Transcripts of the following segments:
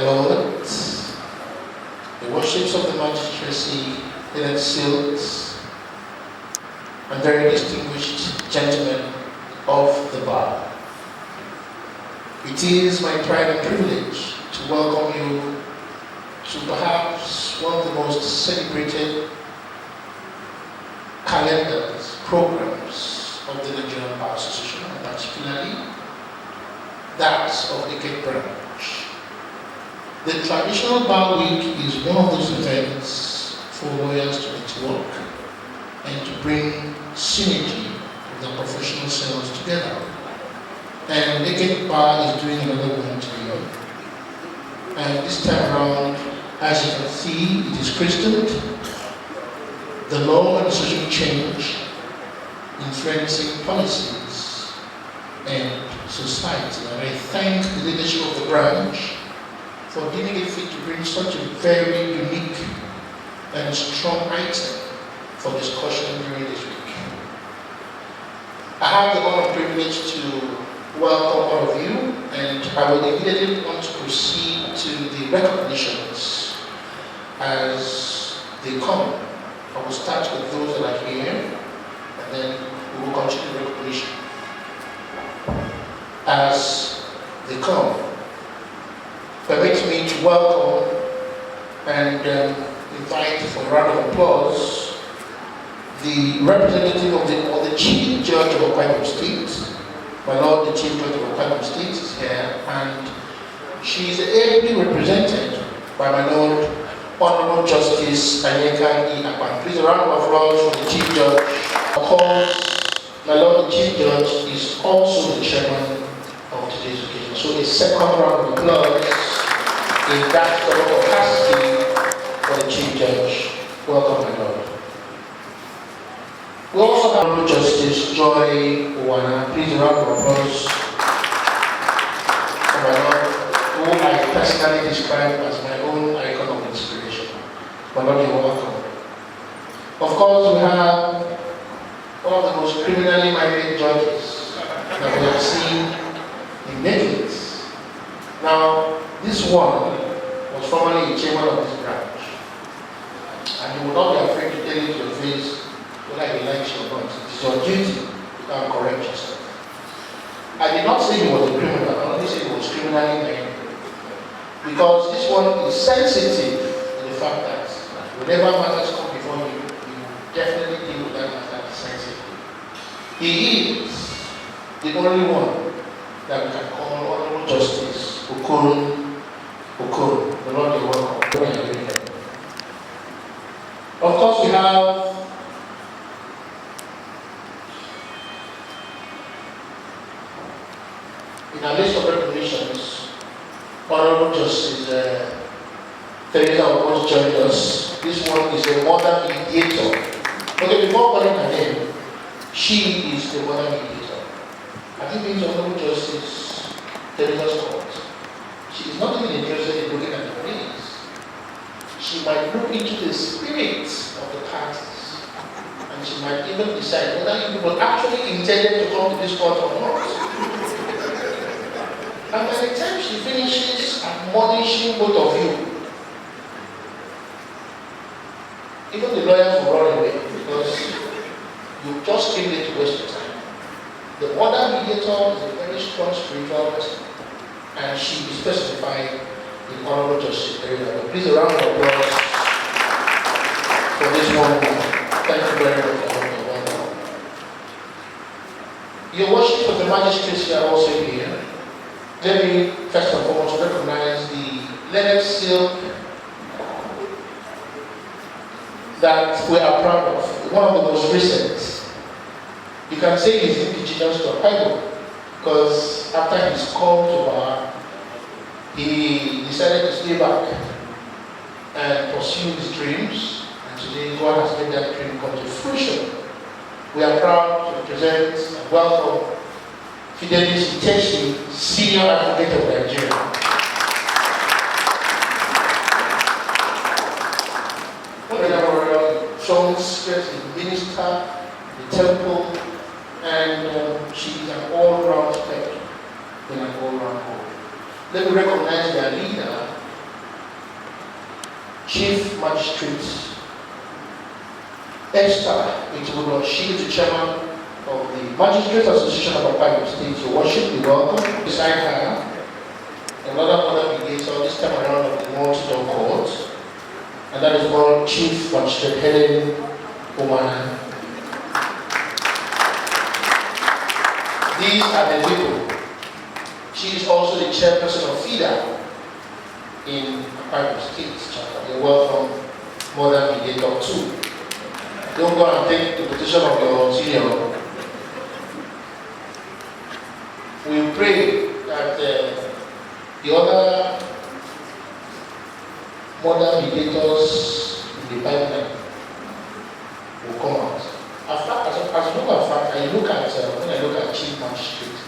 my Lord, the worships of the magistracy, the seals, and very distinguished gentlemen of the bar. It is my pride and privilege to welcome you to perhaps one of the most celebrated calendars, programs of the Nigerian Bar Association, and particularly that of Eket branch. The traditional bar week is one of those events for lawyers to network and to bring synergy of their professional selves together. And Eket Bar is doing another one today. And this time around, as you can see, it is christened the law and social change influencing policies and society. And I thank the leadership of the branch for deeming it fit to bring such a very unique and strong item for discussion during this week. I have the honor and privilege to welcome all of you, and I will immediately want to proceed to the recognitions as they come. I will start with those that are here, and then we will continue the recognition as they come. Permit me to welcome and invite for a round of applause the representative of the Chief Judge of Okwara State. My Lord, the Chief Judge of Okwara State is here, and she is ably represented by my Lord, Honorable Justice Anyeka E. Akpan. Please, a round of applause for the Chief Judge. Of course, my Lord, the Chief Judge is also the chairman of today's occasion. So a second round of applause in that capacity for the Chief Judge. Welcome, my Lord. We also have Honorable Justice Joy Owana. Please, a round of applause for my Lord, who I personally describe as my own icon of inspiration. My Lord, you're welcome. Of course, we have one of the most criminally minded judges that we have seen in decades. Now, this one was formerly a chairman of this branch, and you will not be afraid to tell you to your face whether he likes you or not. It is your duty to correct yourself. I did not say he was a criminal, I only said he was criminally minded, because this one is sensitive to the fact that whenever matters come before you, you definitely deal with that matter sensitively. He is the only one that we can call Honorable Justice Okoro. The Lord is welcome. Of course, we have in our list of recognitions, Honorable Justice Teresa almost joined us. This one is the mother mediator. Okay, before calling her name, she is the mother mediator. I think it's Honorable Justice Teresa's court. She is not even interested in looking at the police. She might look into the spirit of the parties, and she might even decide whether you people actually intended to come to this court or not. And by the time she finishes admonishing both of you, even the lawyers will run away because you just came there to waste your time. The mother mediator is a very strong spiritual person, and she is specified in Honorable Justice Teresa. Please, a round of applause for this woman. Thank you very much for having me. Welcome. Your worship of the magistrates are also here. Let me first and foremost recognize the leather silk that we are proud of. One of the most recent. You can say he's indigenous to Akwa, because after his call to bar, he decided to stay back and pursue his dreams, and today God has made that dream come to fruition. We are proud to present and welcome Fidelis Iteshi, Senior Advocate of Nigeria. Songs, the minister, the temple, and she is an all-round spectrum in an all-round home. Let me recognize their leader, Chief Magistrate Esther Itubudo. She is the chairman of the Magistrates Association of Akwa State. Your worship, be welcome. Beside her, another mediator, this time around of the multi-door court, and that is one Chief Magistrate Helen Omana. These are the people. She is also the chairperson of FIDA in Akwa State chapter. You're welcome, Mother Mediator too. Don't go and take the position of your senior. We pray that the other Mother Mediators in the pipeline will come out. As a matter of fact, when I look at Chief Magistrate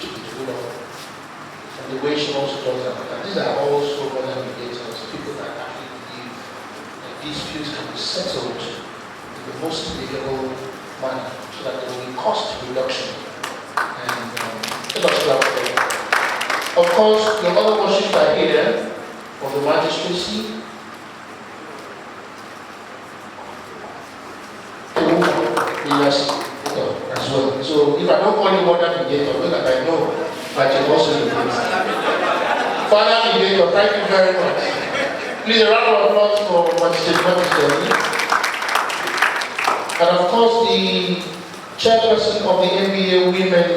and the way she also talks about that, these are also Mother Mediators, people that actually believe that disputes can be settled in the most amicable manner so that there will be cost reduction. And let us clap for them. Of course, the other worships are here of the magistracy. As well. So if I don't call you Mother Mediator, well, that I know that you also need it. Father Mediator, thank you very much. Please a round of applause for Magistrate. And of course, the chairperson of the NBA Women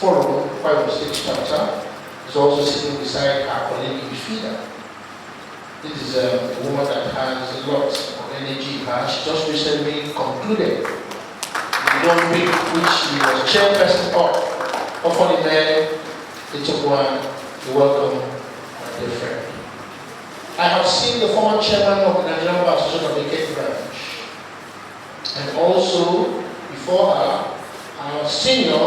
Forum, 506 chapter, is also sitting beside our colleague Fida. This is a woman that has a lot of energy. She just recently concluded the young week which she was chairperson of for the men. They took one to welcome my dear friend. I have seen the former chairman of the Nigerian Bar Association of the Eket branch, and also before her, our senior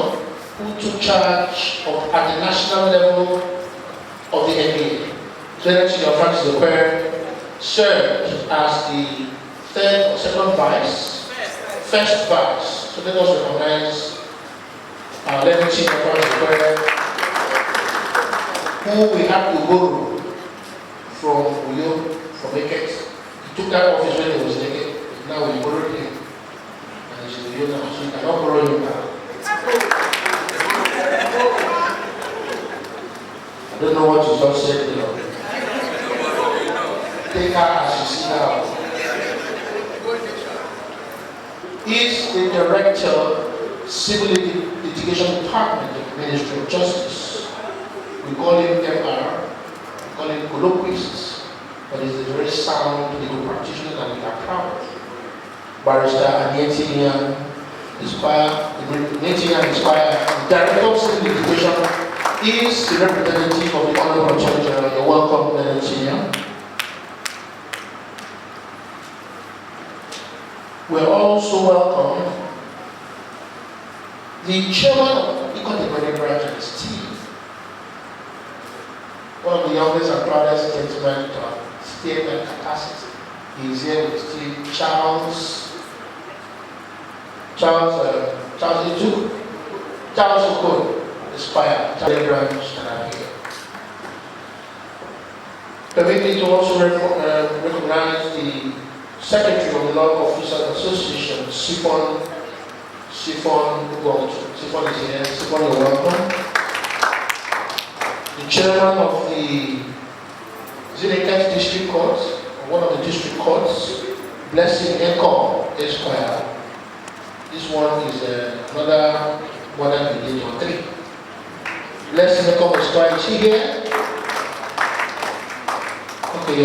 who took charge of at the national level of the NBA. Senator Francis Okwere served as the third or second vice, first vice. So let us recognize our level chief of Francis Okwere, who we have to borrow from Uyo, from Eket. He took that office when he was in Eket. Now we borrowed him. And he's in Uyo now, so we cannot borrow him now. I don't know what you just said there. Take her as you see now. Is the Director, Civil Litigation Department of the Ministry of Justice. We call him MR, we call him colloquist, but he's a very sound legal practitioner that we are proud of. Barrister Anietian Esquire, the Director of Civil Litigation, is the representative of the Honorable Attorney General. You're welcome, Anietian. We're also welcome the chairman of the Eket branch and his team. One of the youngest and proudest gentlemen to have stayed in capacity. He is here with Steve Charles Okon, Esquire, Charlie Branch, and I'm here. Permit me to also recognize the Secretary of the Law Officers Association, Sifon Gold. Sifon is here. Sifon, you're welcome. The chairman of the Eket District Court, or one of the district courts, Blessing Eko Esquire. This one is another Mother Mediator 3. Blessing Eko Esquire, is she here? Okay,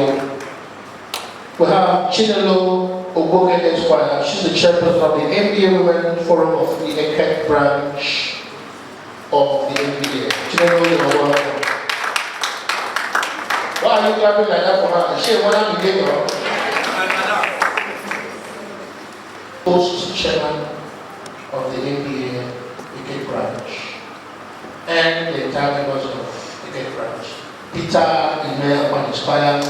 we have Chinelo Oboke Esquire. She's the chairperson of the NBA Women Forum of the Eket branch of the NBA. Chinelo, you're welcome. Why are you clapping like that for her? Is she a Mother Mediator? Post chairman of the NBA Eket branch and the entire members of the Eket branch. Peter Ime Esquire.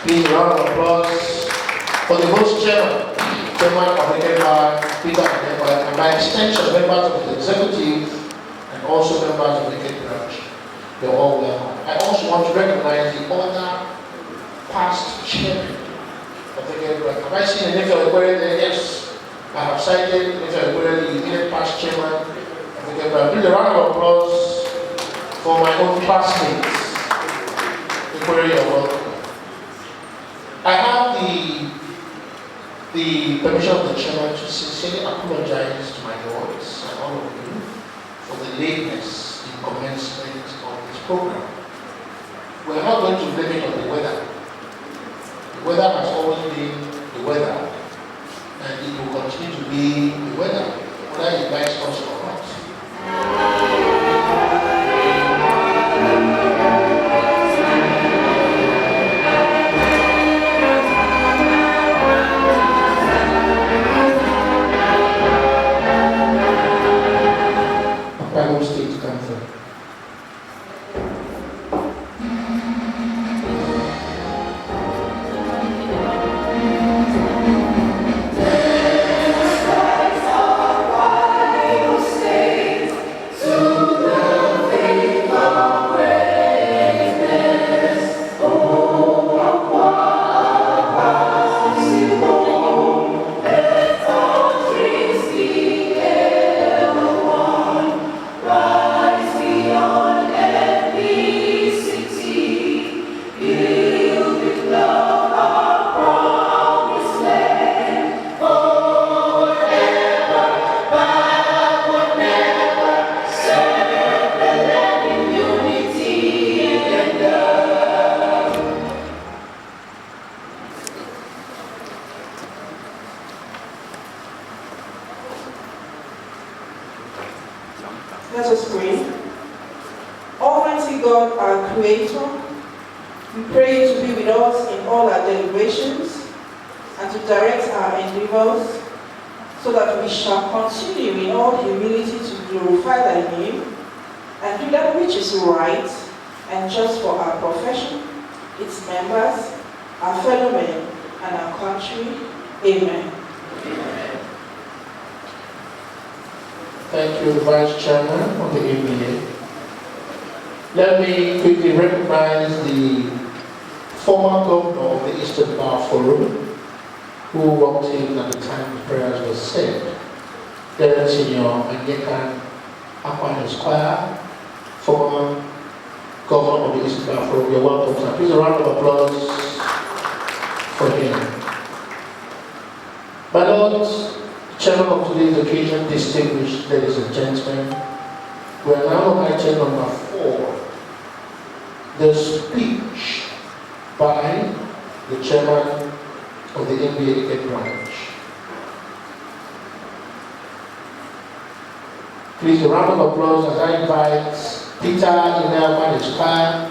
Please a round of applause for the host chairman of the Eket, Peter and by extension, members of the executive and also members of the Eket branch. You're all welcome. I also want to recognize the other past chairman Have I seen an Equerry there? Yes. I have cited an Equerry, the immediate past chairman. Please a round of applause for my own classmates. Equerry, you're welcome. I have the permission of the chairman to sincerely apologize to my lords and all of you for the lateness in commencement of this program. We're not going to blame it on the weather. The weather has always been the weather, and it will continue to be the weather, whether it likes us or not. Bible State Council. Let us pray. Almighty God, our Creator, we pray to be with us in all our deliberations and to direct our endeavors so that we shall continue in all humility to glorify Thy name and do that which is right and just for our profession, its members, our fellow men, and our country. Amen. Thank you, Vice Chairman of the ABA. Let me quickly recognize the former governor of the Eastern Bar Forum, who walked in at the time the prayers were said. Then Senior Eket Akwan Esquire, former governor of the Eastern Bar Forum. You're welcome, sir. Please a round of applause for him. My lords, Chairman of today's occasion, distinguished ladies and gentlemen, we are now on item number 4, the speech by the Chairman of the NBA Eket branch. Please a round of applause as I invite Peter Inelman Esquire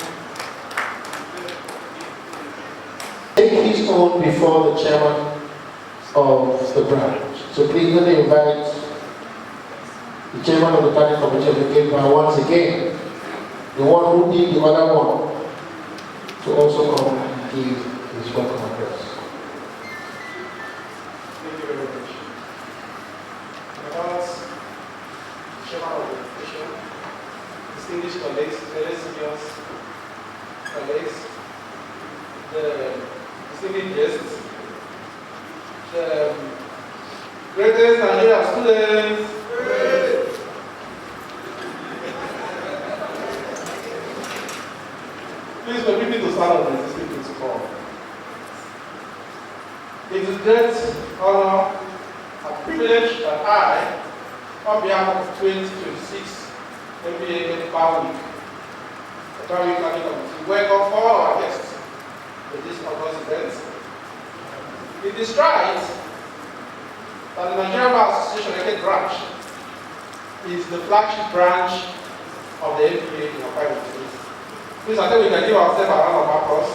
take his own before the Chairman of the branch. So please let me invite the Chairman of the Planning Committee of the Eket branch once again, the one who did the other one, to also come and give his welcome address. Thank you very much. Madam Chairman of the Commission, distinguished colleagues, very seniors, colleagues, the distinguished guests, the greatest Nigerian students, please permit me to start on the existing principle. It is a great honor and privilege that I, on behalf of 2026 NBA Bar Week, the Bar Week Planning Committee, welcome all our guests to this August event. It is right that the Nigerian Bar Association Eket branch is the flagship branch of the NBA in Akwa Ibom State. Please, I think we can give ourselves a round of applause.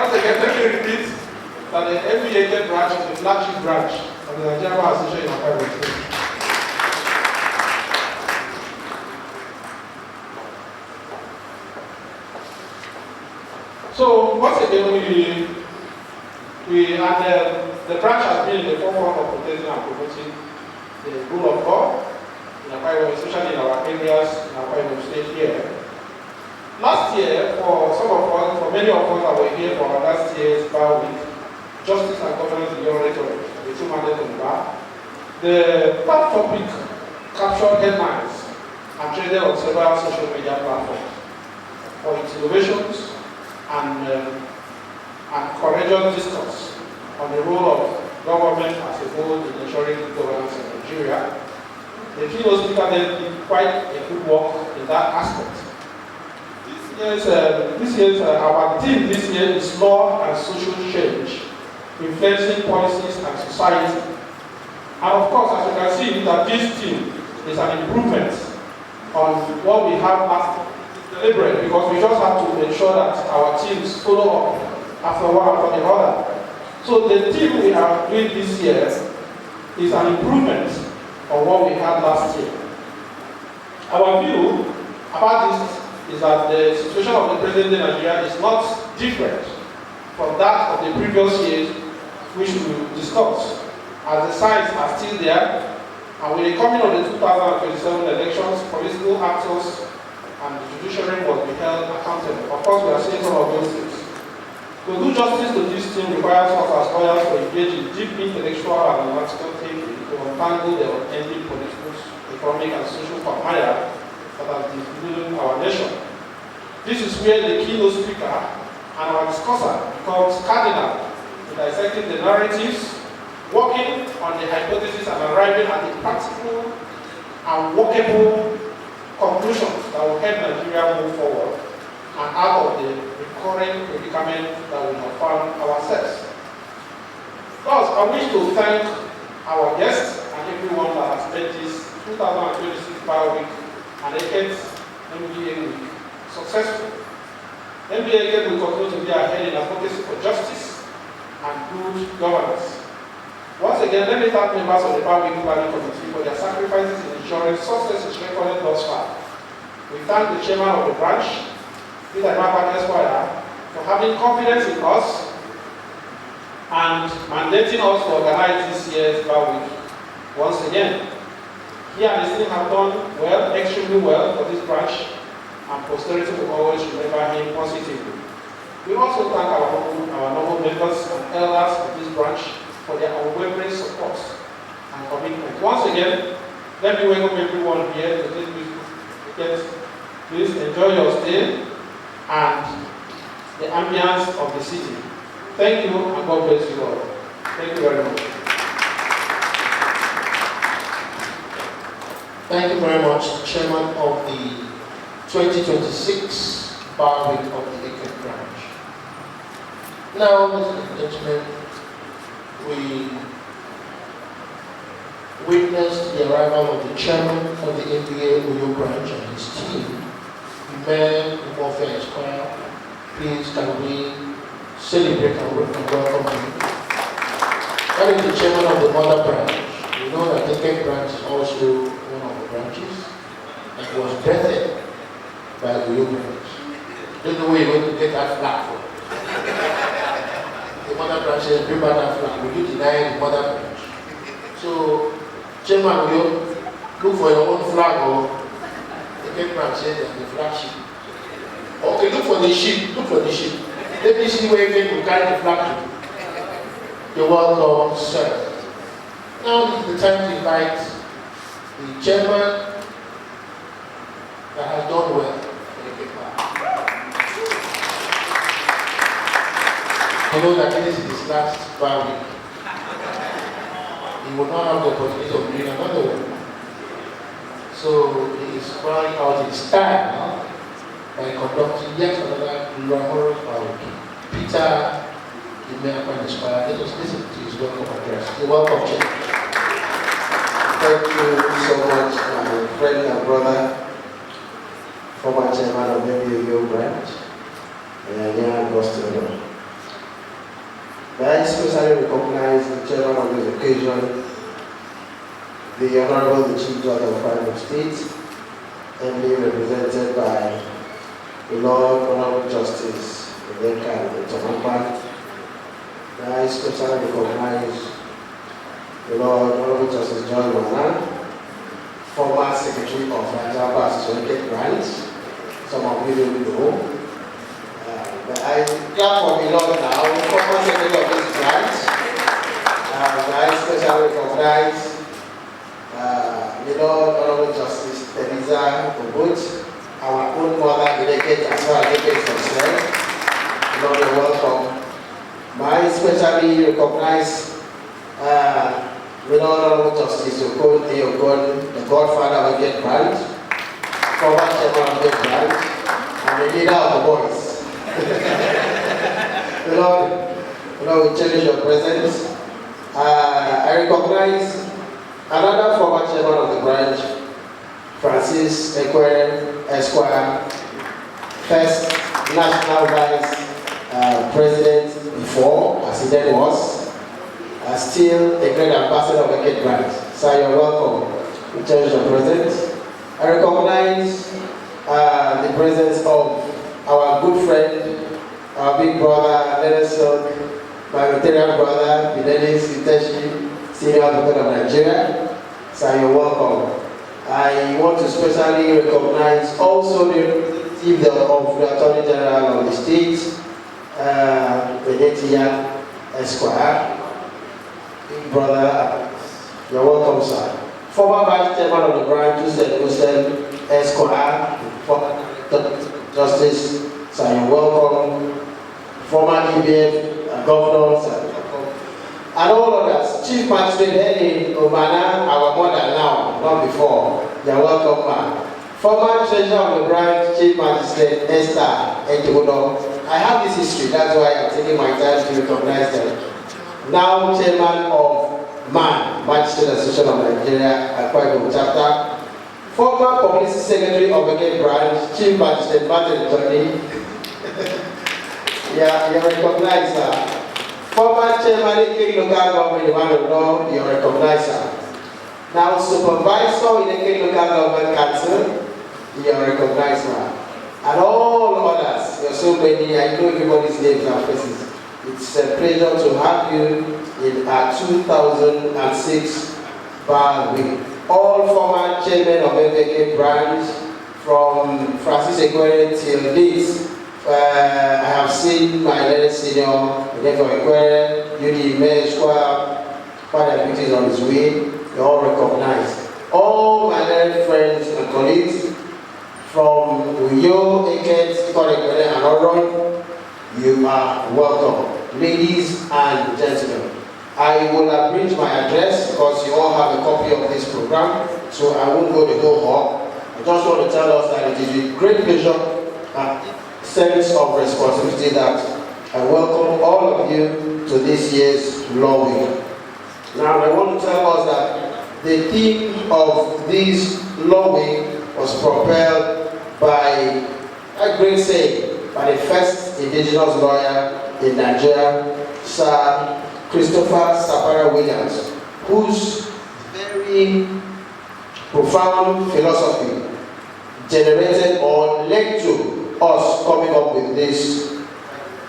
Once again, let me repeat that the NBA Eket branch is the flagship branch of the Nigerian Bar Association in Akwa Ibom State. So, once again, the branch has been in the forefront of protecting and promoting the rule of law in Akwa Ibom, especially in our areas in Akwa Ibom State here. Last year, for many of us that were here for our last year's bar week, Justice and Governance Beyond Rhetoric, the two mandates on the bar. The top topic captured headlines and traded on several social media platforms for its innovations and courageous discourse on the role of government as a whole in ensuring good governance in Nigeria. The keynote speaker then did quite a good work in that aspect. Our theme this year is law and social change, influencing policies and society. And of course, as you can see, that this theme is an improvement on what we have last deliberate, because we just have to ensure that our teams follow up after one after the other. So the theme we are doing this year is an improvement on what we had last year. Our view about this is that the situation of the present day Nigeria is not different from that of the previous years which we discussed, as the signs are still there, and with the coming of the 2027 elections, political actors and the judiciary must be held accountable. Of course, we are seeing some of those things. To do justice to this thing requires us as lawyers to engage in deep intellectual and analytical thinking to untangle the unending political, economic, and social quagmire that has been ruling our nation. This is where the keynote speaker and our discusser becomes cardinal in dissecting the narratives, working on the hypothesis and arriving at the practical and workable conclusions that will help Nigeria move forward and out of the recurring predicament that we have found ourselves. Thus, I wish to thank our guests and everyone that has made this 2026 Bar Week and Eket MBA Week successful. MBA Eket will continue to be ahead in advocacy for justice and good governance. Once again, let me thank members of the Bar Week Planning Committee for their sacrifices in ensuring success is recorded thus far. We thank the chairman of the branch, Peter Esquire, for having confidence in us and mandating us to organize this year's Bar Week. Once again, he and his team have done well, extremely well for this branch, and posterity will always remember him positively. We also thank our noble members and elders of this branch for their unwavering support and commitment. Once again, let me welcome everyone here to this beautiful Eket. Please enjoy your stay and the ambience of the city. Thank you, and God bless you all. Thank you very much. Thank you very much, Chairman of the 2026 Bar Week of the Eket branch. Now, ladies and gentlemen, we witnessed the arrival of the Chairman of the MBA Uyo branch and his team. Men Warfare Esquire, please can we celebrate and welcome him. That is the chairman of the mother branch. You know that the Eket branch is also one of the branches and was birthed by the Uyo branch. Don't know where you're going to get that flag from. The mother branch says, bring back that flag. Will you deny the mother branch? So, Chairman Uyo, look for your own flag or Eket branch says that the flag ship. Okay, look for the ship. Look for the ship. Let me see where Eket will carry the flag to. You're welcome, sir. Now is the time to invite the chairman that has done well. You know that this is his last Bar Week. He will not have the opportunity of doing another one. So he is crying out his time now by conducting yet another glamorous Bar Week. Peter, the mayor can inspire. Let us listen to his welcome address. You're welcome, Chair. Thank you so much, my friend and brother, former chairman of MBA branch, and Young Augusto. May I especially recognize the chairman of this occasion, the Honorable the Chief Judge of Prime State, and being represented by the Lord Honorable Justice Eket and Tomamba. May I especially recognize the Lord Honorable Justice John Manan, former Secretary of Rajaba Eket branch. Some of you don't know. I clap for me Lord now, former secretary of this branch. I especially recognize Honorable Justice Teresa Obut, our own mother, Eket, as far as Eket is concerned. Lord, you're welcome. I especially recognize Honorable Justice Okon, the godfather of Eket branch, former chairman of Eket branch, and the leader of the boys. Lord, we cherish your presence. I recognize another former chairman of the branch, Francis Eket Esquire, first national vice president before, as he then was, still a great ambassador of the Eket branch. So you're welcome. We cherish your presence. I recognize the presence of our good friend, our big brother, Nelson, my veteran brother, Fidelis Iteshi, senior advocate of Nigeria. So you're welcome. I want to especially recognize also the representative of the Attorney General of the state, Venetia Esquire. Big brother, you're welcome, sir. Former Vice Chairman of the branch, Hussein Esquire, former Justice, so you're welcome. Former EBF governors and all others. Chief Magistrate Henry Obana, our mother now, not before. You're welcome, ma'am. Former Treasurer of the branch, Chief Magistrate Esther Etudo. I have this history, that's why I'm taking my time to recognize them. Now Chairman of MAN, Magistrate Association of Nigeria, Akwa Ibom Chapter. Former Publicity Secretary of the Eket branch, Chief Magistrate Martin Johnny. Yeah, you're recognized, sir. Former Chairman of the local government, you want to know, you're recognized, sir. Now, Supervisor in the Eket Local Government Council, you're recognized, sir. And all others, there are so many, I know everybody's names and faces. It's a pleasure to have you in our 2006 bar week. All former chairmen of Eket branch, from Francis Ekwere till this. I have seen my learned senior, Nevo Ekwere, UD Meshwa, father deputies on his way. You're all recognized. All my learned friends and colleagues from Uyo, Eket, Ekwere, and Oron, you are welcome. Ladies and gentlemen, I will abridge my address because you all have a copy of this program, so I won't go the whole hall. I just want to tell us that it is with great pleasure and sense of responsibility that I welcome all of you to this year's Law Week. Now I want to tell us that the theme of this Law Week was propelled by a great saying by the first indigenous lawyer in Nigeria, Sir Christopher Sapara Williams, whose very profound philosophy generated or led to us coming up with this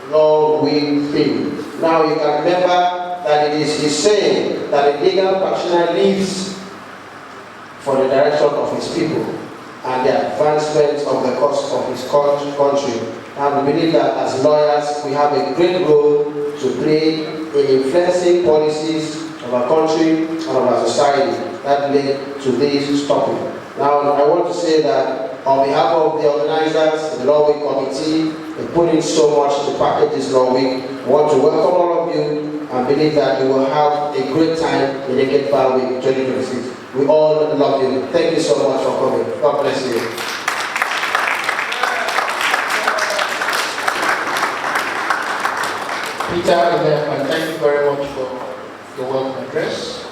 Law Week theme. Now you can remember that it is his saying that a legal practitioner lives for the direction of his people and the advancement of the cause of his country. And we believe that as lawyers we have a great role to play in influencing policies of our country and of our society that led to this topic. Now I want to say that on behalf of the organizers, the Law Week Committee, they put in so much to package this Law Week. I want to welcome all of you and believe that you will have a great time in the Eket Bar Week 2026. We all love you. Thank you so much for coming. God bless you. Peter, and thank you very much for your welcome address.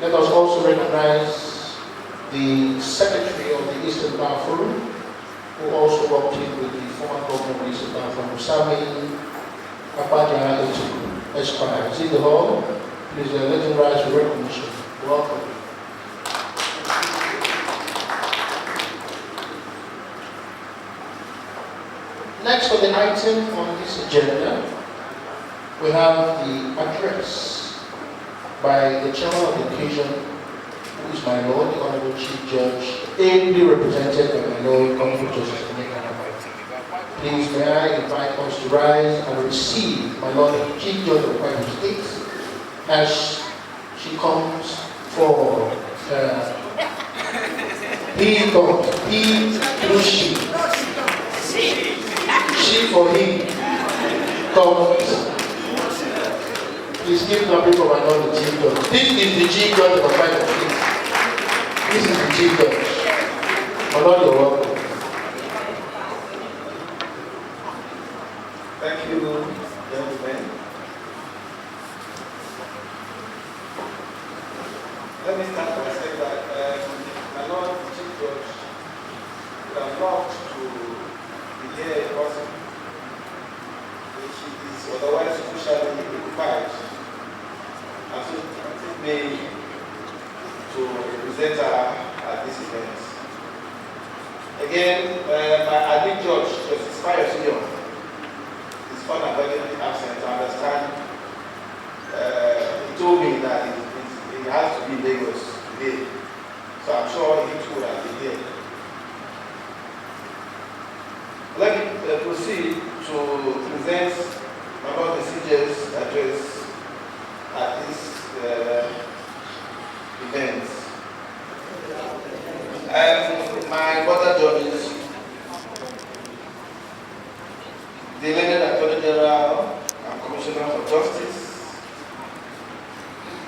Let us also recognize the Secretary of the Eastern Bar Forum, who also worked in with the former governor of the Eastern Bar Forum, Sami Apaja Esquire. Is in the hall? Please let him rise for recognition. Welcome. Next on the item on this agenda, we have the address by the chairman of the occasion, who is my Lord, the Honorable Chief Judge, ably represented by my Lord, Honorable Justice Emeka. Please, may I invite us to rise and receive my Lord Chief Judge of Bible States as she comes for he comes, he through she for he comes. Please give the people my Lord the Chief Judge. This is the Chief Judge of Bible States. This is the Chief Judge. My Lord, you're welcome. Thank you, gentlemen. Let me start by saying that my Lord the Chief Judge would have loved to be here in person, which is otherwise officially occupied, and so it may to represent her at this event. Again, my lead judge, Justice Pius Young, is unavoidably absent. I understand. He told me that he has to be in Lagos today, so I'm sure he too will have been here. Let me proceed to present my Lord the CJ's address at this event. My brother judges, the learned Attorney General and Commissioner for Justice,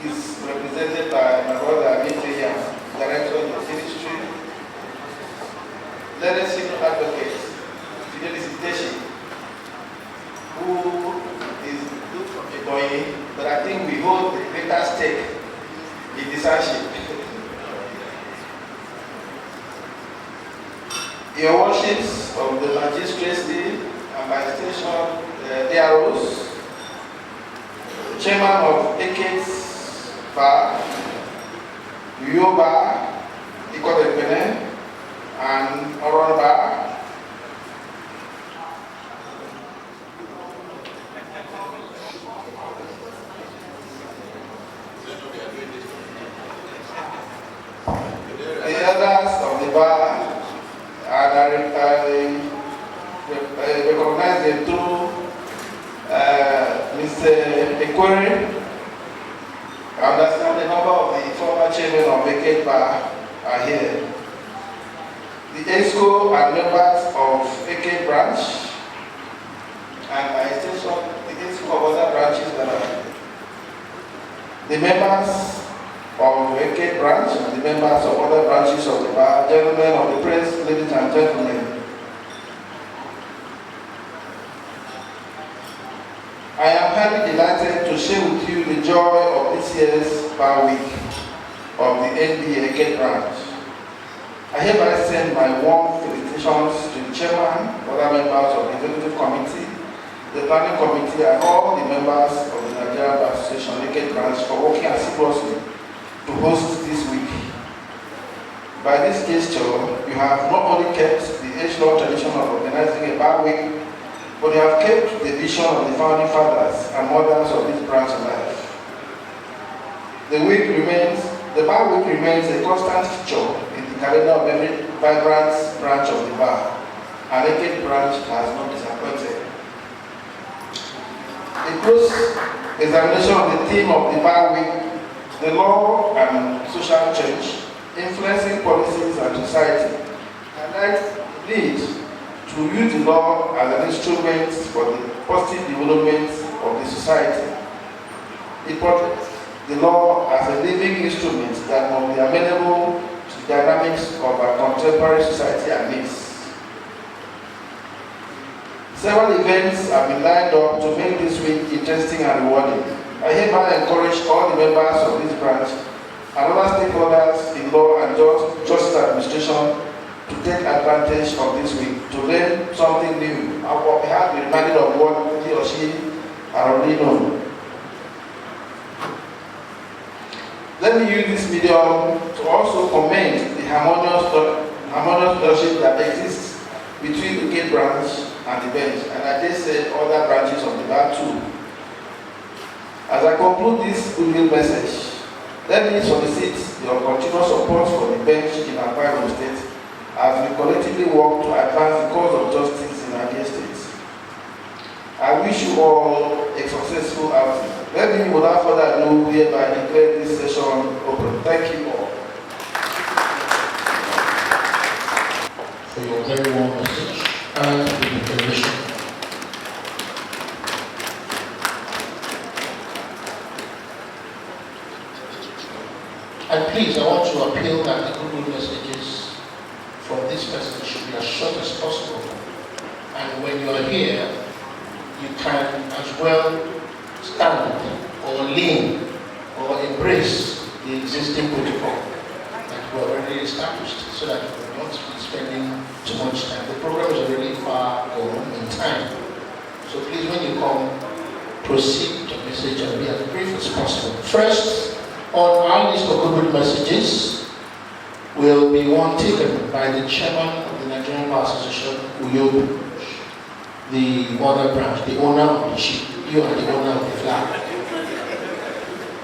is represented by my brother Eket, Director of the Ministry, learned Senior Advocate, Fidelis Iteshi, who is good from Iboyi, but I think we hold the greater stake in this issue. Your worships of the magistracy and by extension DROs, Chairman of Eket's Bar, Uyo Bar, Eket and Oron Bar, the others of the bar, and I recognize them through Mr. Ekwere. I understand the number of the former chairmen of Eket Bar are here. The ESCO and members of Eket branch, and by extension, the ESCO of other branches that are the members of Eket branch and the members of other branches of the bar, gentlemen of the press, ladies and gentlemen. I am highly delighted to share with you the joy of this year's bar week of the NB Eket branch. I hereby send my warm felicitations to the chairman, other members of the executive committee, the planning committee, and all the members of the Nigerian Bar Association Eket branch for working assiduously to host this week. By this gesture, you have not only kept the age-long tradition of organizing a bar week, but you have kept the vision of the founding fathers and mothers of this branch alive. The bar week remains a constant feature in the calendar of every vibrant branch of the bar, and Eket branch has not disappointed. A close examination of the theme of the bar week, the law and social change, influencing policies and society, highlights the need to use the law as an instrument for the positive development of the society. It portrays the law as a living instrument that must be amenable to the dynamics of our contemporary society and needs. Several events have been lined up to make this week interesting and rewarding. I hereby encourage all the members of this branch and other stakeholders in law and justice administration to take advantage of this week to learn something new and perhaps be reminded of what he or she are already known. Let me use this medium to also commend the harmonious leadership that exists between the Eket branch and the bench, and I dare say other branches of the bar too. As I conclude this goodwill message, let me solicit your continuous support for the bench in Akwa Ibom State as we collectively work to advance the cause of justice in our state. I wish you all a successful outing. Let me, without further ado, hereby declare this session open. Thank you all. For your very warm message and the declaration. And please, I want to appeal that the Google messages from this person should be as short as possible. And when you are here, you can as well stand or lean or embrace the existing protocol that we already established so that we will not be spending too much time. The program is already far gone in time. So please, when you come, proceed with your message and be as brief as possible. First, on our list of Google messages will be one taken by the chairman of the Nigerian Bar Association, Uyobu, the mother branch, the owner of the ship. You are the owner of the flag.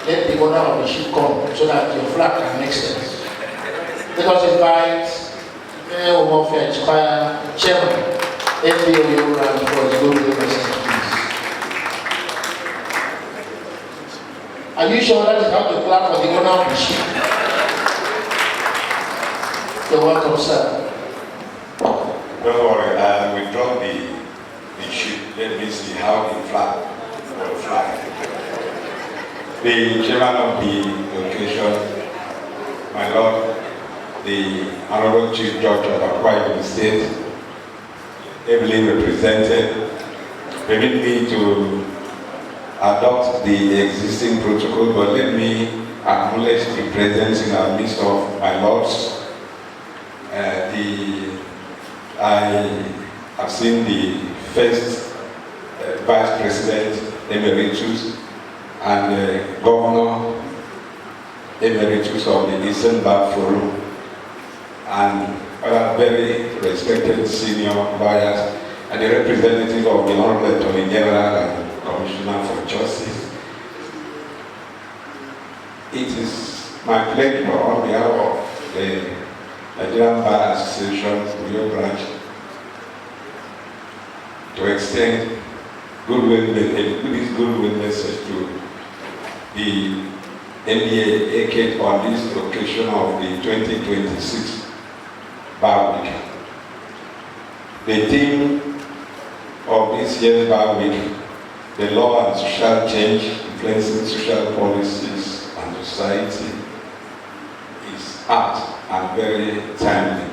Let the owner of the ship come so that your flag can extend. Let us invite Mayor Warfare Esquire, Chairman, FBO branch for his Google message, please. Are you sure that is how to clap for the owner of the ship? You're welcome, sir. Don't worry, we drop the ship. Let me see how the flag will fly. The chairman of the occasion, my Lord, the Honorable Chief Judge of Akwa Ibom State, ably represented, permit me to adopt the existing protocol, but let me acknowledge the presence in our midst of my lords. I have seen the first Vice President Emeritus and Governor Emeritus of the Eastern Bar Forum and other very respected senior lawyers and the representative of the Honorable Attorney General and Commissioner for Justice. It is my pleasure on behalf of the Nigerian Bar Association, Uyo branch, to extend this goodwill message to the NBA Eket on this occasion of the 2026 Bar Week. The theme of this year's Bar Week, the law and social change influencing social policies and society, is apt and very timely.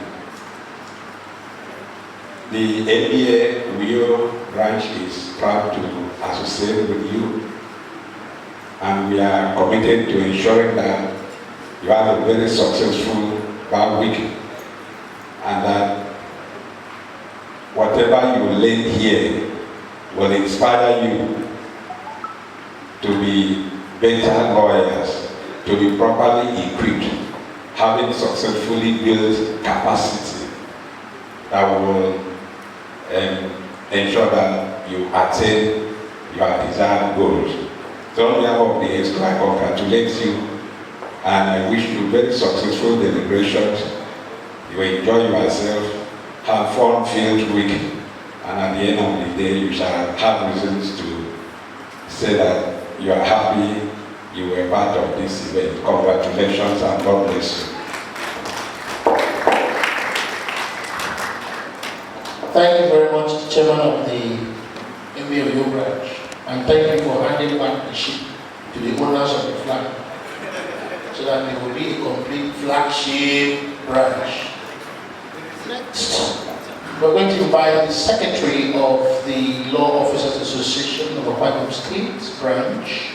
The NBA Uyo branch is proud to associate with you, and we are committed to ensuring that you have a very successful Bar Week, and that whatever you learn here will inspire you to be better lawyers, to be properly equipped, having successfully built capacity that will ensure that you attain your desired goals. So on behalf of the ESCO, I congratulate you and I wish you very successful deliberations. You enjoy yourself, have fun-filled week, and at the end of the day, you shall have reasons to say that you are happy you were part of this event. Congratulations and God bless you. Thank you very much, Chairman of the MBOU branch, and thank you for handing back the ship to the owners of the flag, so that there will be a complete flagship branch. Next, we're going to invite the Secretary of the Law Officers Association of Akwa Ibom State branch,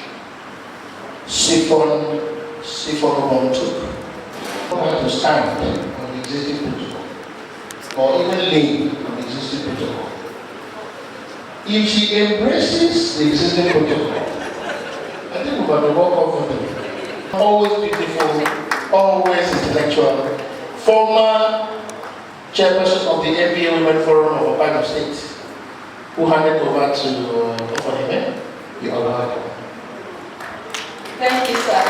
Siphon Obontuk, to stand on the existing protocol, or even lean on the existing protocol. If she embraces the existing protocol, I think we're going to work off with it. Always beautiful, always intellectual, former chairperson of the NBA Women Forum of Akwa Ibom State, who handed over to Ofonime. You are welcome. Thank you, sir.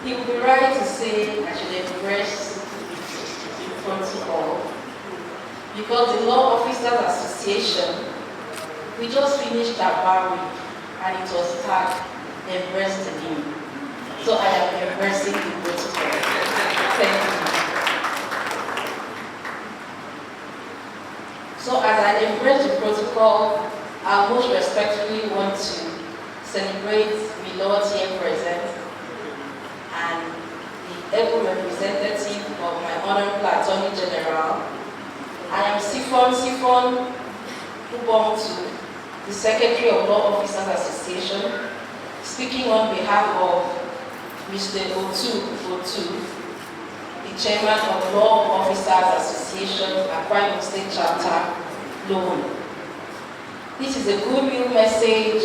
He would be right to say I should embrace the protocol. because the Law Officers Association, we just finished our bar week and it was tagged embrace the new. So I am embracing the protocol. Thank you. So as I embrace the protocol, I most respectfully want to celebrate the Lord here present and the able representative of my Honorable Attorney General. I am Sifon Ubontu, the Secretary of Law Officers Association, speaking on behalf of Mr. Otu, the Chairman of Law Officers Association, Akwa Ibom State Chapter, Loan. This is a goodwill message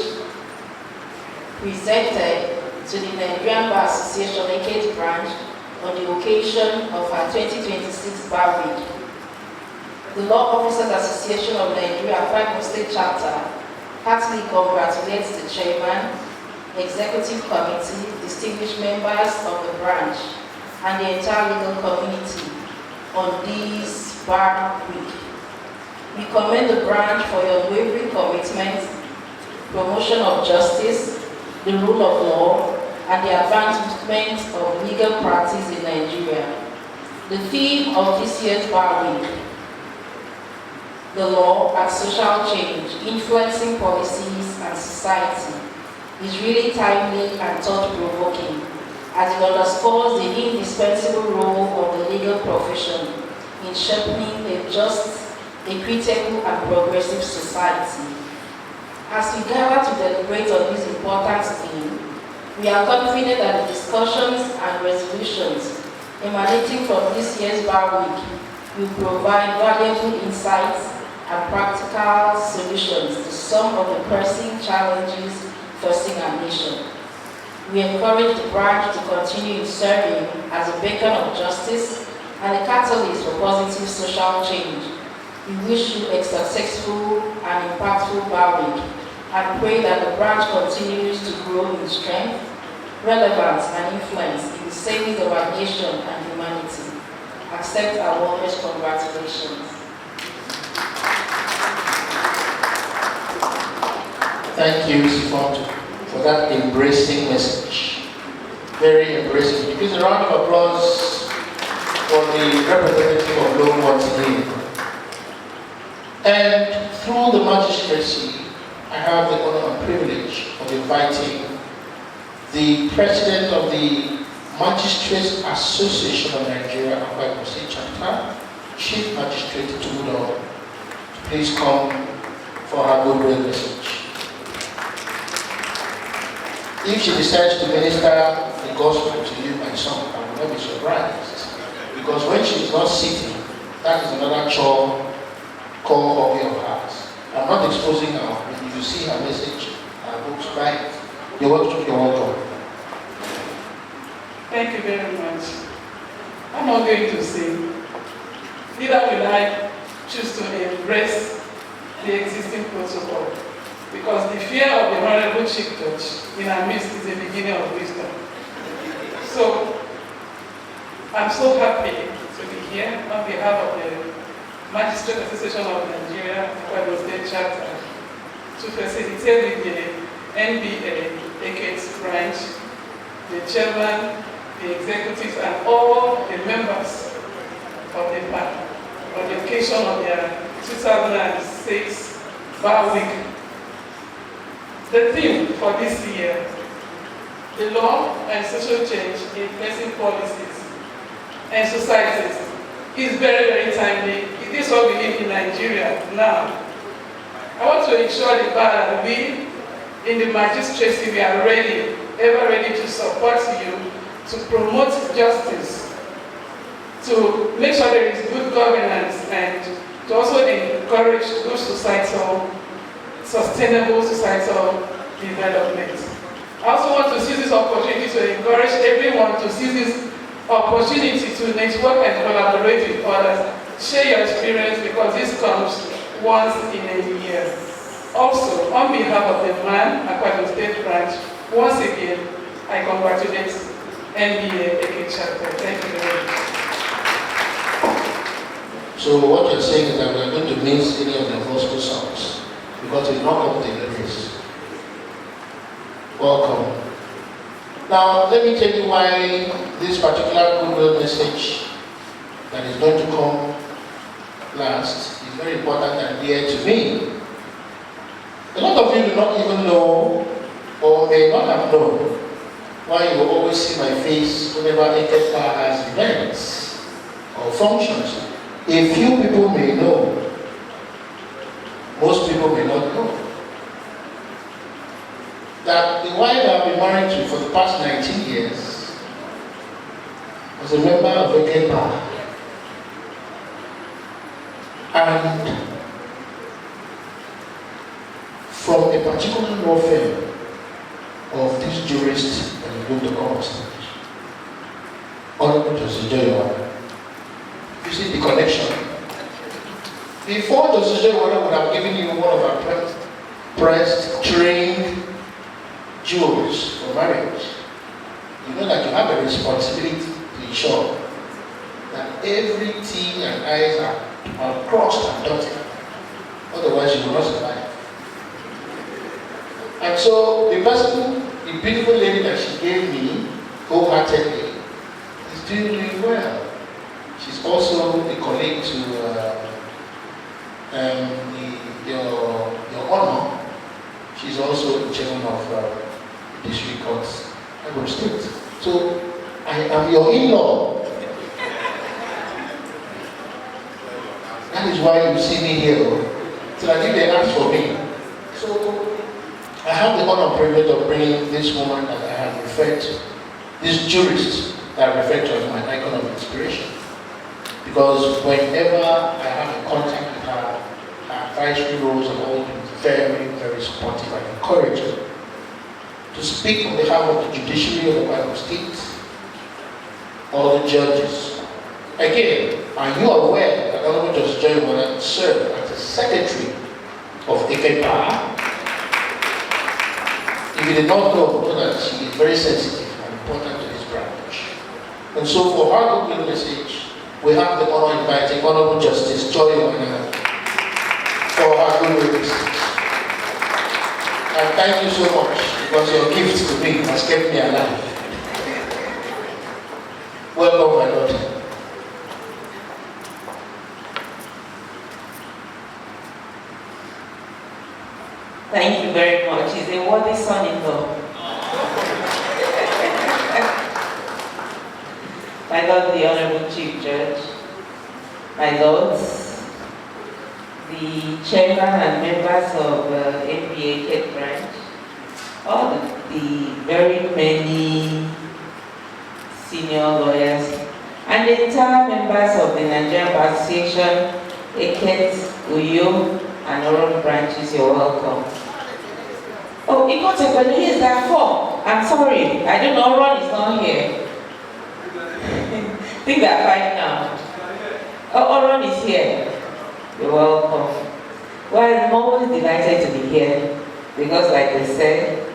presented to the Nigerian Bar Association Eket branch on the occasion of our 2026 Bar Week. The Law Officers Association of Nigeria, Akwa Ibom State Chapter, heartily congratulates the Chairman, Executive Committee, distinguished members of the branch, and the entire legal community on this Bar Week. We commend the branch for your unwavering commitment, promotion of justice, the rule of law, and the advancement of legal practice in Nigeria. The theme of this year's Bar Week, the law and social change, influencing policies and society, is really timely and thought-provoking, as it underscores the indispensable role of the legal profession in shaping a just, equitable, and progressive society. As we gather to deliberate on this important theme, we are confident that the discussions and resolutions emanating from this year's Bar Week will provide valuable insights and practical solutions to some of the pressing challenges facing our nation. We encourage the branch to continue in serving as a beacon of justice and a catalyst for positive social change. We wish you a successful and impactful Bar Week and pray that the branch continues to grow in strength, relevance, and influence in the service of our nation and humanity. Accept our warmest congratulations. Thank you, Sifon, for that embracing message. Very embracing. Please a round of applause for the representative of Loan once again. And through the magistracy, I have the honor and privilege of inviting the president of the Magistrates Association of Nigeria, Akwa Ibom State Chapter, Chief Magistrate Tudo, to please come for her goodwill message. If she decides to minister the gospel to you, my son, I will not be surprised. Because when she is not sitting, that is another chore, core hobby of hers. I'm not exposing her. When you see her message, her books, right? You're welcome. Thank you very much. I'm not going to sing. Neither will I choose to embrace the existing protocol, because the fear of the Honorable Chief Judge in our midst is the beginning of wisdom. So, I'm so happy to be here on behalf of the Magistrate Association of Nigeria, Akwa Ibom State Chapter, to facilitate with the NBA, Eket branch, the chairman, the executives, and all the members of the panel on the occasion of their 2006 Bar Week. The theme for this year, the law and social change in facing policies and societies, is very, very timely. It is what we need in Nigeria now. I want to ensure the bar that we in the magistracy, we are ready, ever ready to support you, to promote justice, to make sure there is good governance, and to also encourage good societal, sustainable societal development. I also want to seize this opportunity to encourage everyone to seize this opportunity to network and collaborate with others. Share your experience, because this comes once in a year. Also, on behalf of the MAN Akwa Ibom State branch, once again, I congratulate NBA Eket Chapter. Thank you very much. So what you're saying is that we are going to miss any of the gospel songs because we not come to the place. Welcome. Now let me tell you why this particular goodwill message that is going to come last is very important and dear to me. A lot of you do not even know or may not have known why you will always see my face whenever Eket has events or functions. A few people may know, most people may not know, that the wife I've been married to for the past 19 years was a member of Eket Bar. And from a particular law firm of this jurist that is going to come on stage, Honorable Justice Joywa. You see the connection. Before Justice Joywa would have given you one of our pressed, trained jewels for marriage, you know that you have a responsibility to ensure that every T and I's are crossed and dotted. Otherwise, you will not survive. And so, the person, the beautiful lady that she gave me, wholeheartedly, is doing well. She's also a colleague to your honor. She's also the chairman of district courts, Agro State. So, I am your in-law. That is why you see me here. So that if they ask for me. So, I have the honor and privilege of bringing this woman that I have referred to, this jurist that I referred to as my icon of inspiration. Because whenever I have a contact with her, her advisory roles have always been very, very supportive and encouraging. To speak on behalf of the judiciary of the Bible State, all the judges. Again, are you aware that Honorable Justice Joywa served as the secretary of Eket Bar? If you did not know that she is very sensitive and important to this branch. And so for her goodwill message, we have the honor of inviting Honorable Justice Joywa for her goodwill message. And thank you so much because your gift to me has kept me alive. Welcome, my daughter. Thank you very much. He's a worthy son-in-law. My Lord, the Honorable Chief Judge, my Lords, the Chairman and members of NBA Eket branch, all the very many senior lawyers, and the entire members of the Nigerian Bar Association, Eket, Uyo, and Oron branches, you're welcome. Oh, Eket, who is that for? I'm sorry, I don't know, Oron is not here. I think they're fine now. Oh, Oron is here. You're welcome. Well, I'm always delighted to be here because, like they said,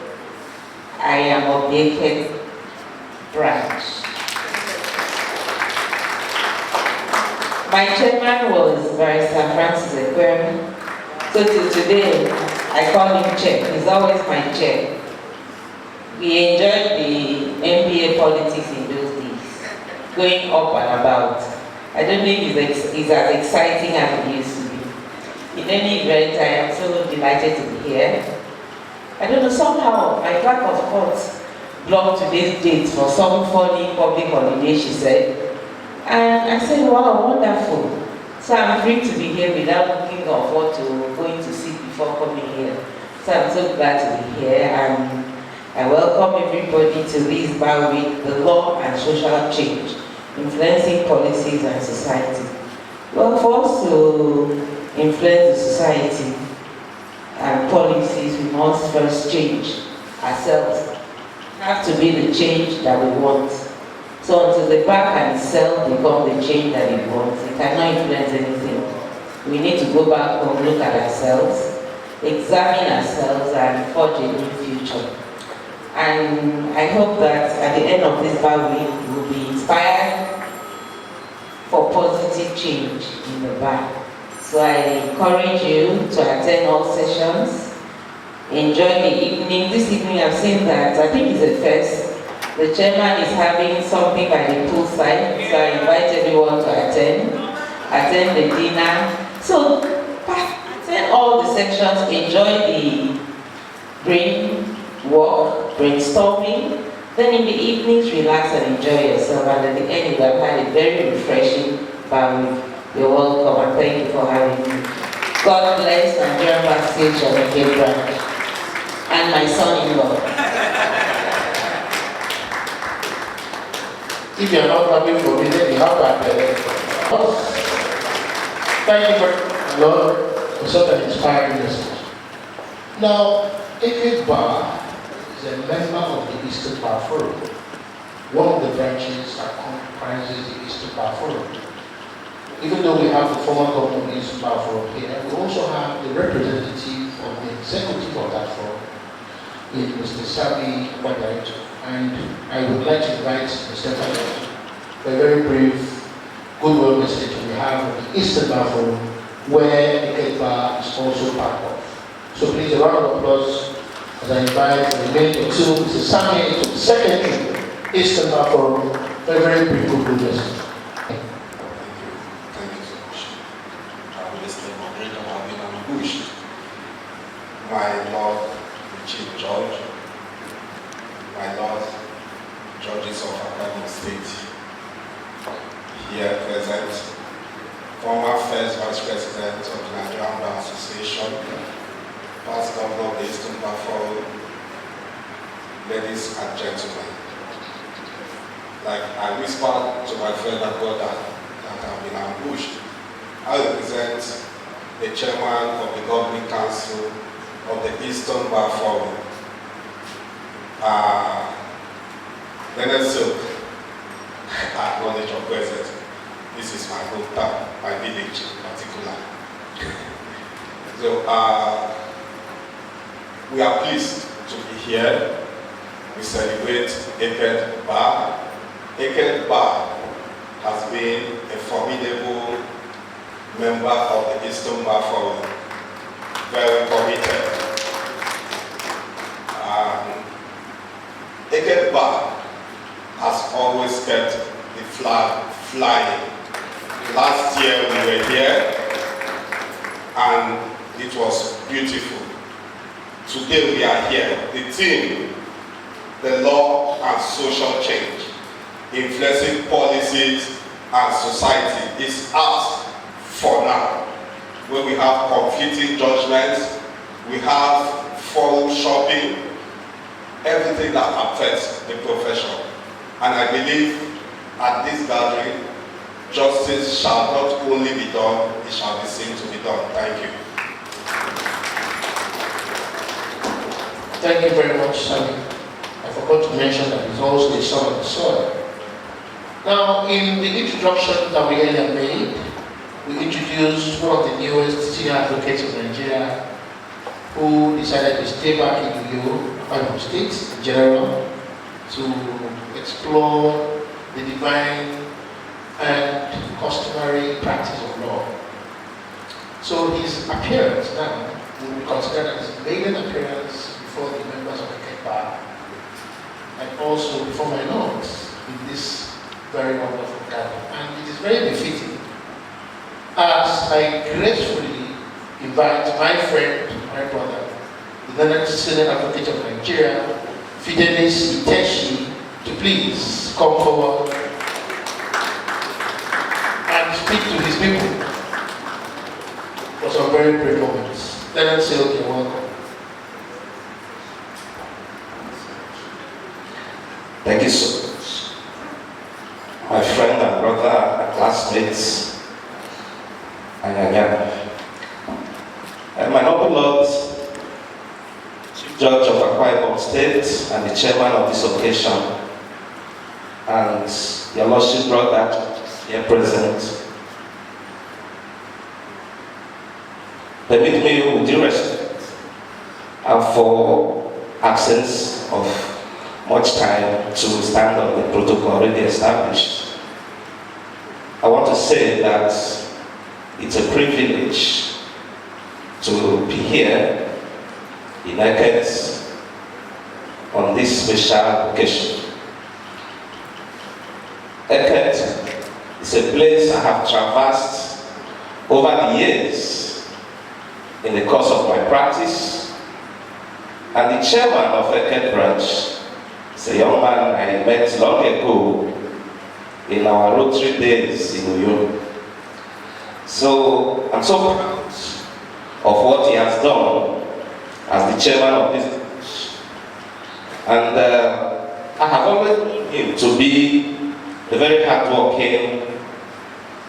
I am of the Eket branch. My chairman was Barrister Francis Ekwem. So till today, I call him Chair. He's always my chair. We enjoyed the MBA politics in those days, going up and about. I don't think it's as exciting as it used to be. In any event, I am so delighted to be here. I don't know, somehow my clerk of court blocked today's date for some funny public holiday, she said. And I said, wow, wonderful. So I'm free to be here without looking of what to going to see before coming here. So I'm so glad to be here, and I welcome everybody to this bar week, the law and social change, influencing policies and society. Well, for us to influence the society and policies, we must first change ourselves. We have to be the change that we want. So until the bar can itself become the change that it wants, it cannot influence anything. We need to go back home, look at ourselves, examine ourselves, and forge a new future. And I hope that at the end of this bar week, we will be inspired for positive change in the bar. So I encourage you to attend all sessions, enjoy the evening. This evening I've seen that, I think it's a first, the chairman is having something by the poolside, so I invite everyone to attend the dinner. So attend all the sections, enjoy the brain work, brainstorming. Then in the evenings, relax and enjoy yourself. And at the end, you have had a very refreshing bar week. You're welcome and thank you for having me. God bless Nigerian Backstage of Eket branch and my son-in-law. If you are not happy for me, then you have that. Thank you very much, Lord, for such an inspiring message. Now, Eket Bar is a member of the Eastern Bar Forum, one of the branches that comprises the Eastern Bar Forum. Even though we have the former governor of the Eastern Bar Forum here, we also have the representative of the executive of that forum, Mr. Sabi Wadaito. And I would like to invite Mr. Wadaito for a very brief goodwill message on behalf of the Eastern Bar Forum, where Eket Bar is also part of. So please, a round of applause as I invite the remaining two, Mr. Sami, to the secretary, Eastern Bar Forum, for a very brief goodwill message. Thank you so much. I'm listening for great and I've been ambushed. My Lord, the Chief Judge, my Lord, Judges of Akwa State, here present, former First Vice President of the Nigerian Bar Association, past Governor of the Eastern Bar Forum, ladies and gentlemen. Like I whispered to my friend and brother that I've been ambushed, I represent the chairman of the Governing Council of the Eastern Bar Forum. Leonard Silk, I acknowledge your presence. This is my hometown, my village in particular. So we are pleased to be here. We celebrate Eket Bar. Eket Bar has been a formidable member of the Eastern Bar Forum, very committed. Eket Bar has always kept the flag flying. Last year we were here and it was beautiful. Today we are here. The theme, the law and social change, influencing policies and society, is asked for now. When we have conflicting judgments, we have forum shopping, everything that affects the profession. And I believe at this gathering, justice shall not only be done, it shall be seen to be done. Thank you. Thank you very much, Sami. I forgot to mention that he's also the son of the soil. Now, in the introduction that we earlier made, we introduced one of the newest senior advocates of Nigeria who decided to stay back in Akwa State in general to explore the divine and customary practice of law. So his appearance now will be considered as his maiden appearance before the members of the Eket Bar and also before my lords in this very wonderful gathering. And it is very befitting as I gracefully invite my friend, my brother, the next senior advocate of Nigeria, Fidelis Iteshi, to please come forward and speak to his people for some very brief moments. Let us say, okay, welcome. Thank you so much. My friend and brother and classmates, and my noble lords, Chief Judge of Akwa State and the chairman of this occasion, and your lordship brother here present. Permit me with due respect and for absence of much time to stand on the protocol already established. I want want to say that it's a privilege to be here in Eket on this special occasion. Eket is a place I have traversed over the years in the course of my practice, and the chairman of Eket branch is a young man I met long ago in our Rotary days in Uyo. So I'm so proud of what he has done as the chairman of this branch, and I have always known him to be a very hardworking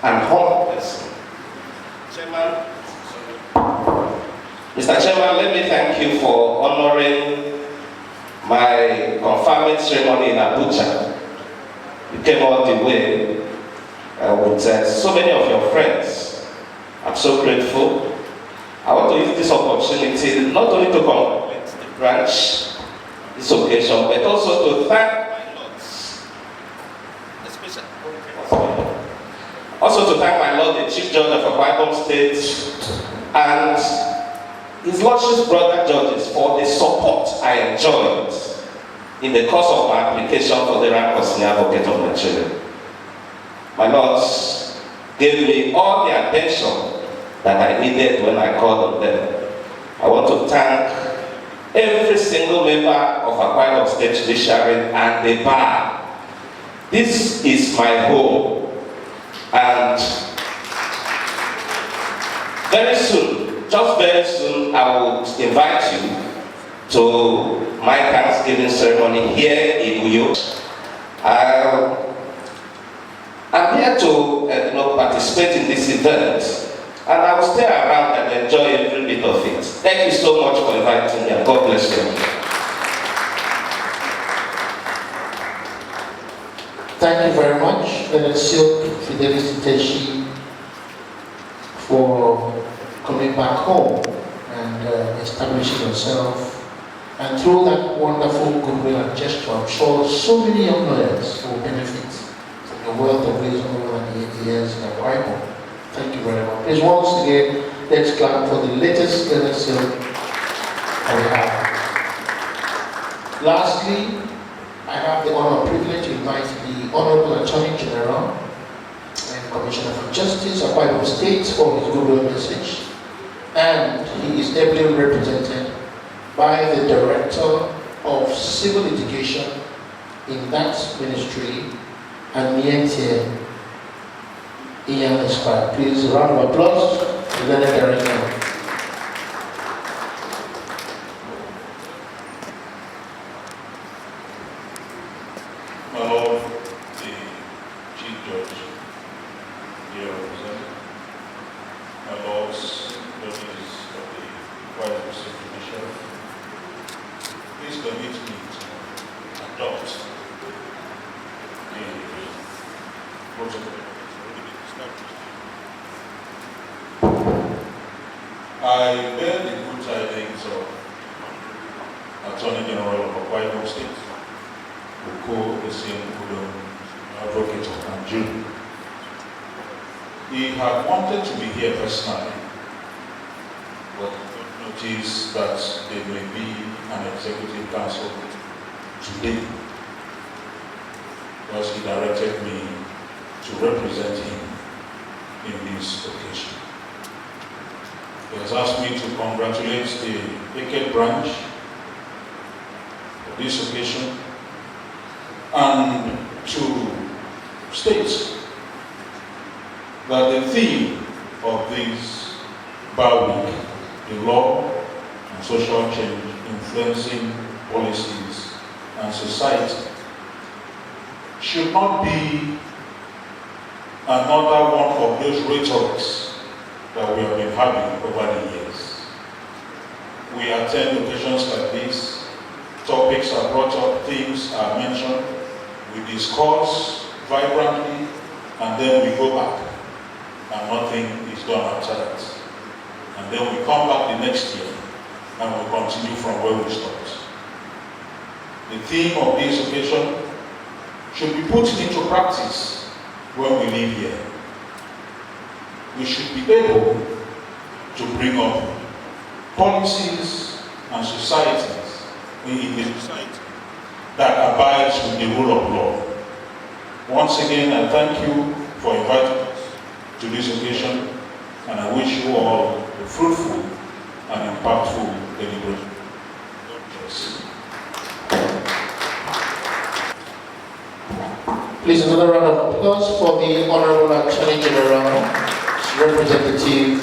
and humble person. Chairman, Mr. Chairman, let me thank you for honoring my conferment ceremony in Abuja. You came all the way with so many of your friends. I'm so grateful. I want to use this opportunity not only to congratulate the branch this occasion, but also to thank my Lord, the Chief Judge of Akwa State, and His Lordship's brother judges for the support I enjoyed in the course of my application for the rank of senior advocate of Nigeria. My lords gave me all the attention that I needed when I called on them. I want to thank every single member of Akwa State Judiciary and the bar. This is my home, and very soon, just very soon, I will invite you to my Thanksgiving ceremony here in Uyo. I'm here to participate in this event, and I will stay around and enjoy every bit of it. Thank you so much for inviting me, and God bless you. Thank you very much, Let's Fidelis Teshi, for coming back home and establishing yourself. And through that wonderful goodwill and gesture, I'm sure so many young lawyers will benefit from your wealth of wisdom over the years in the Bible. Thank you very much. Please, once again, let's clap for the latest NSL that we have. Lastly, I have the honor and privilege to invite the Honorable Attorney General and Commissioner for Justice of Akwa State for his goodwill message. And he is ably represented by the Director of Civil Litigation in that ministry, and Niente Ian Esquire. Please, a round of applause to the Director. My Lord, the Chief Judge, dear representative, my Lords, judges of the White State Judiciary, please permit me to adopt the protocol already been established. I bear the good tidings of Attorney General of Akwa State, Oko advocate of Nigeria. He had wanted to be here personally, but noticed that there may be an executive council today, because he directed me to represent him in this occasion. He has asked me to congratulate the Eket branch for this occasion, and to state that the theme of this Bar Week, the law and social change influencing policies and society, should not be another one of those rhetorics that we have been having over the years. We attend occasions like this, topics are brought up, themes are mentioned, we discuss vibrantly, and then we go back, and nothing is done after that. And then we come back the next year, and we continue from where we stopped. The theme of this occasion should be put into practice when we live here. we should be able to bring up policies and societies in the society that abides with the rule of law. Once again, I thank you for inviting us to this occasion, and I wish you all a fruitful and impactful deliberation. God bless. Please, another round of applause for the Honorable Attorney General, Representative,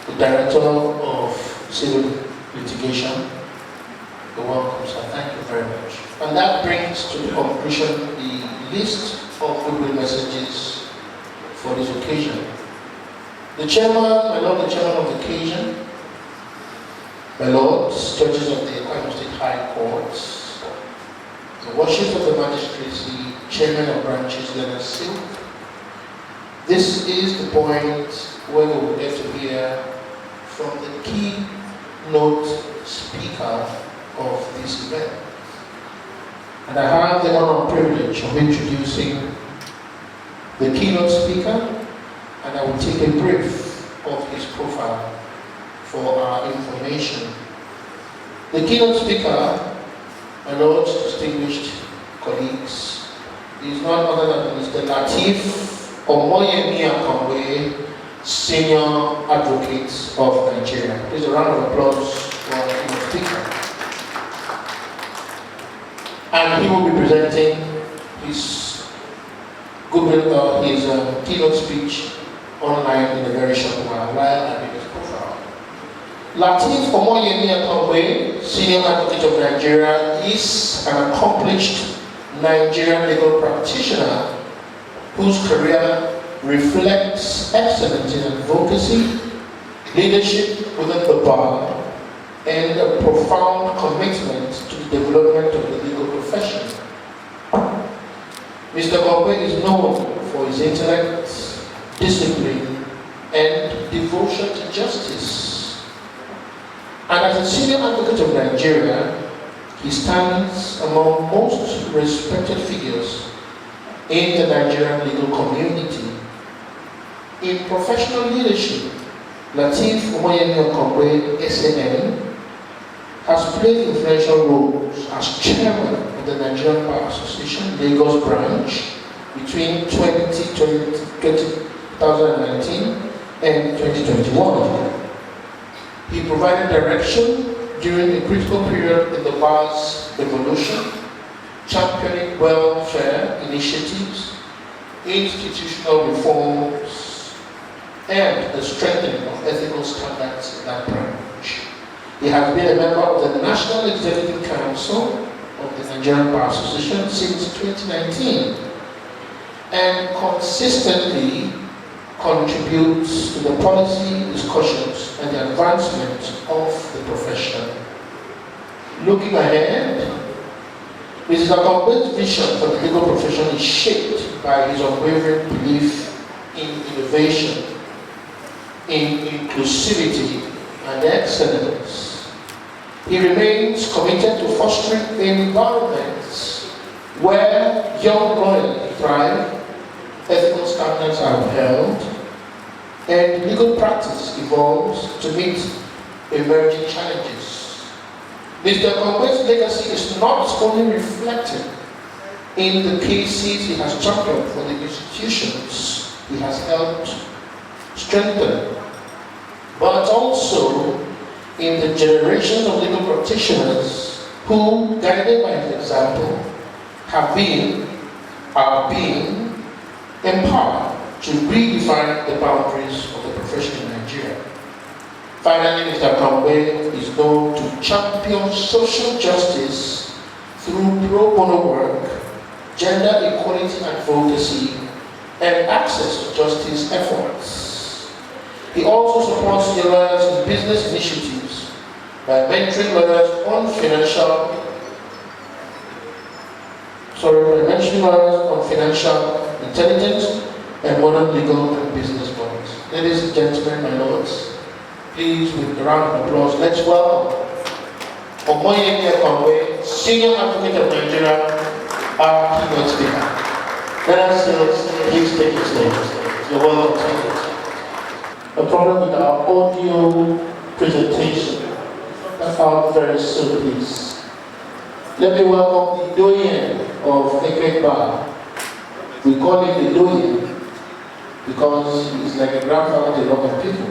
the Director of Civil Litigation. You're welcome, sir. Thank you very much. And that brings to the conclusion the list of goodwill messages for this occasion. The Chairman, my Lord, the Chairman of the occasion, my Lords, Judges of the Eket State High Courts, the Worships of the Magistracy, Chairman of Branches, let us sit. This is the point where we will get to hear from the keynote speaker of this event. And I have the honor and privilege of introducing the keynote speaker, and I will take a brief of his profile for our information. The keynote speaker, my Lord's distinguished colleagues, is none other than Mr. Lateef Omoyemi Akamwe, Senior Advocate of Nigeria. Please a round of applause for our keynote speaker. And he will be presenting his goodwill, his keynote speech online in a very short while I make his profile. Lateef Omoyemi Akamwe, Senior Advocate of Nigeria, is an accomplished Nigerian legal practitioner whose career reflects excellence in advocacy, leadership within the bar, and a profound commitment to the development of the legal profession. Mr. Akamwe is known for his intellect, discipline, and devotion to justice. And as a senior advocate of Nigeria, he stands among most respected figures in the Nigerian legal community. In professional leadership, Lateef Omoyemi Akamwe, SAN, has played influential roles as chairman of the Nigerian Bar Association Lagos branch between 2019 and 2021. He provided direction during a critical period in the bar's evolution, championing welfare initiatives, institutional reforms, and the strengthening of ethical standards in that branch. He has been a member of the National Executive Council of the Nigerian Bar Association since 2019 and consistently contributes to the policy discussions and the advancement of the profession. Looking ahead, Mrs. Akamwe's vision for the legal profession is shaped by his unwavering belief in innovation, in inclusivity, and excellence. He remains committed to fostering environments where young lawyers thrive, ethical standards are upheld, and legal practice evolves to meet emerging challenges. Mr. Akamwe's legacy is not only reflected in the cases he has championed for the institutions he has helped strengthen, but also in the generations of legal practitioners who, guided by his example, have been, are being empowered to redefine the boundaries of the profession in Nigeria. Finally, Mr. Akamwe is known to champion social justice through pro bono work, gender equality advocacy, and access to justice efforts. He also supports the lawyers in business initiatives by mentoring lawyers on financial intelligence and modern legal and business models. Ladies and gentlemen, my lords, please, with a round of applause, let's welcome Omoyemi Akamwe, Senior Advocate of Nigeria, our keynote speaker. Let us please take your stage. You're welcome. a problem with our audio presentation. That's out very soon, please. Let me welcome the doyen of Eket Bar. We call him the doyen because he's like a grandfather to a lot of people.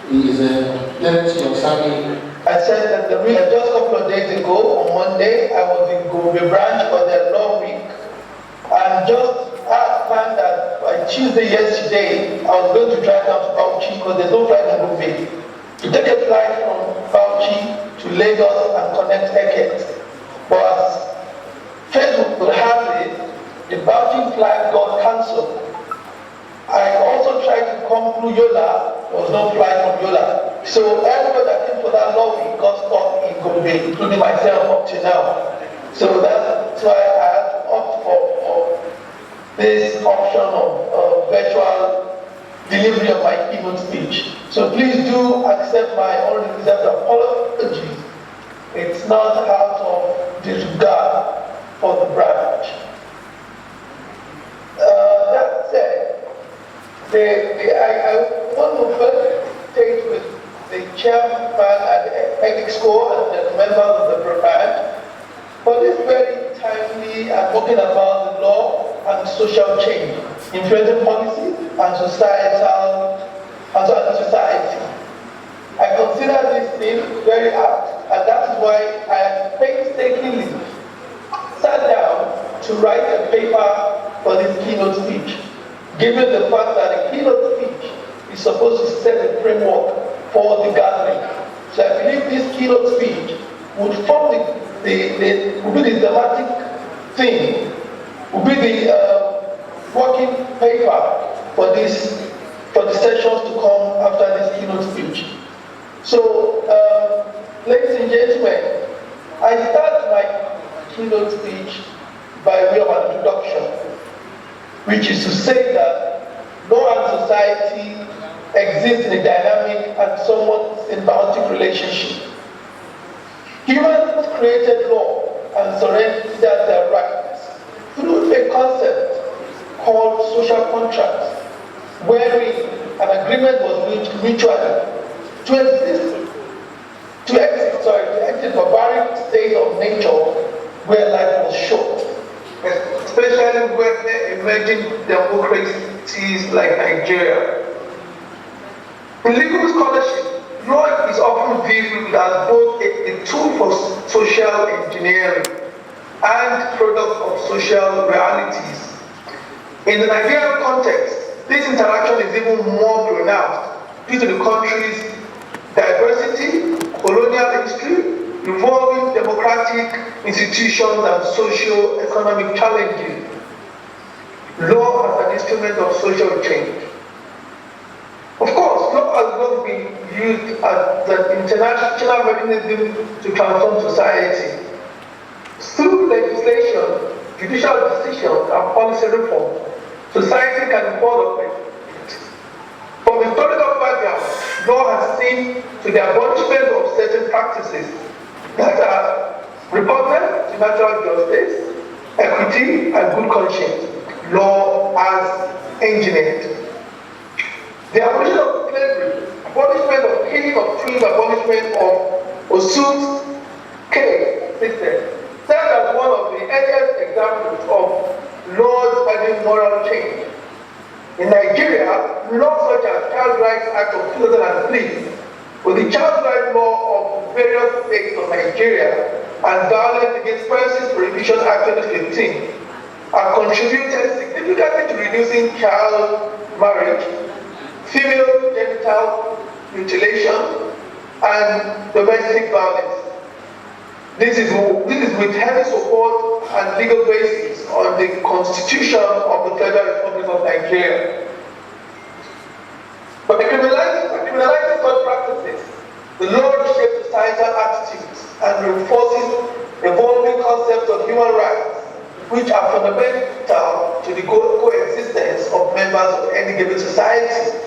He is a plenty of serving. I said that just a couple of days ago, on Monday, I was in Gombe branch for the law week. And just had planned that by Tuesday yesterday, I was going to drive down to Bauchi because there's no flight in Gombe. To take a flight from Bauchi to Lagos and connect Eket. But as Facebook would have it, the Bauchi flight got cancelled. I also tried to come through Yola. There was no flight from Yola. So everybody that came for that law week got stuck in Gombe, including myself up to now. So that's why I had to opt for this option of virtual delivery of my keynote speech. So please do accept my unreserved apologies. It's not out of disregard for the branch. That said, I want to felicitate with the chairman and EXCO and the members of the branch for this very timely and talking about the law and social change, influencing policy and society. I consider this thing very apt, and that is why I painstakingly sat down to write a paper for this keynote speech, given the fact that the keynote speech is supposed to set the framework for the gathering. So I believe this keynote speech would form would be the thematic thing, would be the working paper for the sessions to come after this keynote speech. So, ladies and gentlemen, I start my keynote speech by way of an introduction, which is to say that law and society exist in a dynamic and somewhat symbiotic relationship. Humans created law and surrendered their rights through a concept called social contracts, wherein an agreement was reached mutually to exit barbaric state of nature where life was short, especially when emerging democracies like Nigeria. In legal scholarship, law is often viewed as both a tool for social engineering and product of social realities. In the Nigerian context, this interaction is even more pronounced due to the country's diversity, colonial history, evolving democratic institutions and socio-economic challenges. Law as an instrument of social change. Of course, law has not been used as an international mechanism to transform society. Through legislation, judicial decisions, and policy reform, society can evolve it. From historical background, law has seen to the abolishment of certain practices that are repugnant to natural justice, equity, and good conscience. Law has engineered. The abolition of slavery, abolishment of killing of trees, abolishment of Osu's cave system, served as one of the earliest examples of law-spreading moral change. In Nigeria, laws such as Child Rights Act of 2003, with the Child Rights Law of various states of Nigeria, and Violence Against Persons Prohibition Act 2015, have contributed significantly to reducing child marriage, female genital mutilation, and domestic violence. This is with heavy support and legal basis on the Constitution of the Federal Republic of Nigeria. But the criminalizing such practices, the law reshapes societal attitudes and reinforces evolving concepts of human rights, which are fundamental to the coexistence of members of any given society.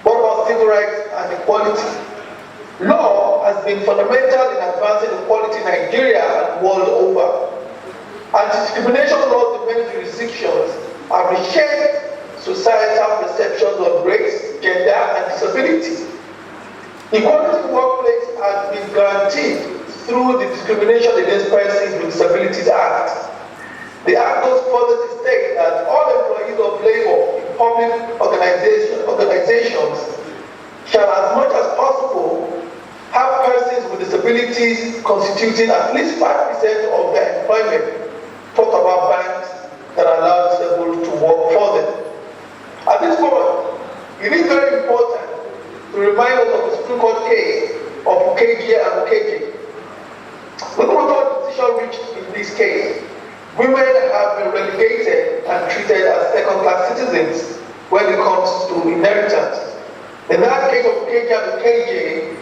What about civil rights and equality? Law has been fundamental in advancing equality in Nigeria and world over. Anti-discrimination laws in many jurisdictions have reshaped societal perceptions of race, gender, and disability. Equality in the workplace has been guaranteed through the Discrimination Against Persons with Disabilities Act. The Act goes further to state that all employees of labor in public organizations shall, as much as possible, have persons with disabilities constituting at least 5% of their employment. Talk about banks that allow disabled to work for them. At this point, it is very important to remind us of the Supreme Court case of Eket and Eket. The court decision reached in this case, women have been relegated and treated as second-class citizens when it comes to inheritance. In that case of Eket and Eket,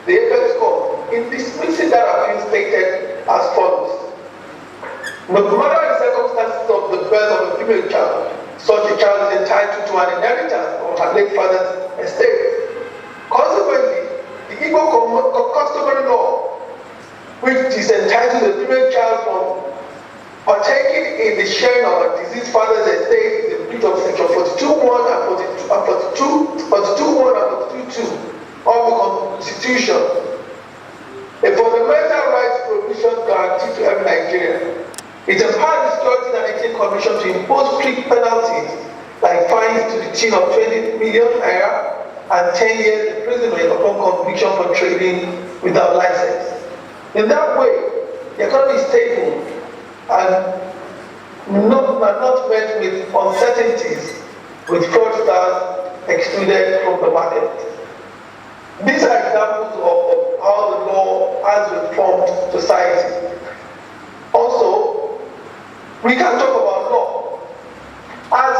the Eket court, in dismissing that appeal, stated as follows: no matter the circumstances of the birth of a female child, such a child is entitled to an inheritance of her late father's estate. Consequently, the Igbo customary law, which is entitled the female child from partaking in the sharing of a deceased father's estate, is in breach of section 42(1) and 42(1) and 42(2) of the Constitution. A fundamental rights provision guaranteed to every Nigerian. It empowers the Securities and Exchange Commission to impose strict penalties like fines to the tune of 20 million naira and 10 years imprisonment upon conviction for trading without license. In that way, the economy is stable and not met with uncertainties, with fraudsters excluded from the market. These are examples of how the law has reformed society. Also, we can talk about law as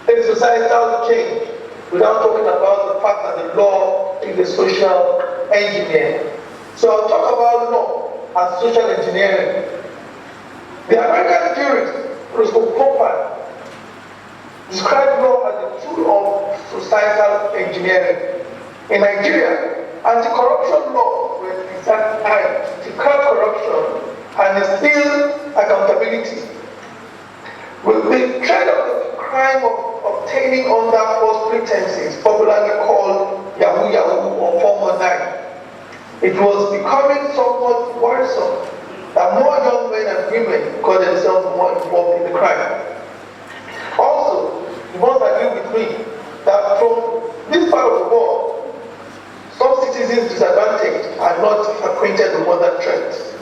a societal change without talking about the fact that the law is a social engineer. So I'll talk about law as social engineering. The American jurist Roscoe Copeland described law as a tool of societal engineering. In Nigeria, anti-corruption laws were designed to curb corruption and instill accountability. With the trend of the crime of obtaining under false pretenses, popularly called Yahoo Yahoo or 419, it was becoming somewhat worrisome that more young men and women got themselves more involved in the crime. Also, you must agree with me that from this part of the world, some citizens disadvantaged are not acquainted with modern trends.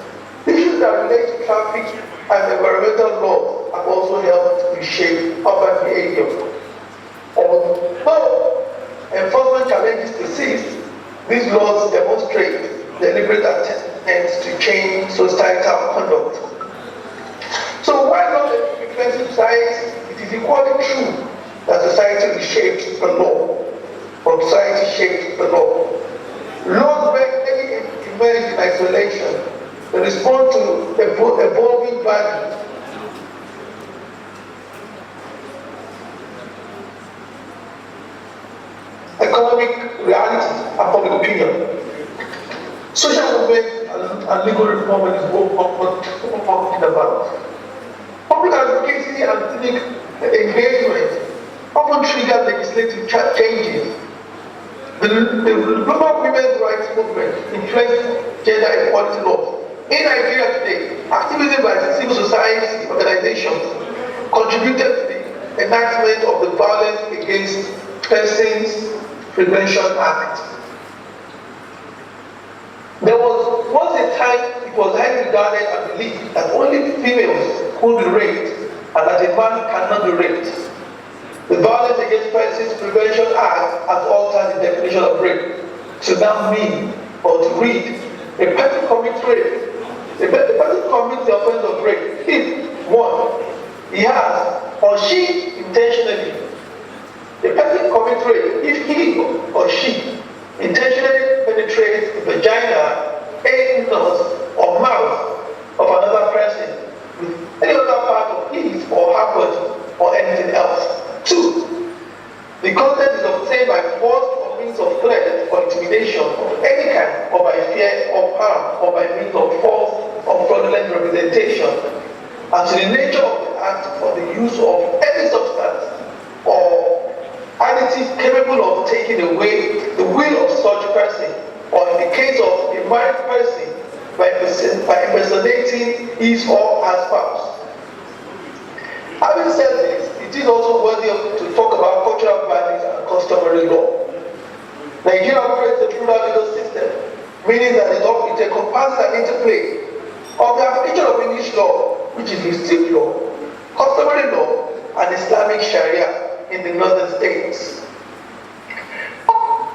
Issues that relate to traffic and environmental laws have also helped reshape urban behavior. Although enforcement challenges persist, these laws demonstrate deliberate attempts to change societal conduct. So while not a reflective society, it is equally true that society reshapes the law, but society shapes the law. Laws rarely emerge in isolation. They respond to evolving values. Economic realities and public opinion. Social movement and legal reform is what we're talking about. Public advocacy and civic engagement often trigger legislative changes. The global women's rights movement influenced gender equality laws. In Nigeria today, activism by civil society organizations contributed to the enactment of the Violence Against Persons Prevention Act. There was once a time it was highly regarded and believed that only females could be raped and that a man cannot be raped. The Violence Against Persons Prevention Act has altered the definition of rape to now mean or to read a person commits rape. The person commits the offense of rape if 1. He has or she intentionally. The person commits rape if he or she intentionally penetrates the vagina, anus, or mouth of another person with any other part of his or her body or anything else. 2. The content is obtained by force or means of threat or intimidation of any kind, or by fear of harm, or by means of false or fraudulent representation, and to the nature of the Act for the use of any substance or additive capable of taking away the will of such person, or in the case of a married person, by impersonating his or her spouse. Having said this, it is also worthy to talk about cultural values and customary law. Nigeria operates a plural legal system, meaning that it encompasses an interplay of the application of English law, which is district law, customary law, and Islamic Sharia in the northern states.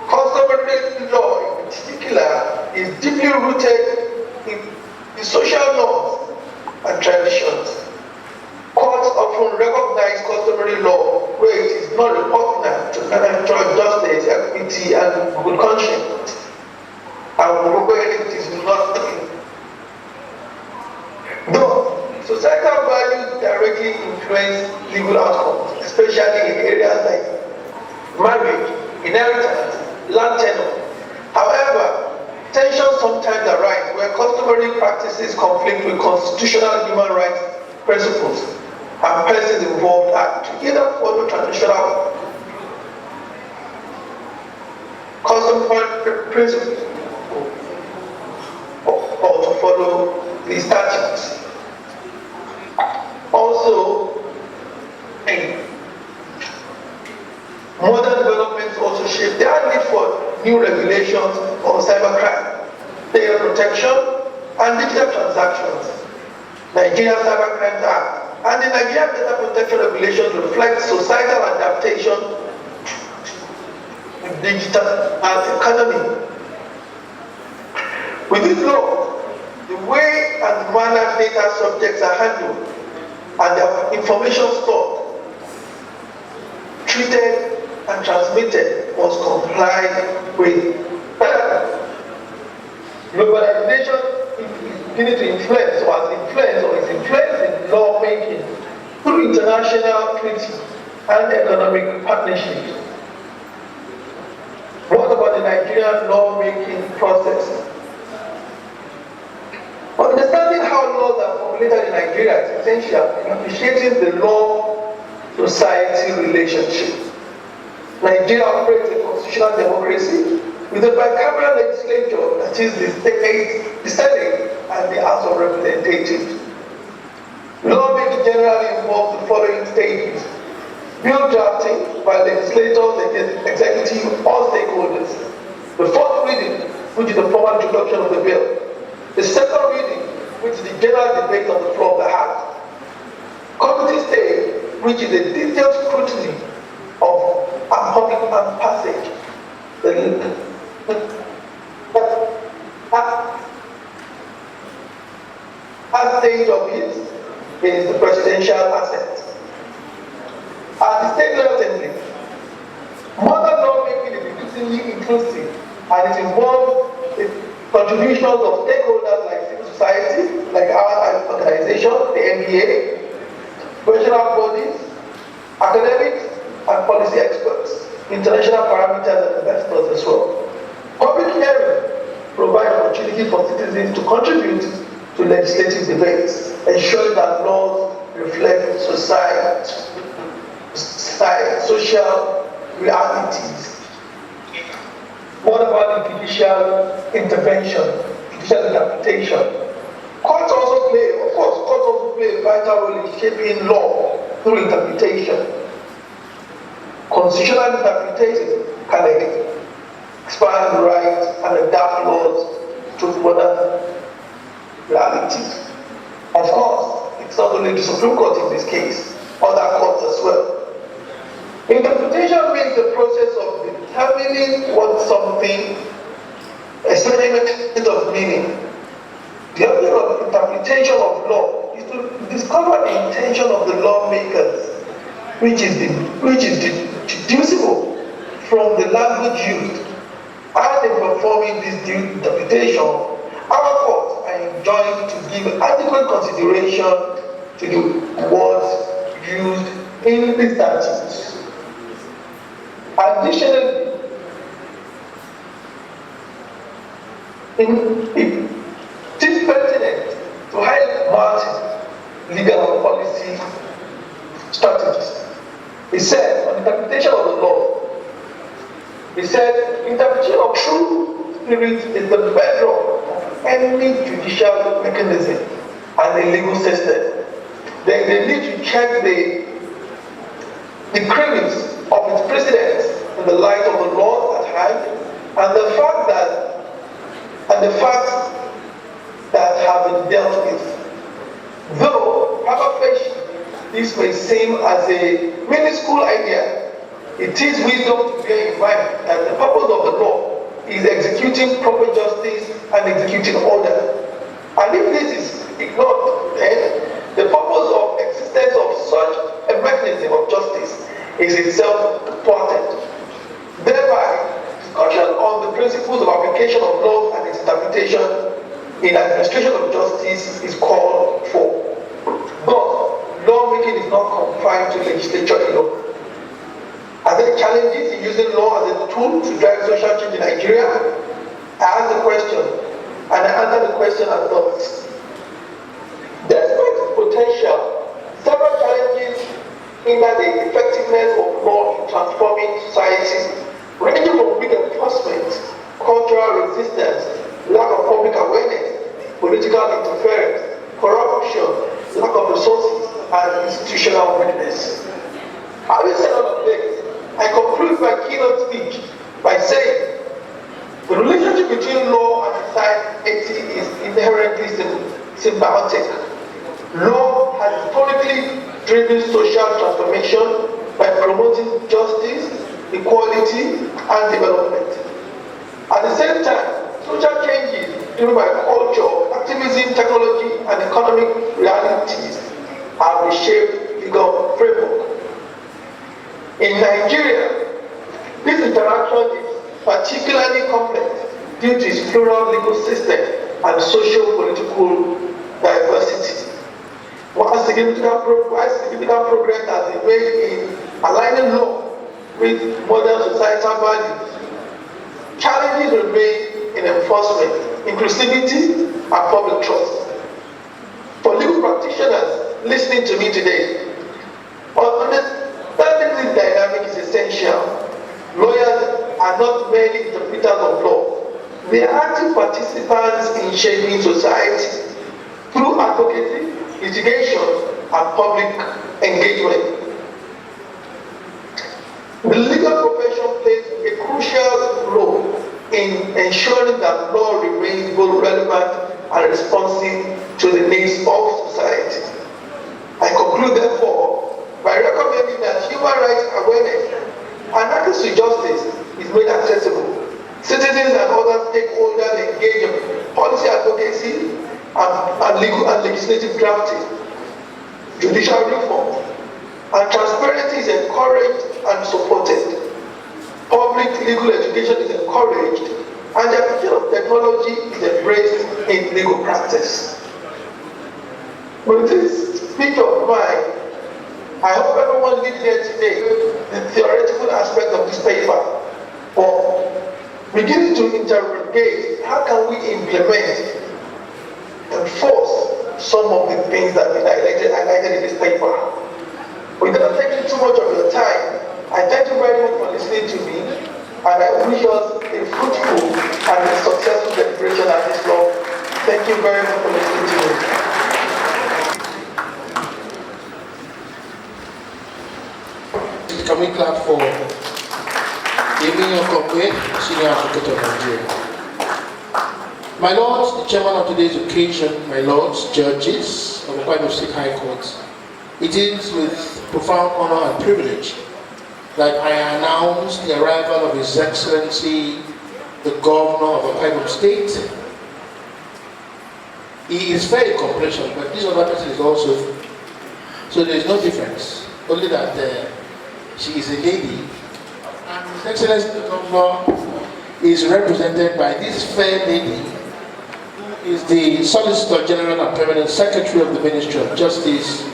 Customary law in particular is deeply rooted in social norms and traditions. Courts often recognize customary law where it is not repugnant to natural justice, equity, and good conscience, and where it is not. Though societal values directly influence legal outcomes, especially in areas like marriage, inheritance, land tenure. However, tensions sometimes arise where customary practices conflict with constitutional human rights principles, and persons involved are to either follow traditional customary principles or to follow the statutes. Also, modern developments also shape their need for new regulations on cybercrime, data protection, and digital transactions. Nigeria Cybercrime Act and the Nigerian Data Protection Regulations reflect societal adaptation to digital economy. With this law, the way and the manner data subjects are handled and their information stored, treated, and transmitted must comply with. Globalization is beginning to influence or is influencing lawmaking through international treaties and economic partnerships. What about the Nigerian lawmaking process? Understanding how laws are formulated in Nigeria is essential in appreciating the law-society relationship. Nigeria operates a constitutional democracy with a bicameral legislature, that is the Senate and the House of Representatives. Lawmaking generally involves the following stages: bill drafting by legislators, executive, or stakeholders; the fourth reading, which is the formal introduction of the bill; the second reading, which is the general debate on the floor of the House; committee stage, which is a detailed scrutiny of public passage; the last stage of it is the presidential assent. At the state level assembly, modern lawmaking is increasingly inclusive, and it involves the contributions of stakeholders like civil society, like our organization, the NBA, professional bodies, academics, and policy experts, international parameters, and investors as well. Public hearings provide opportunity for citizens to contribute to legislative debates, ensuring that laws reflect social realities. What about the judicial intervention, judicial interpretation? Courts also play a vital role in shaping law through interpretation. Constitutional interpretation can expand rights and adapt laws to modern realities. Of course, it's not only the Supreme Court in this case, other courts as well. Interpretation means the process of determining what something, especially of meaning. The object of interpretation of law is to discover the intention of the lawmakers, which is deducible from the language used. And in performing this interpretation, our courts are enjoined to give adequate consideration to the words used in the statutes. Additionally, it is pertinent to highlight legal policy He said, on interpretation of the law, he said, interpretation of true spirit is the bedrock of any judicial mechanism and the legal system. Then they need to check the cravings of its presidents in the light of the law at hand and the facts that have been dealt with. Though, however, this may seem as a minuscule idea, it is wisdom to bear in mind that the purpose of the law is executing proper justice and executing order. And if this is ignored, then the purpose of existence of such a mechanism of justice is itself thwarted. Thereby, discussion on the principles of application of law and its interpretation in administration of justice is called for. But lawmaking is not confined to legislature alone. Are there challenges in using law as a tool to drive social change in Nigeria? I ask the question, and I answer the question as follows. Despite its potential, several challenges hinder the effectiveness of law in transforming societies, ranging from weak enforcement, cultural resistance, lack of public awareness, political interference, corruption, lack of resources, and institutional weakness. Having said all of this, I conclude my keynote speech by saying the relationship between law and society is inherently symbiotic. Law has historically driven social transformation by promoting justice, equality, and development. At the same time, social changes driven by culture, activism, technology, and economic realities have reshaped legal framework. In Nigeria, this interaction is particularly complex due to its plural legal system and socio-political diversity. While significant progress has been made in aligning law with modern societal values, challenges remain in enforcement, inclusivity, and public trust. For legal practitioners listening to me today, understanding this dynamic is essential. Lawyers are not merely interpreters of law. They are active participants in shaping society through advocacy, litigation, and public engagement. The legal profession plays a crucial role in ensuring that law remains both relevant and responsive to the needs of society. I conclude, therefore, by recommending that human rights awareness and access to justice is made accessible. Citizens and other stakeholders engage in policy advocacy and legal and legislative drafting, judicial reform, and transparency is encouraged and supported. Public legal education is encouraged, and the application of technology is embraced in legal practice. With this speech of mine, I hope everyone lives here today the theoretical aspect of this paper, but beginning to interrogate how can we implement and force some of the things that we highlighted in this paper. Without taking too much of your time, I thank you very much for listening to me, and I wish us a fruitful and a successful deliberation at this law. Thank you very much for listening to me. Can we clap for Amy Okokwe, Senior Advocate of Nigeria? My Lords, the Chairman of today's occasion, my Lords, Judges of the Kwara State High Court, it is with profound honor and privilege that I announce the arrival of His Excellency, the Governor of the Kwara State. He is fair in complexion, but this other person is also, so there is no difference, only that she is a lady, and His Excellency the Governor is represented by this fair lady, who is the Solicitor General and Permanent Secretary of the Ministry of Justice.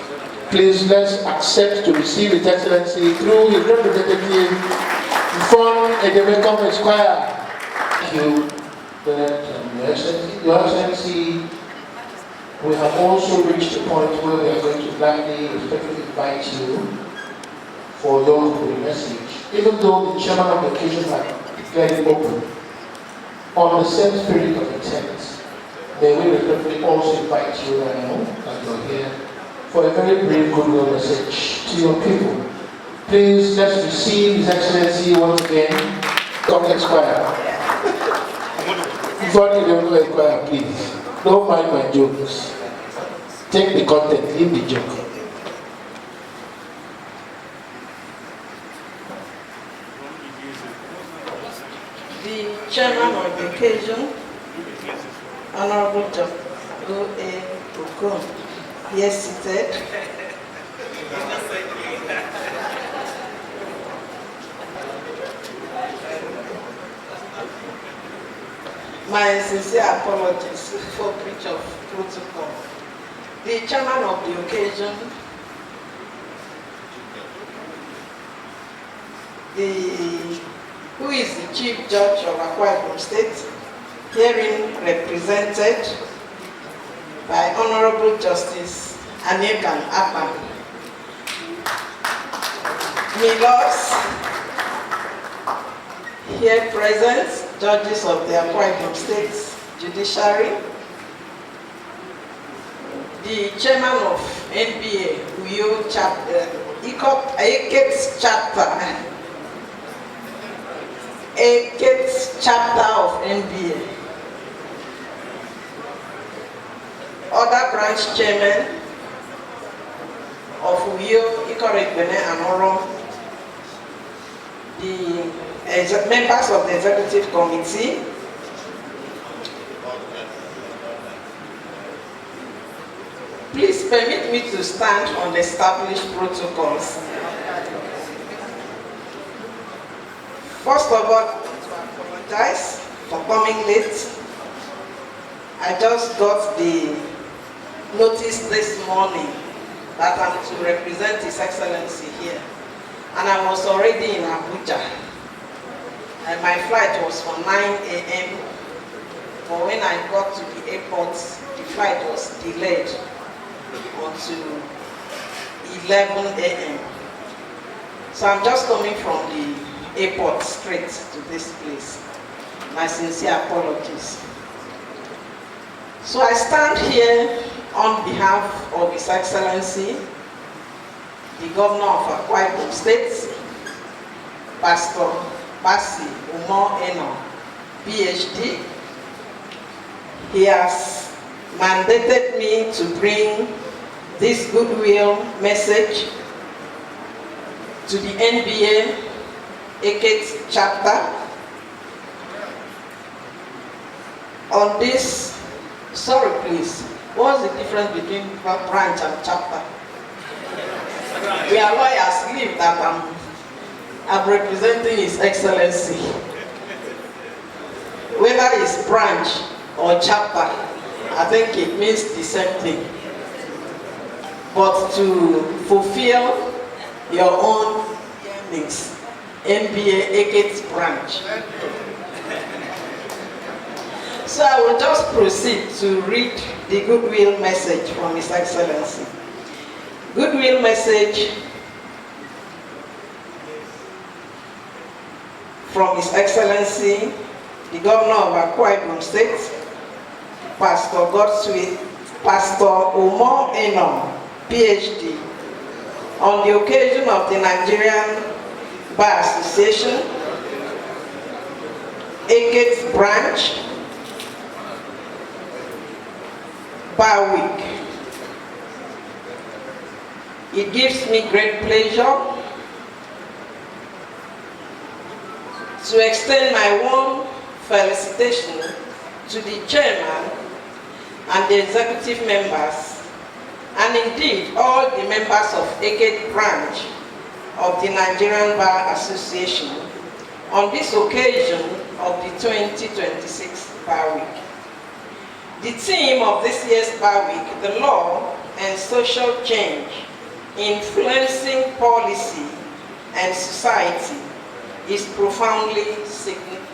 Please let's accept to receive His Excellency through his representative from Edemecum Esquire. Thank you, Your Excellency. Your Excellency, we have also reached the point where we are going to gladly, respectfully invite you for your opening message. Even though the chairman of the occasion had declared it open, on the same spirit of intent, may we respectfully also invite you, I know that you're here, for a very brief goodwill message to your people. Please, let's receive His Excellency once again. Complex choir. Before you don't go choir, please. Don't mind my jokes. Take the content, leave the joke. The chairman of the occasion, Honorable Dr. O.A. Okon, here seated. My sincere apologies for breach of protocol. The chairman of the occasion, who is the Chief Judge of Akwa Ibom State, herein represented by Honorable Justice Anekan Akpan. Milos, here present, judges of the Akwa Ibom State Judiciary, the chairman of NBA, Uyo chapter, Eket chapter of NBA, other branch chairman of Uyo, Ikorekbene and Orom, the members of the executive committee, please permit me to stand on the established protocols. First of all, I want to apologize for coming late. I just got the notice this morning that I'm to represent His Excellency here. And I was already in Abuja. And my flight was for 9 a.m. But when I got to the airport, the flight was delayed until 11 a.m. So I'm just coming from the airport straight to this place. My sincere apologies. So I stand here on behalf of His Excellency, the Governor of Akwa Ibom State, Pastor Basi Umo Eno, PhD. He has mandated me to bring this goodwill message to the NBA Eket chapter on this. Sorry, please. What's the difference between branch and chapter? We are lawyers. Leave that I'm representing His Excellency. Whether it's branch or chapter, I think it means the same thing. But to fulfill your own yearnings, NBA Eket branch. So I will just proceed to read the goodwill message from His Excellency. Goodwill message from His Excellency, the Governor of Akwa Ibom State, Pastor Umo Eno, PhD, on the occasion of the Nigerian Bar Association, Eket branch, Bar Week. It gives me great pleasure to extend my warm felicitation to the chairman and the executive members, and indeed all the members of Eket branch of the Nigerian Bar Association on this occasion of the 2026 Bar Week. The theme of this year's Bar Week, the law and social change influencing policy and society, is profoundly significant.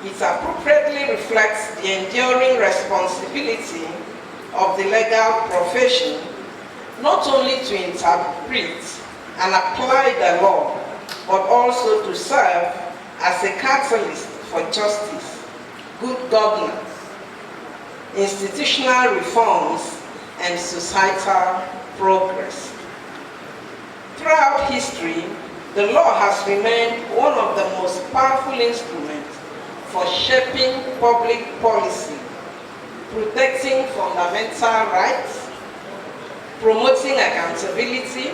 It appropriately reflects the enduring responsibility of the legal profession not only to interpret and apply the law, but also to serve as a catalyst for justice, good governance, institutional reforms, and societal progress. Throughout history, the law has remained one of the most powerful instruments for shaping public policy, protecting fundamental rights, promoting accountability,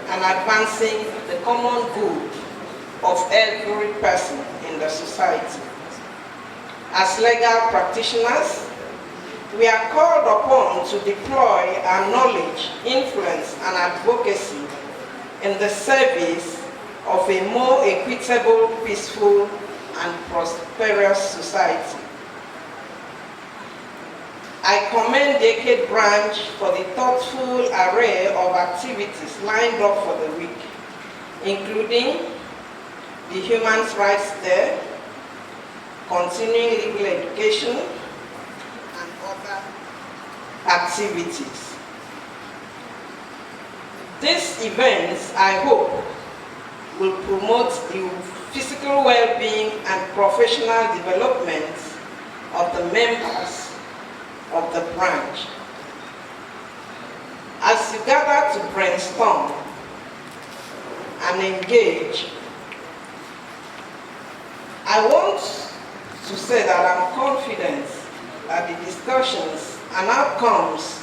and advancing the common good of every person in the society. As legal practitioners, we are called upon to deploy our knowledge, influence, and advocacy in the service of a more equitable, peaceful, and prosperous society. I commend the Eket branch for the thoughtful array of activities lined up for the week, including the Human Rights Day, continuing legal education, and other activities. These events, I hope, will promote the physical well-being and professional development of the members of the branch. As you gather to brainstorm and engage, I want to say that I'm confident that the discussions and outcomes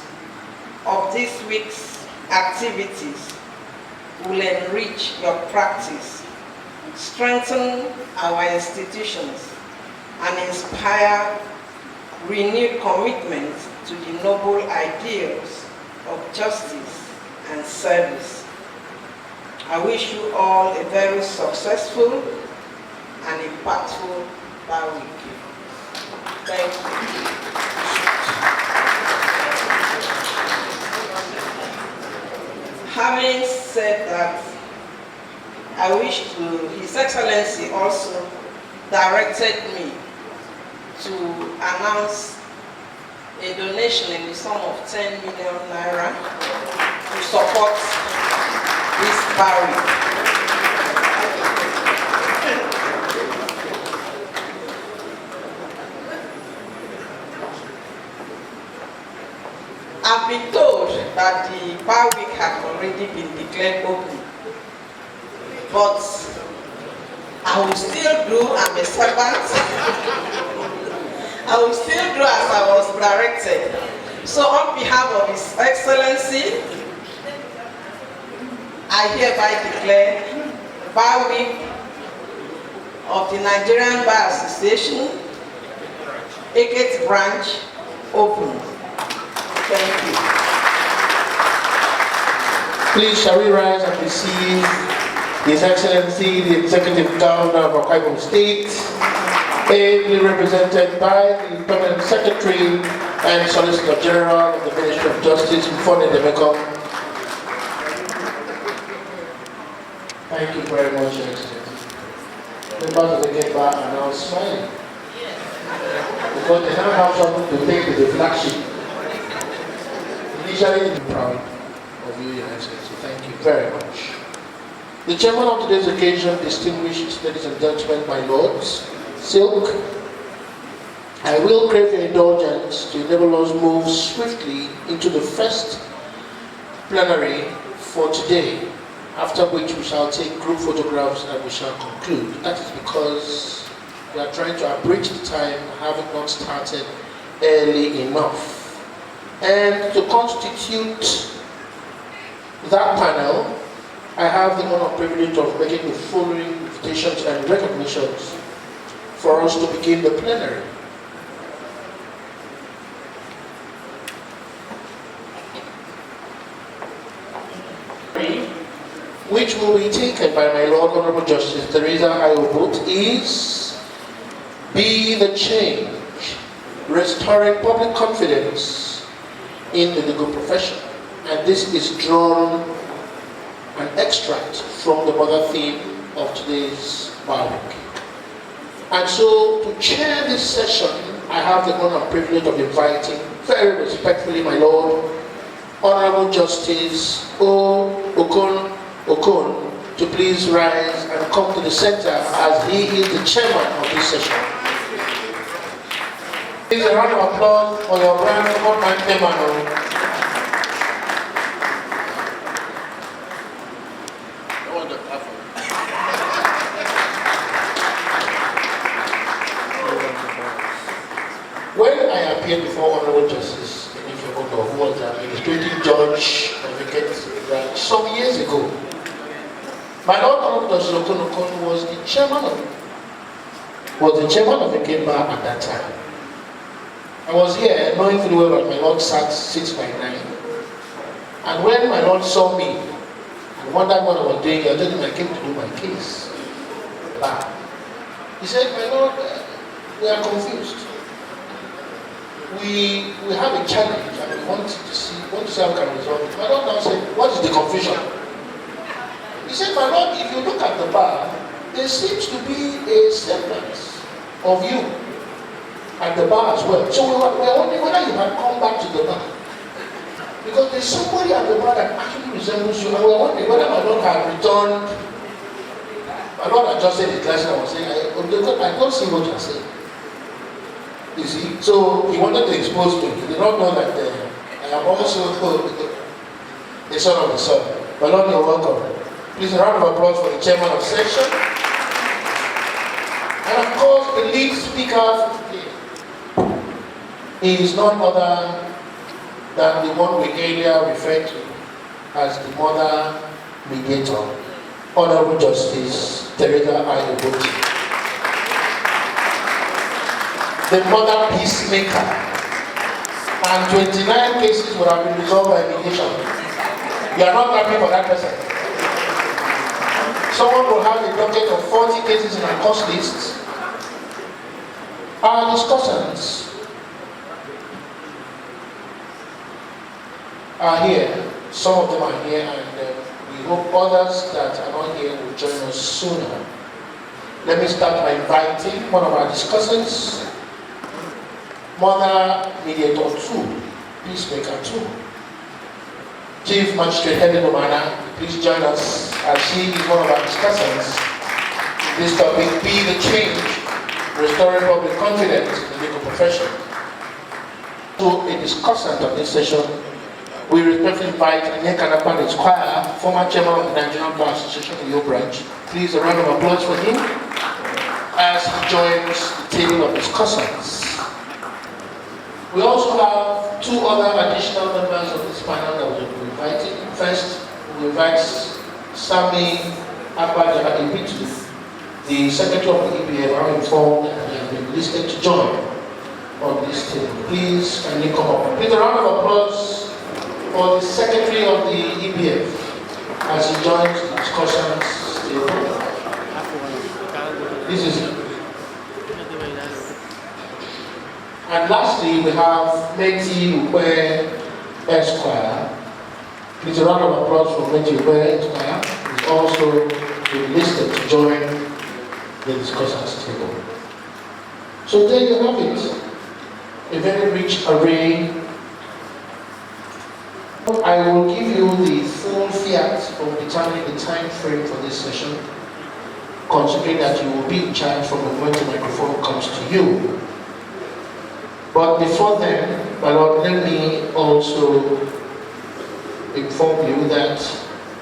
of this week's activities will enrich your practice, strengthen our institutions, and inspire renewed commitment to the noble ideals of justice and service. I wish you all a very successful and impactful Bar Week. Thank you. Having said that, I wish to, His Excellency also directed me to announce a donation in the sum of 10 million naira to support this Bar Week. I've been told that the Bar Week had already been declared open, but I will still do, I'm a servant, I will still do as I was directed. So on behalf of His Excellency, I hereby declare the Bar Week of the Nigerian Bar Association, Eket branch, open. Thank you. Please, shall we rise and receive His Excellency, the Executive Governor of Akwa Ibom State, ably represented by the Permanent Secretary and Solicitor General of the Ministry of Justice, Mfone Demeko. Thank you very much, Your Excellency. Members of the Eket Bar are now smiling because they now have something to take to the flagship. Initially, I'm proud of you, Your Excellency. Thank you very much. The chairman of today's occasion, distinguished ladies and gentlemen, my lords, Silk, I will crave your indulgence to enable us move swiftly into the first plenary for today, after which we shall take group photographs and we shall conclude. That is because we are trying to abridge the time, having not started early enough. And to constitute that panel, I have the honor and privilege of making the following invitations and recognitions for us to begin the plenary. Which will be taken by my Lord Honorable Justice Teresa Ayobut is Be the Change, Restoring Public Confidence in the Legal Profession. And this is drawn an extract from the mother theme of today's Bar Week. And so, to chair this session, I have the honor and privilege of inviting, very respectfully, my Lord, Honorable Justice Okon to please rise and come to the center as he is the chairman of this session. Please a round of applause for your brand man chairman. When I appeared before Honorable Justice Okono, who was the administrative judge of Eket branch some years ago, my Lord Honorable Justice Okono was the chairman of Eket bar at that time. I was here knowing fully well that my Lord sat 6 by 9. And when my Lord saw me and wondered what I was doing, I told him I came to do my case. He said, my Lord, we are confused. We have a challenge and we want to see how we can resolve it. My Lord now said, what is the confusion? He said, my Lord, if you look at the bar, there seems to be a semblance of you at the bar as well. So we are wondering whether you had come back to the bar. Because there's somebody at the bar that actually resembles you, and we are wondering whether my Lord had returned. My Lord adjusted his glasses and was saying, I don't see what you're saying. You see, so he wanted to expose me. He did not know that I am also the son of the son. My Lord, you're welcome. Please a round of applause for the chairman of section. And of course, the lead speaker for today is none other than the one we earlier referred to as the mother mediator, Honorable Justice Teresa Ayoboti. The mother peacemaker, and 29 cases would have been resolved by mediation. You are not happy for that person. Someone will have a docket of 40 cases in a course list. Our discussants are here. Some of them are here, and we hope others that are not here will join us sooner. Let me start by inviting one of our discussants, Mother Mediator 2, Peacemaker 2. Chief Magistrate Helen Omana, please join us as she is one of our discussants. This topic, be the change, restoring public confidence in the legal profession. To a discussant of this session, we respectfully invite Anya Esquire, former chairman of the Nigerian Bar Association of your branch. Please a round of applause for him as he joins the table of discussants. We also have two other additional members of this panel that we will be inviting. First, we invite Sami Abadabitu, the Secretary of the EBF. I'm informed that he has been listed to join on this table. Please, can you come up? Please, a round of applause for the Secretary of the EBF as he joins the discussions table. This is. And lastly, we have Meti Ukwe Esquire. Please a round of applause for Meti Ukwe Esquire, who is also been listed to join the discussants table. So there you have it, a very rich array. I will give you the full fiat of determining the time frame for this session, considering that you will be in charge from the moment the microphone comes to you. But before then, my Lord, let me also inform you that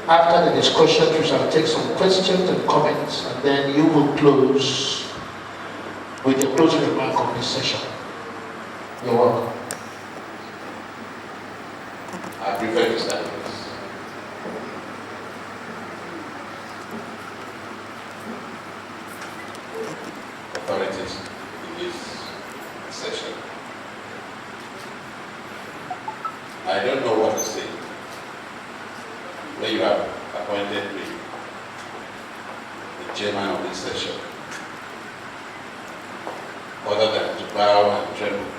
after the discussion, we shall take some questions and comments, and then you will close with the closing remark of this session. You're welcome. I prefer to start with this. Authorities in this session. I don't know what to say. When you have appointed me the chairman of this session, other than to bow and tremble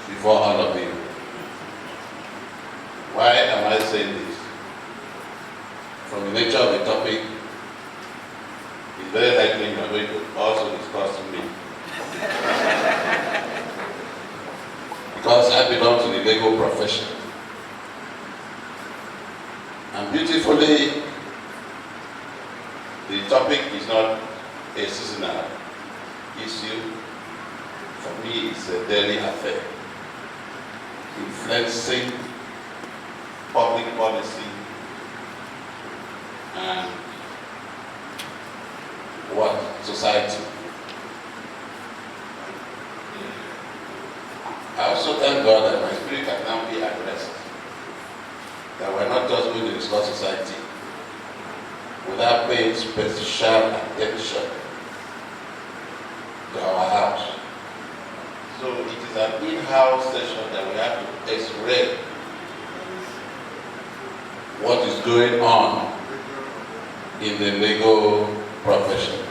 before all of you. Why am I saying this? From the nature of the topic, it's very likely you are going to also discuss me. Because I belong to the legal profession. And beautifully, the topic is not a seasonal issue. For me, it's a daily affair, influencing public policy and what society. I also thank God that my spirit can now be at rest, that we're not just going to discuss society without paying special attention to our house. So it is an in-house session that we have to X-ray what is going on in the legal profession.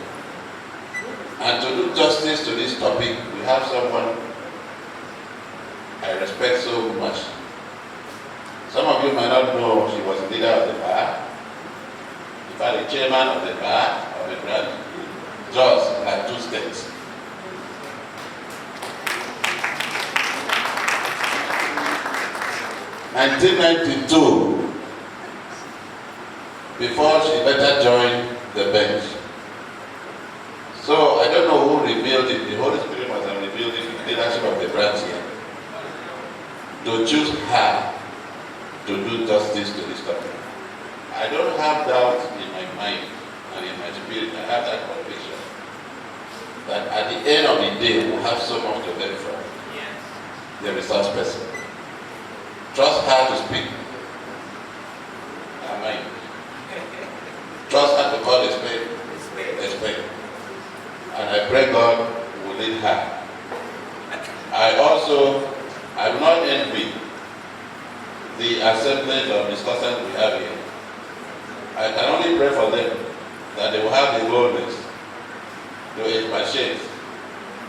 And to do justice to this topic, we have someone I respect so much. Some of you might not know she was the leader of the bar, in fact the chairman of the bar of the branch, just like 2 states. In 1992, before she better joined the bench. So I don't know who revealed it. The Holy Spirit must have revealed it in the leadership of the branch here, to choose her to do justice to this topic. I don't have doubt in my mind and in my spirit. I have that conviction that at the end of the day, we'll have so much to learn from the resource person. Trust her to speak. Amen. Trust her to call a spade a spade. And I pray God will lead her. I will not envy the assemblage of discussants we have here. I can only pray for them that they will have the boldness to expatiate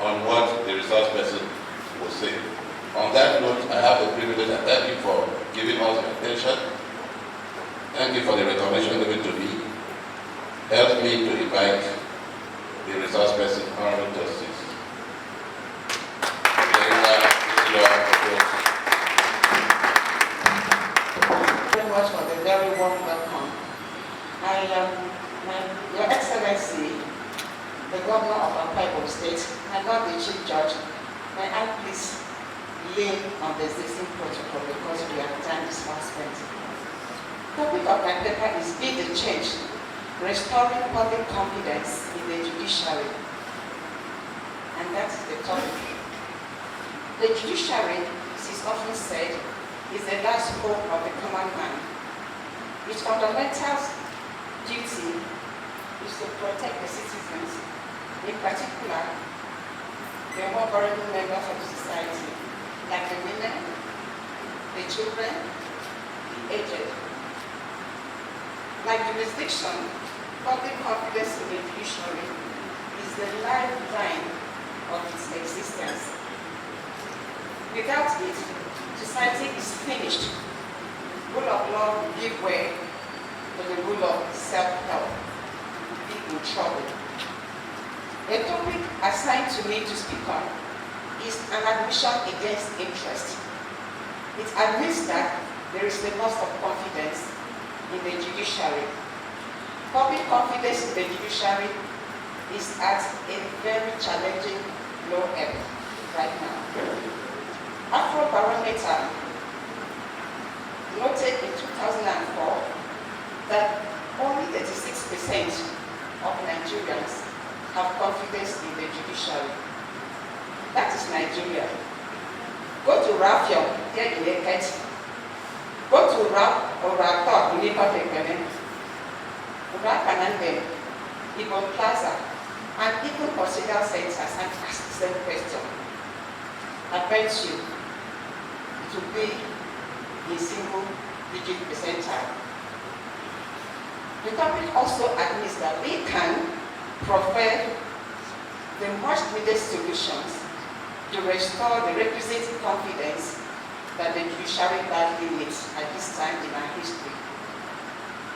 on what the resource person will say. On that note, I have the privilege and thank you for giving us your attention. Thank you for the recognition given to me. Help me to invite the resource person, Honorable Justice. Very much for the very warm welcome. Your Excellency, the Governor of our Bible State, and not the Chief Judge, may I please lay on the existing protocol because we have time is well spent. The topic of my paper is Be the Change, Restoring Public Confidence in the Judiciary. And that is the topic. The judiciary, as is often said, is the last hope of the common man. Its fundamental duty is to protect the citizens, in particular, the more vulnerable members of society, like the women, the children, the aged. Like jurisdiction, public confidence in the judiciary is the lifeline of its existence. Without it, society is finished. Rule of law will give way to the rule of self-help. People in trouble. A topic assigned to me to speak on is an admission against interest. It admits that there is a loss of confidence in the judiciary. Public confidence in the judiciary is at a very challenging low ebb right now. Afrobarometer noted in 2004 that only 36% of Nigerians have confidence in the judiciary. That is Nigeria. Go to Rafion, here in Eket. Go to Orator in Ipapekene, Urakanande, Ibon Plaza, and even consider centers and ask the same question. I bet you it will be a single-digit percentile. The topic also admits that we can provide the much-needed solutions to restore the requisite confidence that the judiciary badly needs at this time in our history.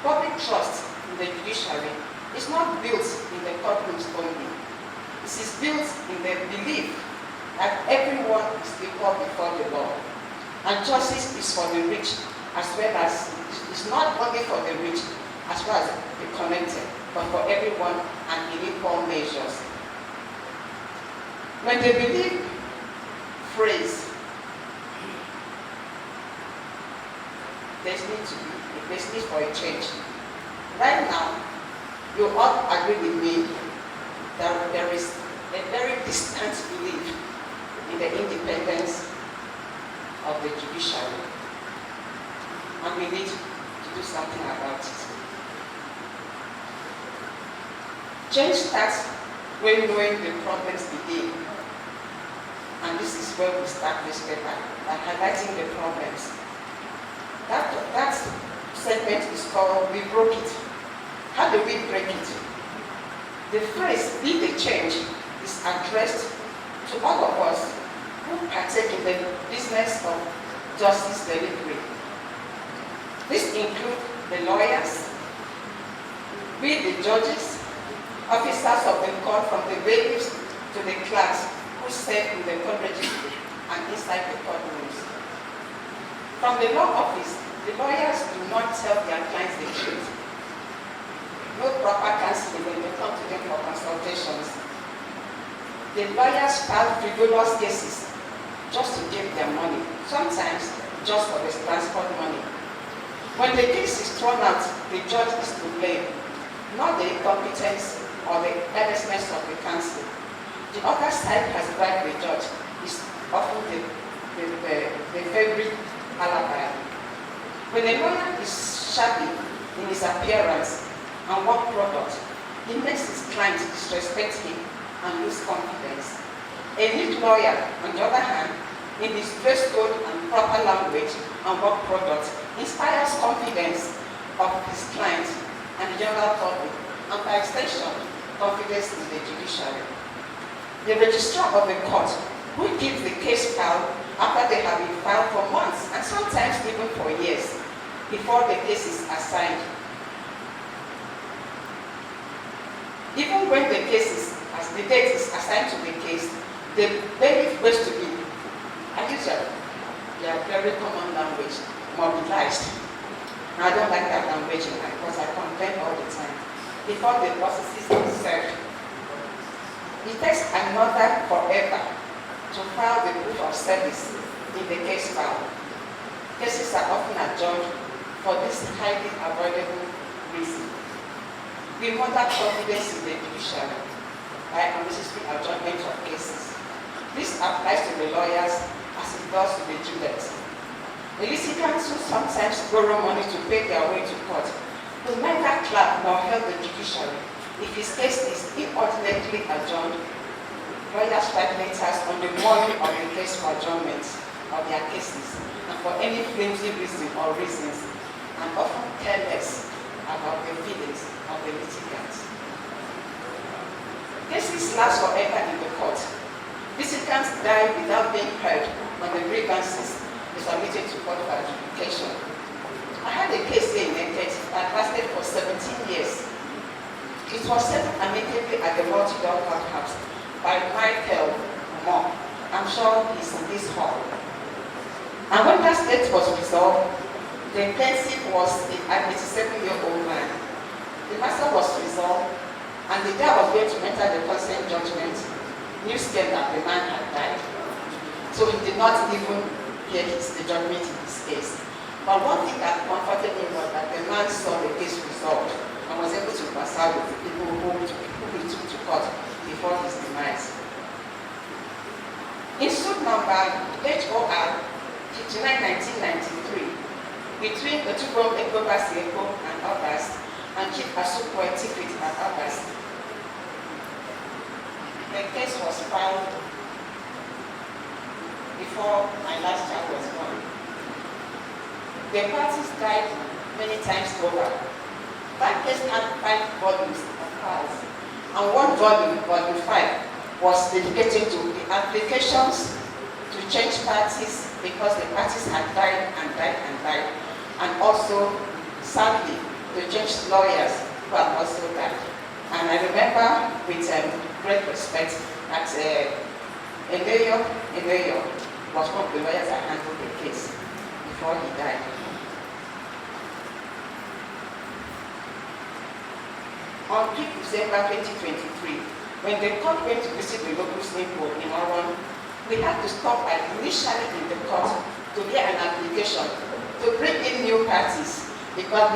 Public trust in the judiciary is not built in the courtrooms only. It is built in the belief that everyone is equal before the law, and justice is for the rich as well as it's not only for the rich, as well as the connected, but for everyone and in equal measures. When they believe phrase, there's need for a change. Right now, you all agree with me that there is a very distant belief in the independence of the judiciary, and we need to do something about it. Change starts when knowing the problems begin, and this is where we start this paper, by highlighting the problems. That segment is called "We Broke It." How do we break it? The phrase "be the change" is addressed to all of us who partake in the business of justice delivery. This includes the lawyers, we the judges, officers of the court, from the bailiffs to the clerks who serve in the court registry and inside the courtrooms. From the law office, the lawyers do not tell their clients the truth. No proper counseling when they come to them for consultations. The lawyers file frivolous cases just to get their money, sometimes just for the transport money. When the case is thrown out, the judge is to blame, not the incompetence or the carelessness of the counsel. The other side has bribed the judge, is often the favorite alibi. When a lawyer is shabby in his appearance and work product, he makes his client disrespect him and lose confidence. A neat lawyer, on the other hand, in his dress code and proper language and work product, inspires confidence of his client and the general public, and by extension, confidence in the judiciary. The registrar of the court, who keeps the case file after they have been filed for months and sometimes even for years before the case is assigned. Even when the case is, as the date is assigned to the case, the bailiff waits to be, I use their very common language, mobilized. I don't like that language because I complain all the time. Before the process is served, it takes another forever to file the proof of service in the case file. Cases are often adjourned for this highly avoidable reason. We murder confidence in the judiciary by unnecessary adjournment of cases. This applies to the lawyers as it does to the judges. The litigants who sometimes borrow money to pay their way to court will neither clap nor help the judiciary. If his case is inordinately adjourned, lawyers write letters on the morning of the case for adjournment of their cases, and for any flimsy reason or reasons, and often careless about the feelings of the litigants. Cases last forever in the court. Litigants die without being heard when the grievances is submitted to court for adjudication. I had a case here in Eket that lasted for 17 years. It was settled amicably at the multi-door courthouse by Michael Moore. I'm sure he's in this hall. And when that state was resolved, the plaintiff was an 87-year-old man. The matter was resolved, and the day I was going to enter the consent judgment, news came that the man had died. So he did not even hear the judgment in his case. But one thing that comforted me was that the man saw the case resolved and was able to reconcile with the people who he took to court before his demise. In suit number HOR 59/1993, between the Otubom Ekobasieko and others, and Chief Asukwe Tifit and others, the case was filed before my last child was born. The parties died many times over. That case had 5 volumes of files, and one volume, volume 5, was dedicated to the applications to change parties because the parties had died and died and died, and also, sadly, to change lawyers who had also died. And I remember with great respect that Emeyo was one of the lawyers that handled the case before he died. On 5th December 2023, when the court went to visit the local state board in Oron, we had to stop initially in the court to hear an application to bring in new parties, because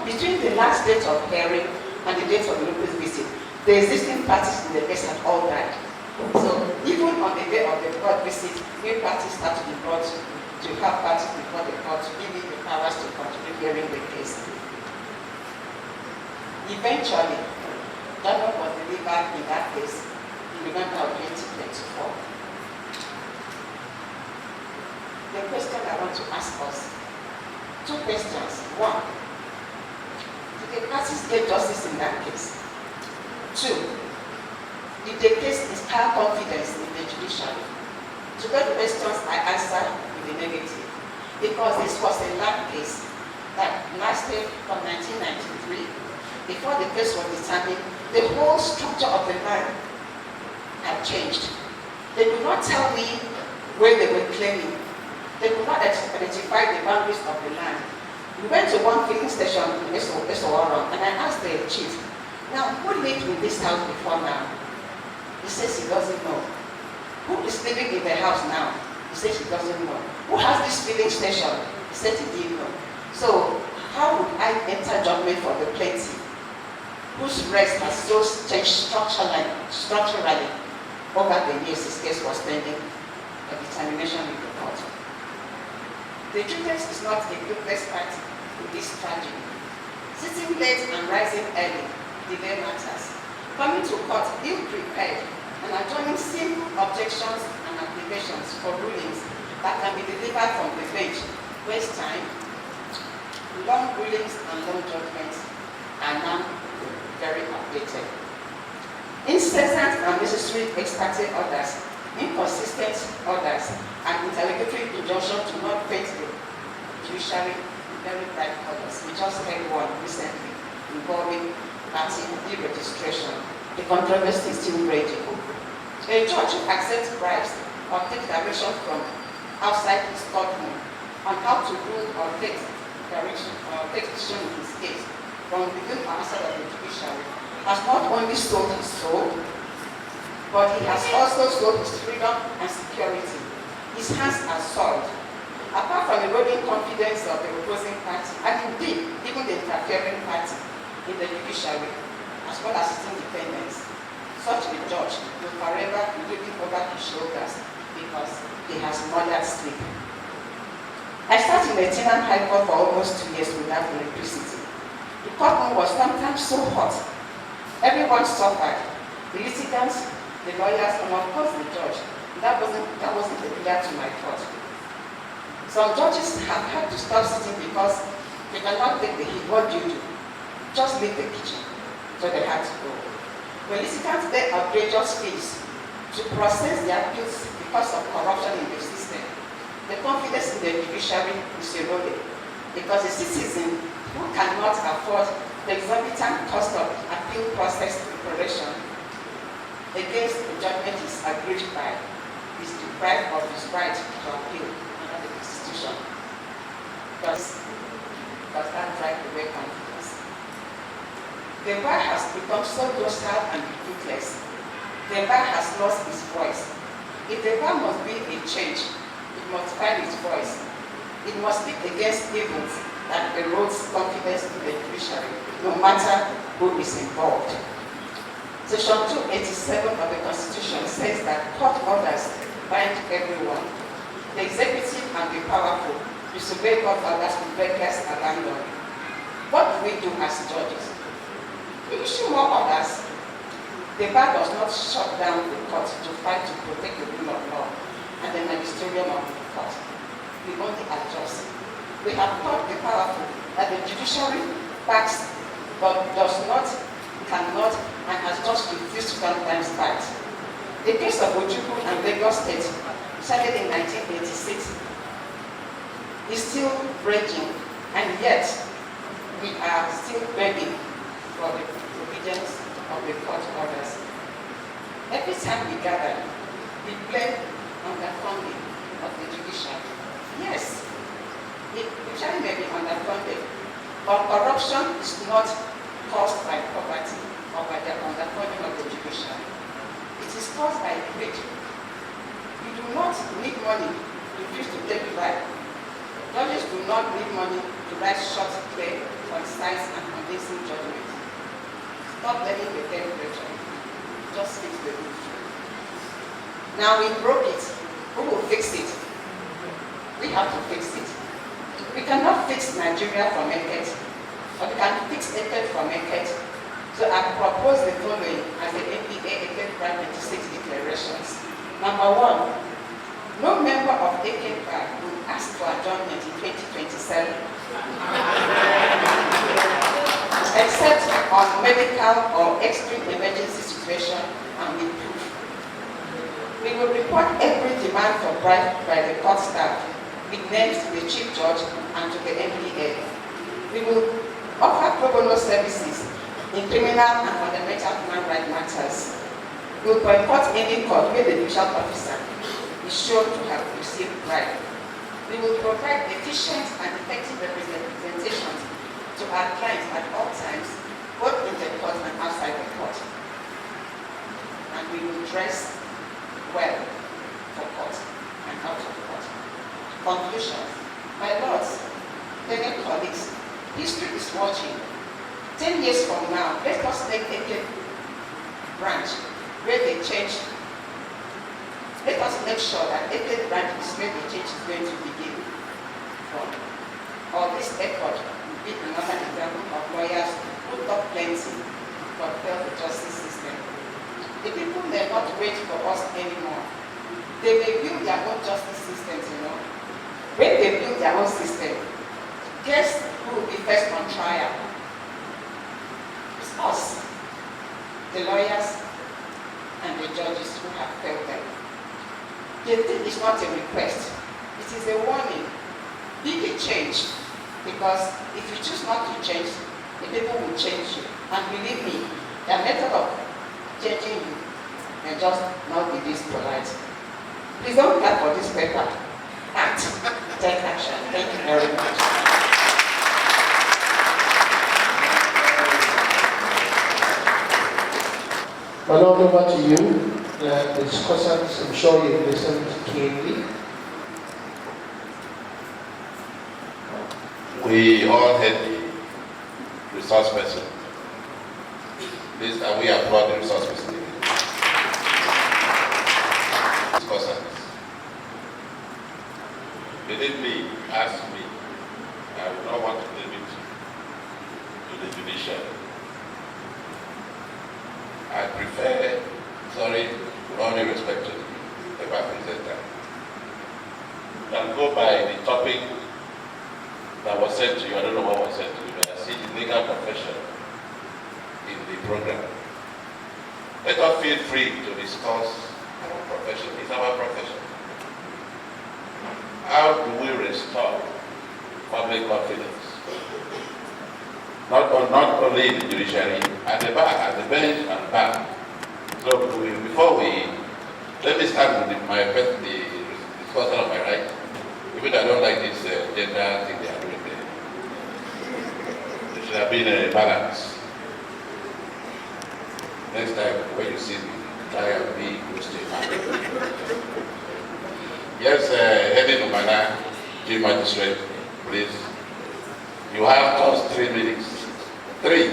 between the last date of hearing and the date of the local visit, the existing parties in the case had all died. So even on the day of the court visit, new parties had to be brought to have parties before the court, giving the powers to continue hearing the case. Eventually, judgment was delivered in that case in November of 2024. The question I want to ask us, two questions. One, did the parties get justice in that case? Two, did the case inspire confidence in the judiciary? To those questions, I answer with the negative, because this was a land case that lasted from 1993. Before the case was determined, the whole structure of the land had changed. They could not tell me where they were claiming. They could not identify the boundaries of the land. We went to one filling station in Esowara, and I asked the chief, now, who lived in this house before now? He says he doesn't know. Who is living in the house now? He says he doesn't know. Who has this filling station? He said he didn't know. So, how would I enter judgment for the plaintiff, whose rest has so changed structurally over the years his case was pending a determination with the court? The Judas is not a guiltless party in this tragedy. Sitting late and rising early, delay matters. Coming to court ill-prepared and adjourning simple objections and applications for rulings that can be delivered from the bench waste time. Long rulings and long judgments are now very outdated. Incessant and necessary ex parte orders, inconsistent orders, and interrogatory injunction to not paint the judiciary very bright colors. We just had one recently involving party deregistration. The controversy is still raging. A judge who accepts bribes or takes direction from outside his courtroom on how to rule or take direction or take decision in his case from within or outside of the judiciary has not only sold his soul, but he has also sold his freedom and security. His hands are soiled. Apart from eroding confidence of the opposing party, and indeed even the interfering party in the judiciary, as well as its independence, such a judge will forever be looking over his shoulders because he has murdered sleep. I sat in the Tenant High Court for almost 2 years without electricity. The courtroom was sometimes so hot. Everyone suffered. The litigants, the lawyers, and of course the judge. That wasn't peculiar to my court. Some judges have had to stop sitting because they cannot take the heat. What do you do? Just leave the kitchen. So they had to go. When litigants pay outrageous fees to process their appeals because of corruption in the system, the confidence in the judiciary is eroded because the citizen who cannot afford the exorbitant cost of appeal process preparation against the judgment is aggrieved by is deprived of his right to appeal under the Constitution. Does that drive away confidence? The bar has become so docile and ruthless. The bar has lost its voice. If the bar must be a change, it must find its voice. It must speak against evils that erodes confidence in the judiciary, no matter who is involved. Section 287 of the Constitution says that court orders bind everyone. The executive and the powerful disobey court orders with reckless abandon. What do we do as judges? We issue more orders. The bar does not shut down the court to fight to protect the rule of law and the magisterium of the court. We only adjust. We have taught the powerful that the judiciary backs but does not, cannot, and has just refused to sometimes fight. The case of Ojukwu and Lagos State, started in 1986, is still raging, and yet we are still begging for the obedience of the court orders. Every time we gather, we blame underfunding of the judiciary. Yes, the judiciary may be underfunded, but corruption is not caused by poverty or by the underfunding of the judiciary. It is caused by greed. You do not need money to refuse to take bribe. Judges do not need money to write short, clear, concise, and convincing judgments. Stop letting the dead pressure. Just fix the roof. Now we broke it. Who will fix it? We have to fix it. We cannot fix Nigeria from Eket, but we can fix Eket from Eket. So I propose the following as the NPA Eket Branch 26 declarations. Number one, no member of Eket Branch will ask for adjournment in 2027, except on medical or extreme emergency situation and with proof. We will report every demand for bribe by the court staff with names to the Chief Judge and to the NPA. We will offer pro bono services in criminal and fundamental human rights matters. We will boycott any court where the judicial officer is shown to have received bribe. We will provide efficient and effective representations to our clients at all times, both in the court and outside the court. And we will dress well for court and out of court. Conclusion. My lords, fellow colleagues, history is watching. 10 years from now, let us make Eket Branch where they change. Let us make sure that Eket Branch is where the change is going to begin from. All this effort will be another example of lawyers who talk plenty but fail the justice system. The people may not wait for us anymore. They may build their own justice systems, When they build their own system, guess who will be first on trial? It's us, the lawyers and the judges who have failed them. The thing is not a request, it is a warning. Be a change, because if you choose not to change, the people will change you. And believe me, their method of changing you may just not be this polite. Please don't clap for this paper. Act. Take action. Thank you very much. My Lord, over to you. The discussants, I'm sure you've listened keenly. We all had the resource person. Please, and we applaud the resource person. Discussants. Believe me, ask me. I would not want to leave it to the judiciary. I prefer, with all due respect to the paper presenter, than go by the topic that was sent to you. I don't know what was sent to you, but I see the legal profession in the program. Let us feel free to discuss our profession. It's our profession. How do we restore public confidence? Not only in the judiciary, at the bar, at the bench and bar. So let me start with the discussion of my right. Even I don't like this gender thing they are doing there. There should have been a balance. Next time when you see me, try and be close to a man. Yes, Heading Umana, Chief Magistrate, please. You have just 3 minutes. 3.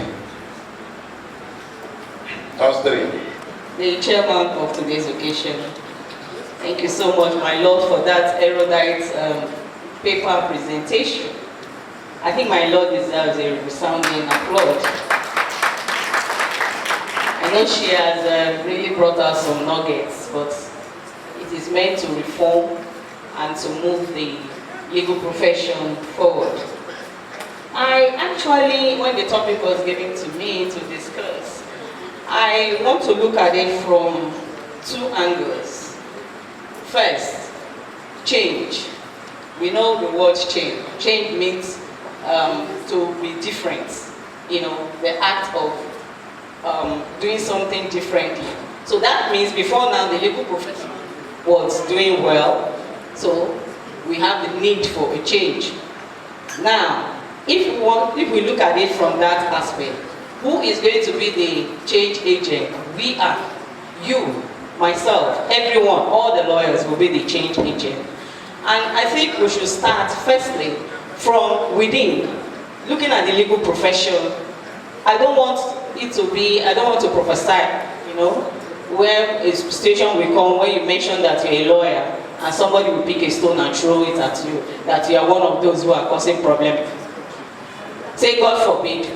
Just 3. The chairman of today's occasion, thank you so much, my lord, for that erudite paper presentation. I think my lord deserves a resounding applause. I know she has really brought us some nuggets, but it is meant to reform and to move the legal profession forward. I actually, when the topic was given to me to discuss, I want to look at it from 2 angles. First, change. We know the word change. Change means to be different. The act of doing something differently. So that means before now the legal profession was doing well, so we have the need for a change. Now, if we look at it from that aspect, Who is going to be the change agent? We are. You, myself, everyone, all the lawyers will be the change agent. And I think we should start firstly from within, looking at the legal profession. I don't want to prophesy, where a situation will come where you mention that you're a lawyer and somebody will pick a stone and throw it at you, that you are one of those who are causing problems. Say, God forbid.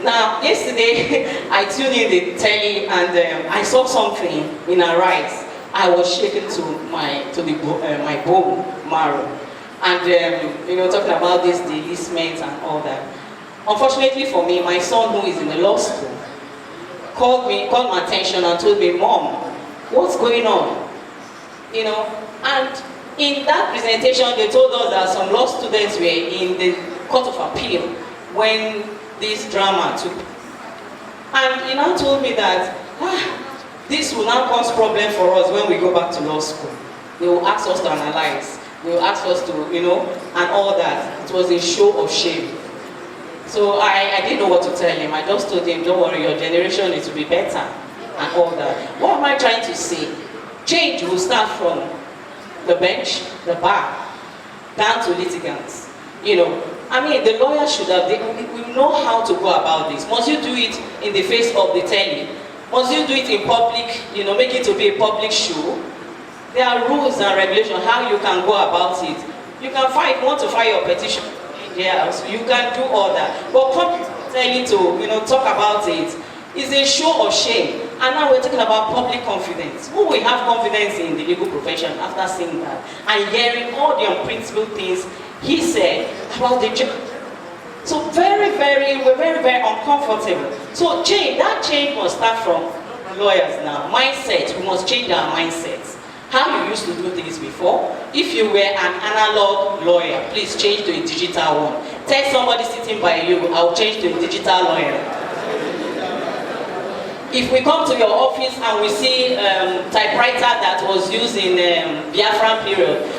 Now, yesterday, I tuned in the telly and I saw something in her eyes. I was shaken to my bone marrow. And, talking about this delisment and all that. Unfortunately for me, my son, who is in the law school, called my attention and told me, Mom, what's going on? And in that presentation, they told us that some law students were in the Court of Appeal when this drama took. And he now told me that, this will now cause problem for us when we go back to law school. They will ask us to analyze. They will ask us to, and all that. It was a show of shame. So I didn't know what to tell him. I just told him, don't worry, your generation needs to be better and all that. What am I trying to say? Change will start from the bench, the bar, down to litigants. The lawyer should have, we know how to go about this. Must you do it in the face of the telly? Must you do it in public, make it to be a public show? There are rules and regulations how you can go about it. You can want to file your petition. Yeah, so you can do all that. But come telling to, talk about it is a show of shame. And now we're talking about public confidence. Who will have confidence in the legal profession after seeing that and hearing all the unprincipled things he said about the judge? So we're very, very uncomfortable. So that change must start from lawyers now. Mindset, we must change our mindsets. How you used to do things before. If you were an analog lawyer, please change to a digital one. Tell somebody sitting by you, I'll change to a digital lawyer. If we come to your office and we see typewriter that was used in Biafran period,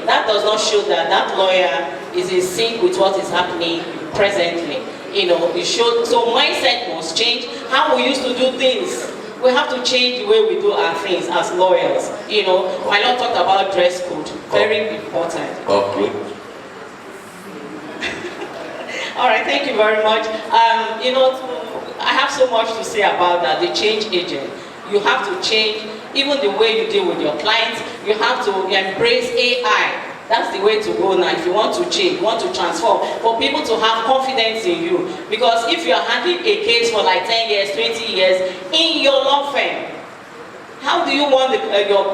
that does not show that that lawyer is in sync with what is happening presently. It shows, so mindset must change. How we used to do things. We have to change the way we do our things as lawyers. My lord talked about dress code. Very important. Okay. All right, thank you very much. I have so much to say about that, the change agent. You have to change even the way you deal with your clients. You have to embrace AI. That's the way to go now. If you want to change, you want to transform, for people to have confidence in you. Because if you are handling a case for like 10 years, 20 years in your law firm, how do you want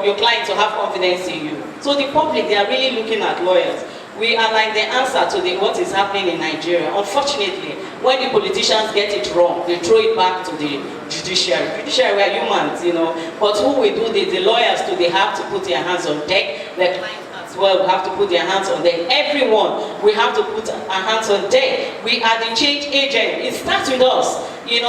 your client to have confidence in you? So the public, they are really looking at lawyers. We are like the answer to what is happening in Nigeria. Unfortunately, when the politicians get it wrong, they throw it back to the judiciary. Judiciary, we are humans, But who will do this? The lawyers too, they have to put their hands on deck. The clients as well will have to put their hands on deck. Everyone, we have to put our hands on deck. We are the change agent. It starts with us. You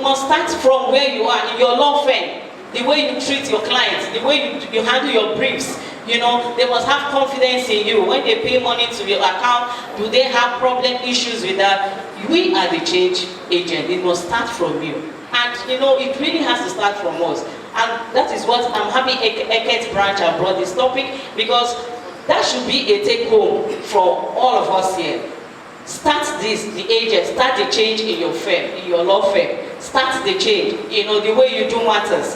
must start from where you are in your law firm. The way you treat your clients, the way you handle your briefs. They must have confidence in you. When they pay money to your account, do they have problem issues with that? We are the change agent. It must start from you. And it really has to start from us. And that is what I'm happy Eket branch have brought this topic, because that should be a take home for all of us here. Start this, the agent, start the change in your firm, in your law firm. Start the change, the way you do matters.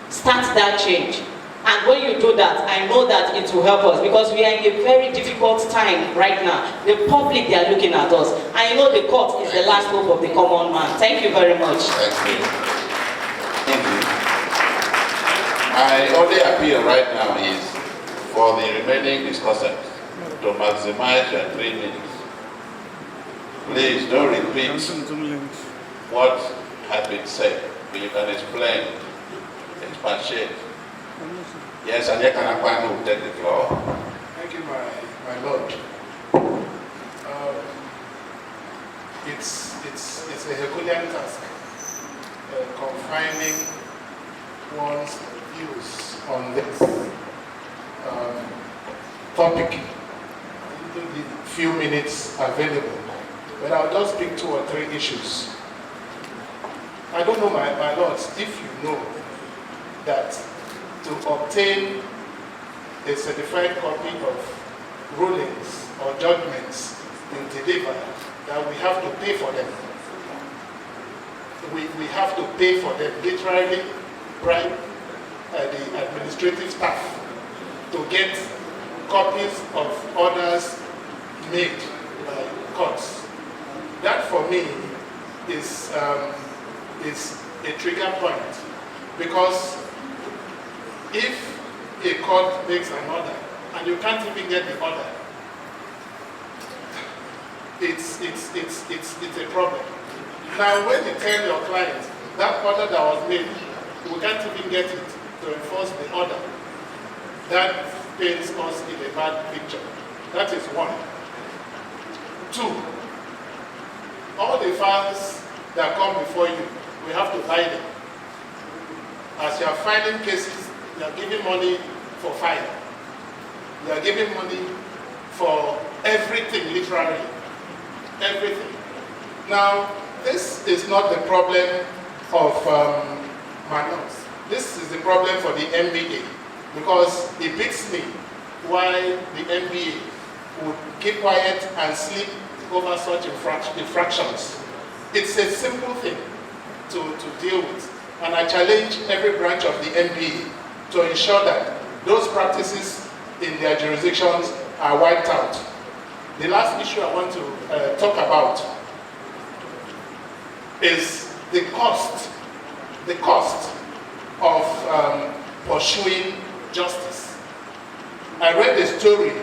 Start that change. And when you do that, I know that it will help us, because we are in a very difficult time right now. The public, they are looking at us. I know the court is the last hope of the common man. Thank you very much. Thank you. My only appeal right now is for the remaining discussants to maximize your 3 minutes. Please don't repeat what has been said. You can explain, expatiate. Yes, and Yakanakwan will take the floor. Thank you, my lord. It's a Herculean task, confining one's views on this topic into the few minutes available. But I'll just pick 2 or 3 issues. I don't know, my lords, if you know that to obtain a certified copy of rulings or judgments in deliver, that we have to pay for them. We have to pay for them, literally bribe the administrative staff to get copies of orders made by courts. That for me is a trigger point, because if a court makes an order and you can't even get the order, it's a problem. Now, when you tell your client that order that was made, we can't even get it to enforce the order, that paints us in a bad picture. That is one. Two, all the files that come before you, we have to buy them. As you are filing cases, you are giving money for filing. You are giving money for everything, literally. Everything. Now, this is not the problem of manuals. This is the problem for the MBA, because it beats me why the MBA would keep quiet and sleep over such infractions. It's a simple thing to deal with, and I challenge every branch of the MBA to ensure that those practices in their jurisdictions are wiped out. The last issue I want to talk about is the cost of pursuing justice. I read a story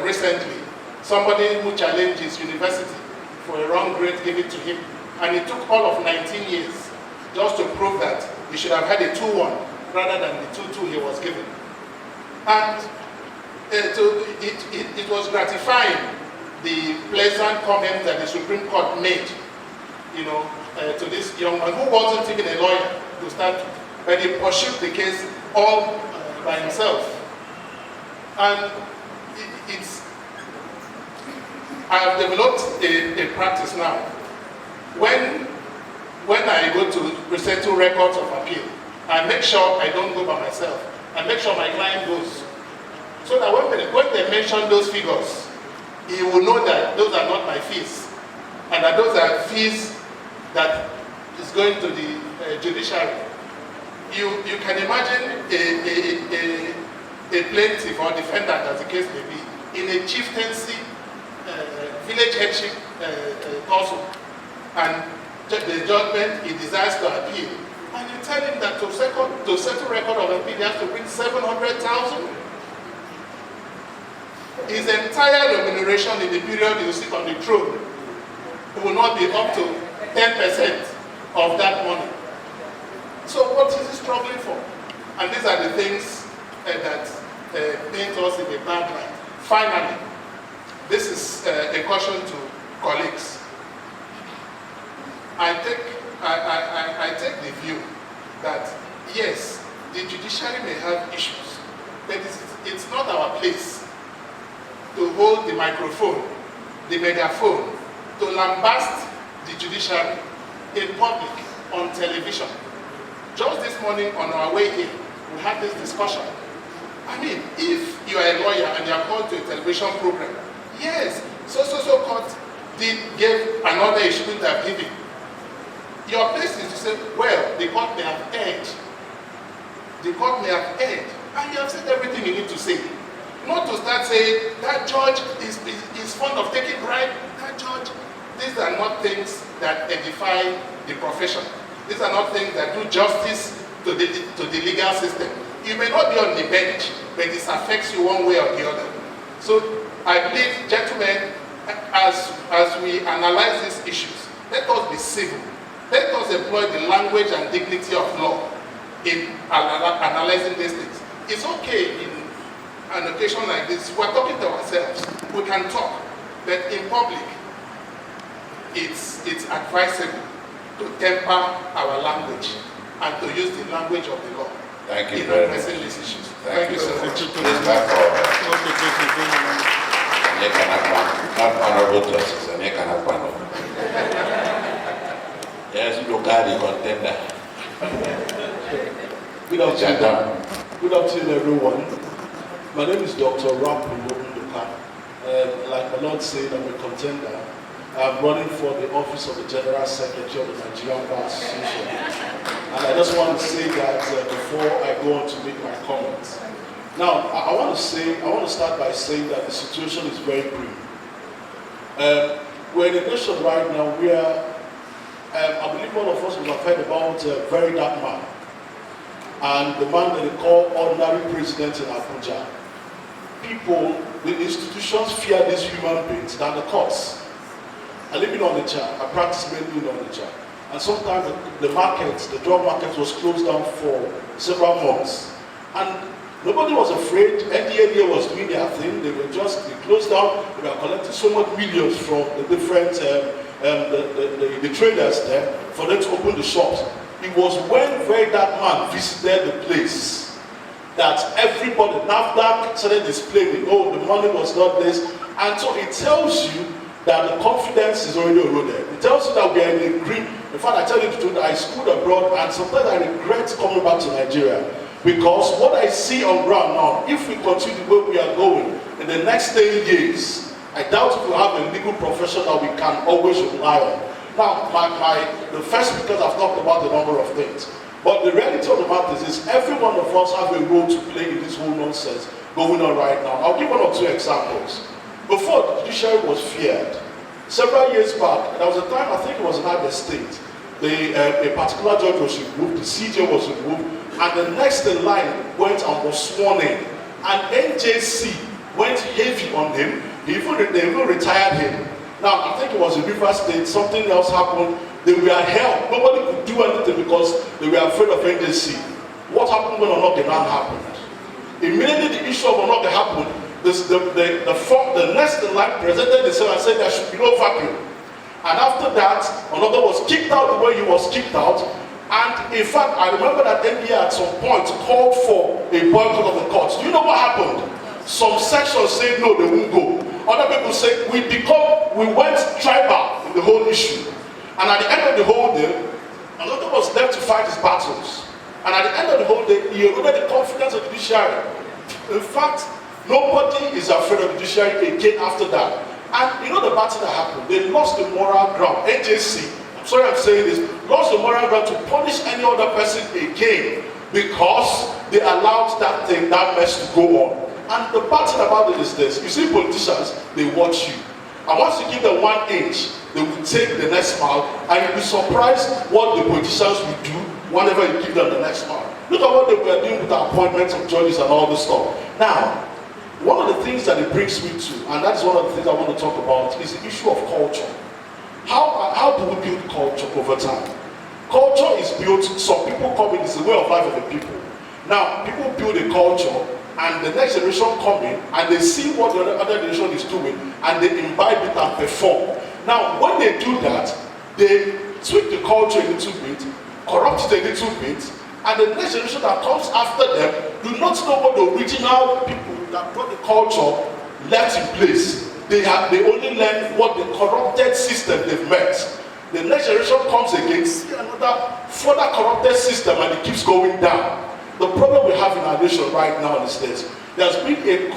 recently, somebody who challenged his university for a wrong grade given to him, and it took all of 19 years just to prove that he should have had a 2-1 rather than the 2-2 he was given. And it was gratifying, the pleasant comment that the Supreme Court made, to this young man who wasn't even a lawyer to start with, but he pursued the case all by himself. And I have developed a practice now. When I go to present 2 records of appeal, I make sure I don't go by myself. I make sure my client goes. So that when they mention those figures, he will know that those are not my fees, and that those are fees that is going to the judiciary. You can imagine a plaintiff or defendant, as the case may be, in a chieftaincy, village headship tussle, and the judgment he desires to appeal, and you tell him that to settle record of appeal, he has to bring 700,000. His entire remuneration in the period he will sit on the throne will not be up to 10% of that money. So what is he struggling for? And these are the things that paint us in a bad light. Finally, this is a caution to colleagues. I take the view that yes, the judiciary may have issues, but it's not our place to hold the microphone, the megaphone, to lambast the judiciary in public, on television. Just this morning on our way here, we had this discussion. I mean, if you are a lawyer and you are called to a television program, yes, so court gave an order you shouldn't have given. Your place is to say, well, the court may have erred. The court may have erred, and you have said everything you need to say. Not to start saying, that judge is fond of taking bribe, that judge. These are not things that edify the profession. These are not things that do justice to the legal system. You may not be on the bench, but this affects you one way or the other. So I believe, gentlemen, as we analyze these issues, let us be civil. Let us employ the language and dignity of law in analyzing these things. It's okay in an occasion like this, we're talking to ourselves. We can talk, but in public, it's advisable to temper our language and to use the language of the law. Thank you in very much. addressing these issues. Thank you so so much. Please back forward. Not honorable justice, and you can have one. Yes, you got the contender. Good afternoon. Good afternoon, everyone. My name is Dr. Rapu Ogunduka. Like my Lord said, I'm a contender. I'm running for the office of the General Secretary of the Nigerian Bar Association. And I just want to say that before I go on to make my comments. Now, I want to start by saying that the situation is very grim. We're in a nation right now where I believe all of us will have heard about a very dark man. And the man that they call ordinary president in Abuja. People, the institutions fear these human beings than the courts. I live in Onitsha. I practice mainly in Onitsha. And sometimes the markets, the drug market was closed down for several months. And nobody was afraid. NDLEA was doing their thing. They closed down. They were collecting so much millions from the different the traders there for them to open the shops. It was when very dark man visited the place that everybody, NAFDAC started displaying, oh, the money was not this. And so it tells you that the confidence is already eroded. It tells you that we are in a green. In fact, I tell you the truth, I schooled abroad and sometimes I regret coming back to Nigeria. Because what I see on ground now, if we continue the way we are going, in the next 10 years, I doubt if we have a legal profession that we can always rely on. Now, the first speakers have talked about a number of things. But the reality of the matter is every one of us have a role to play in this whole nonsense going on right now. I'll give one or two examples. Before, the judiciary was feared. Several years back, there was a time, I think it was in Abia State, a particular judge was removed, the CJ was removed, and the next in line went and was sworn in. And NJC went heavy on him. They even retired him. Now, I think it was in River State, something else happened. They were held. Nobody could do anything because they were afraid of NJC. What happened when Onogenan happened? Immediately the issue of Onoge happened, the next in line presented himself and said there should be no vacuum. And after that, Onoge was kicked out the way he was kicked out. And in fact, I remember that NDA at some point called for a boycott of the courts. Do you know what happened? Some sections said no, they won't go. Other people said we went tribal in the whole issue. And at the end of the whole day, Onoge was left to fight his battles. And at the end of the whole day, he eroded the confidence of the judiciary. In fact, nobody is afraid of the judiciary again after that. And you know the battle that happened? They lost the moral ground. NJC, I'm sorry I'm saying this, lost the moral ground to punish any other person again because they allowed that mess to go on. And the bad thing about it is this, you see politicians, they watch you. And once you give them 1 inch, they will take the next mile, and you'll be surprised what the politicians will do whenever you give them the next mile. Look at what they were doing with the appointments of judges and all this stuff. Now, one of the things that it brings me to, and that's one of the things I want to talk about, is the issue of culture. How do we build culture over time? Culture is built, some people call it, it's the way of life of the people. Now, people build a culture, and the next generation come in, and they see what the other generation is doing, and they imbibe it and perform. Now, when they do that, they tweak the culture a little bit, corrupt it a little bit, and the next generation that comes after them do not know what the original people that brought the culture left in place. They only learn what the corrupted system they've met. The next generation comes again, see another further corrupted system, and it keeps going down. The problem we have in our nation right now in the States, there's been a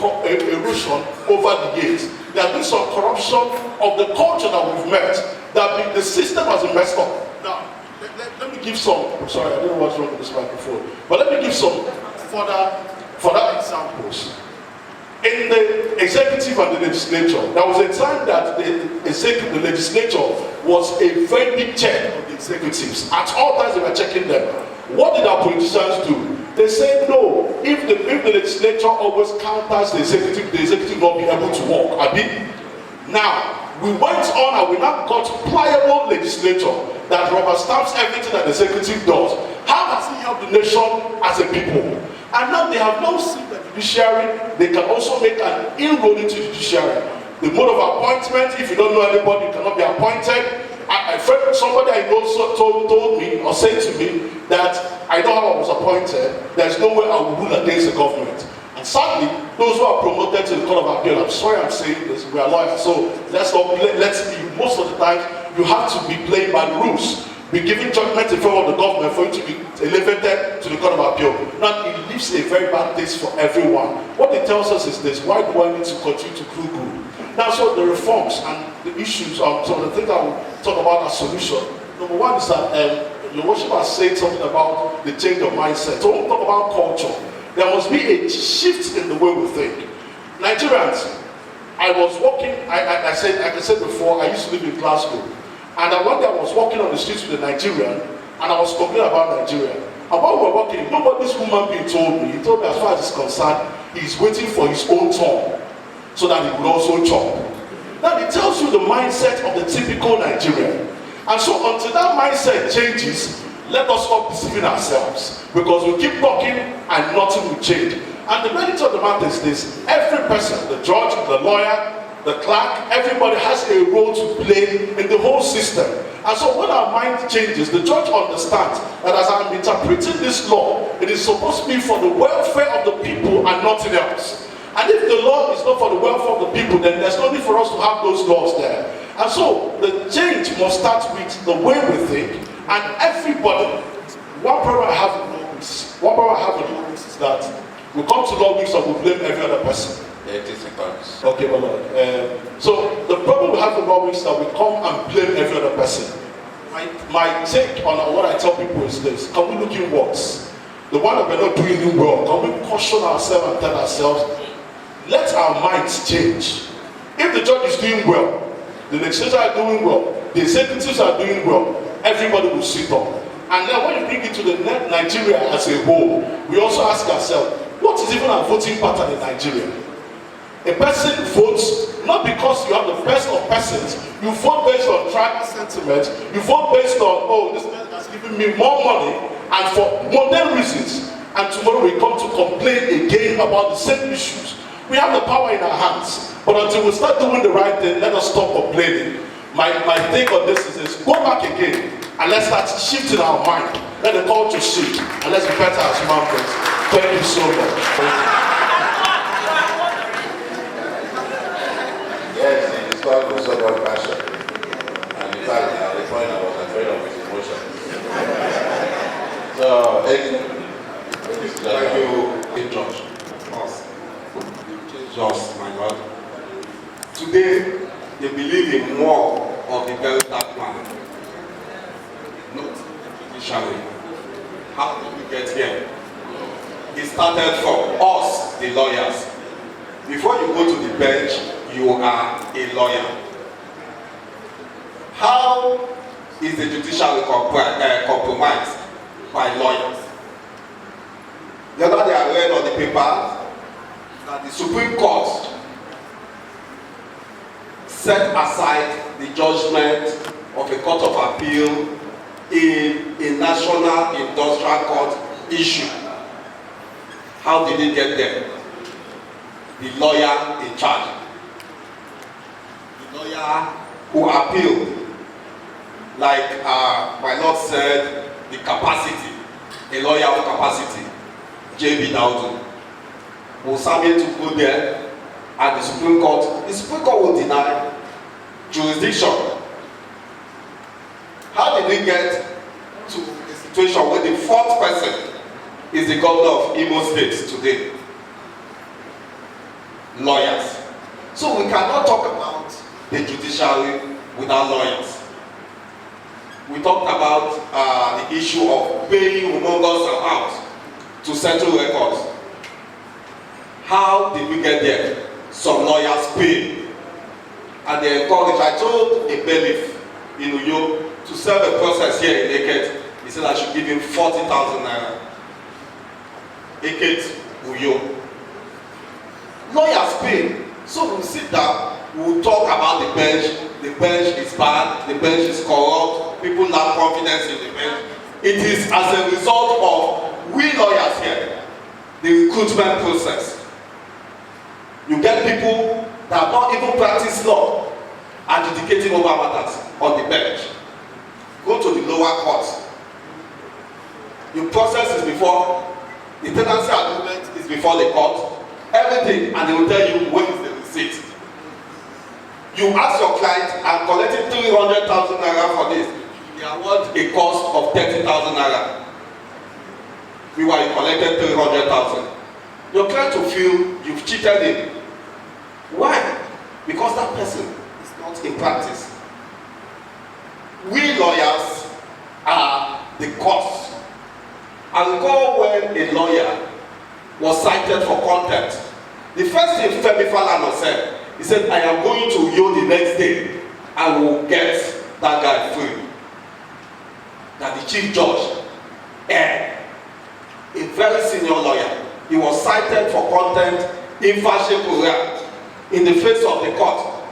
erosion over the years. There's been some corruption of the culture that we've met. The system has been messed up. Now, let me give some, I'm sorry, I don't know what's wrong with this microphone, but let me give some further examples. In the executive and the legislature, there was a time that the legislature was a very big check on the executives. At all times they were checking them. What did our politicians do? They said no. If the legislature always counters the executive not be able to work. Now, we went on and we now got pliable legislature that rubber stamps everything that the executive does. How has it helped the nation as a people? And now they have now seen the judiciary, they can also make an inroad into the judiciary. The mode of appointment, if you don't know anybody, you cannot be appointed. Somebody I know told me or said to me that I know how I was appointed, there's no way I will rule against the government. And sadly, those who are promoted to the Court of Appeal, I'm sorry I'm saying this, we are lawyers, so most of the time you have to be playing by the rules. be given judgment in favor of the government for you to be elevated to the court of appeal. Now it leaves a very bad taste for everyone. What it tells us is this: why do I need to continue to do good? Now, so the reforms and the issues, some of the things I will talk about as solution. Number one is that your worship has said something about the change of mindset. So when we talk about culture, there must be a shift in the way we think. Nigerians, I was walking, like I said before, I used to live in Glasgow. And one day I was walking on the streets with a Nigerian, and I was complaining about Nigeria. And while we were walking, nobody, this human being told me, he told me as far as he's concerned, he's waiting for his own turn, so that he could also chop. Now it tells you the mindset of the typical Nigerian. And so until that mindset changes, let us stop deceiving ourselves, because we keep talking and nothing will change. And the reality of the matter is this: every person, the judge, the lawyer, the clerk, everybody has a role to play in the whole system. And so when our mind changes, the judge understands that as I'm interpreting this law, it is supposed to be for the welfare of the people and nothing else. And if the law is not for the welfare of the people, then there's no need for us to have those laws there. And so the change must start with the way we think, and everybody. One problem I have in law weeks is that we come to law weeks and we blame every other person. Okay, my Lord. So the problem we have in law weeks is that we come and blame every other person. My take on what I tell people is this: can we look inwards? The one that we're not doing it well, can we caution ourselves and tell ourselves, let our minds change? If the judge is doing well, the legislators are doing well, the executives are doing well, everybody will sit up. And then when you bring it to the Nigeria as a whole, we also ask ourselves, what is even our voting pattern in Nigeria? A person votes not because you have the best of persons. You vote based on tribal sentiment. You vote based on, oh, this man has given me more money, and for modern reasons. And tomorrow we come to complain again about the same issues. We have the power in our hands, but until we start doing the right thing, let us stop complaining. My take on this is this: go back again and let's start shifting our mind. Let the culture shift, and let's be better as human beings. Thank you so much. Yes, he described with so much passion. And in fact, at the point I was afraid of his emotions. So, thank you, George. Just, my God. Today, they believe in more of the very dark man. Not judicially. How did we get here? It started from us, the lawyers. Before you go to the bench, you are a lawyer. How is the judiciary compromised? By lawyers. The other day I read on the paper that the Supreme Court set aside the judgment of a court of appeal in a national industrial court issue. How did it get there? The lawyer in charge. The lawyer who appealed, like my Lord said, the capacity, a lawyer of capacity, J.B. Dowden, will submit to go there, and the Supreme Court will deny jurisdiction. How did we get to a situation where the fourth person is the governor of Imo State today? Lawyers. So we cannot talk about the judiciary without lawyers. We talked about the issue of paying humongous amounts to settle records. How did we get there? Some lawyers pay, and they encourage. I told a bailiff in Uyo to serve a process here in Eket. He said I should give him 40,000 naira. Eket, Uyo. Lawyers pay. So we'll sit down, we'll talk about the bench. The bench is bad, the bench is corrupt, people lack confidence in the bench. It is as a result of we lawyers here, the recruitment process. You get people that have not even practiced law adjudicating over matters on the bench. Go to the lower courts. The process is before, the tenancy agreement is before the court, everything, and they will tell you when is the receipt. You ask your client, I'm collecting 300,000 naira for this. they award a cost of 30,000 naira. Meanwhile, you collected 300,000. Your client will feel you've cheated him. Why? Because that person is not in practice. We lawyers are the cause. I recall when a lawyer was cited for contempt. The first thing Femi Falana said, he said, I am going to Yo the next day and will get that guy free. That the chief judge, a very senior lawyer, he was cited for contempt in Fashe Korea in the face of the court.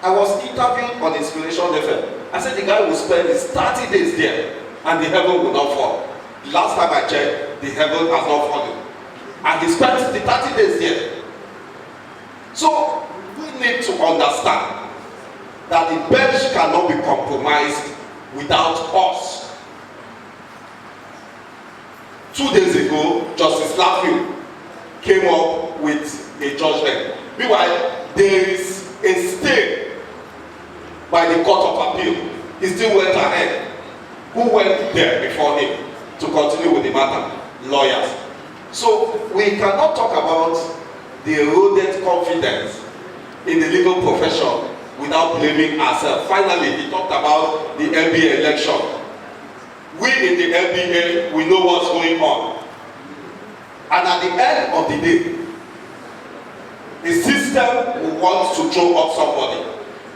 I was interviewed on Inspiration FM. I said the guy will spend his 30 days there and the heaven will not fall. The last time I checked, the heaven has not fallen. And he spent the 30 days there. So we need to understand that the bench cannot be compromised without us. 2 days ago, Justice Lafiu came up with a judgment. Meanwhile, there is a stay by the Court of Appeal. He still went ahead. Who went there before him to continue with the matter? Lawyers. So we cannot talk about the eroded confidence in the legal profession without blaming ourselves. Finally, he talked about the NBA election. We in the NBA, we know what's going on. And at the end of the day, the system will want to throw up somebody.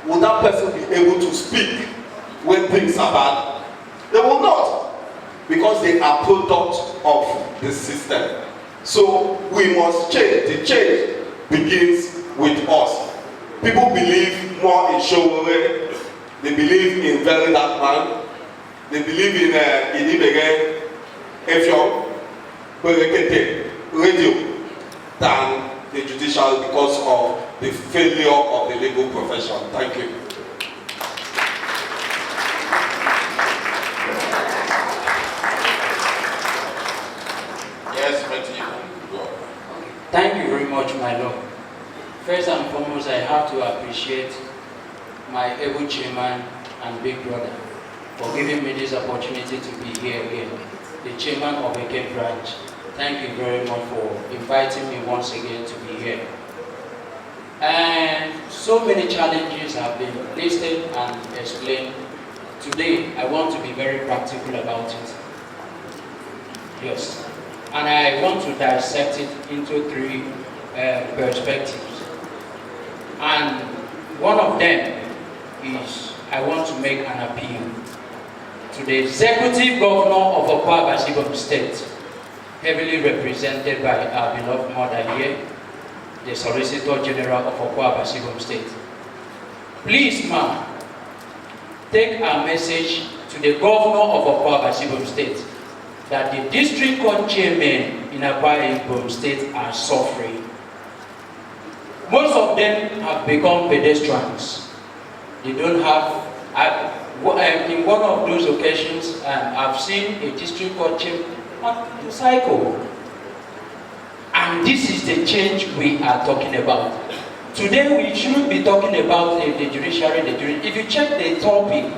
Will that person be able to speak when things are bad? They will not, because they are product of the system. So we must change. The change begins with us. People believe more in Showore. They believe in very dark man. They believe in Idibege, Efio, Eket, radio than the judicial because of the failure of the legal profession. Thank you. Yes, Matthew. Thank you very much, my Lord. First and foremost, I have to appreciate my able chairman and big brother for giving me this opportunity to be here again, the chairman of Eket branch. Thank you very much for inviting me once again to be here. And so many challenges have been listed and explained. Today, I want to be very practical about it. Yes. And I want to dissect it into three perspectives. And one of them is I want to make an appeal to the executive governor of Akwa Ibom State, heavily represented by our beloved mother here, the Solicitor General of Akwa Ibom State. Please, ma'am, take our message to the governor of Akwa Ibom State that the district court chairmen in Akwa Ibom State are suffering. Most of them have become pedestrians. They don't have, in one of those occasions, I've seen a district court chairman on the cycle. And this is the change we are talking about. Today we shouldn't be talking about the judiciary. If you check the topic,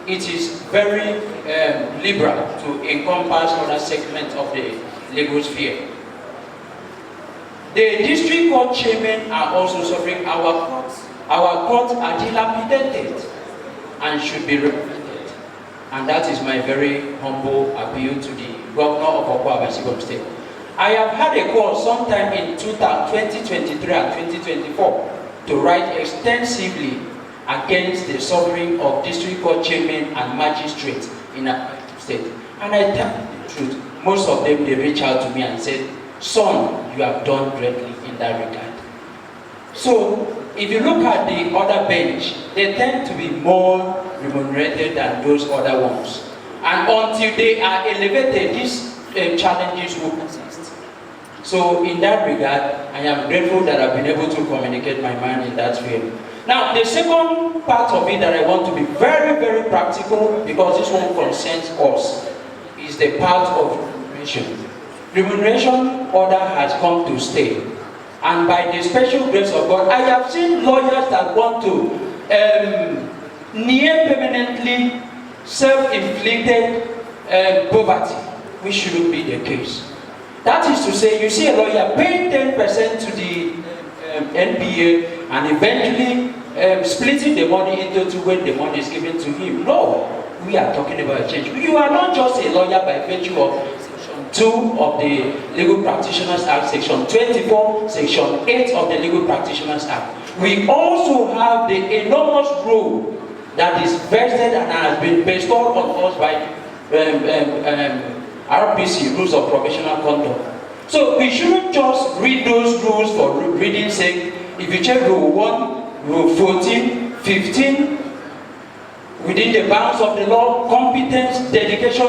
it is very liberal to encompass other segments of the legal sphere. The district court chairmen are also suffering. Our courts are dilapidated and should be represented. And that is my very humble appeal to the governor of Akwa Ibom State. I have had a call sometime in 2023 and 2024 to write extensively against the suffering of district court chairmen and magistrates in Akwa Ibom State. And I tell you the truth, most of them, they reach out to me and said, son, you have done greatly in that regard. So, if you look at the other bench, they tend to be more remunerated than those other ones. And until they are elevated, these challenges will persist. So, in that regard, I am grateful that I've been able to communicate my mind in that field. Now, the second part of it that I want to be very, very practical, because this one concerns us, is the part of remuneration. Remuneration order has come to stay. And by the special grace of God, I have seen lawyers that want to near permanently self-inflicted poverty, which shouldn't be the case. That is to say, you see a lawyer paying 10% to the NPA and eventually splitting the money into two when the money is given to him. No, we are talking about a change. You are not just a lawyer by virtue of Section 2 of the Legal Practitioners Act, Section 24, Section 8 of the Legal Practitioners Act. We also have the enormous role that is vested and has been bestowed on us by RPC, Rules of Professional Conduct. So we shouldn't just read those rules for reading's sake. If you check Rule 1, Rule 14, 15, within the bounds of the law, competence, dedication,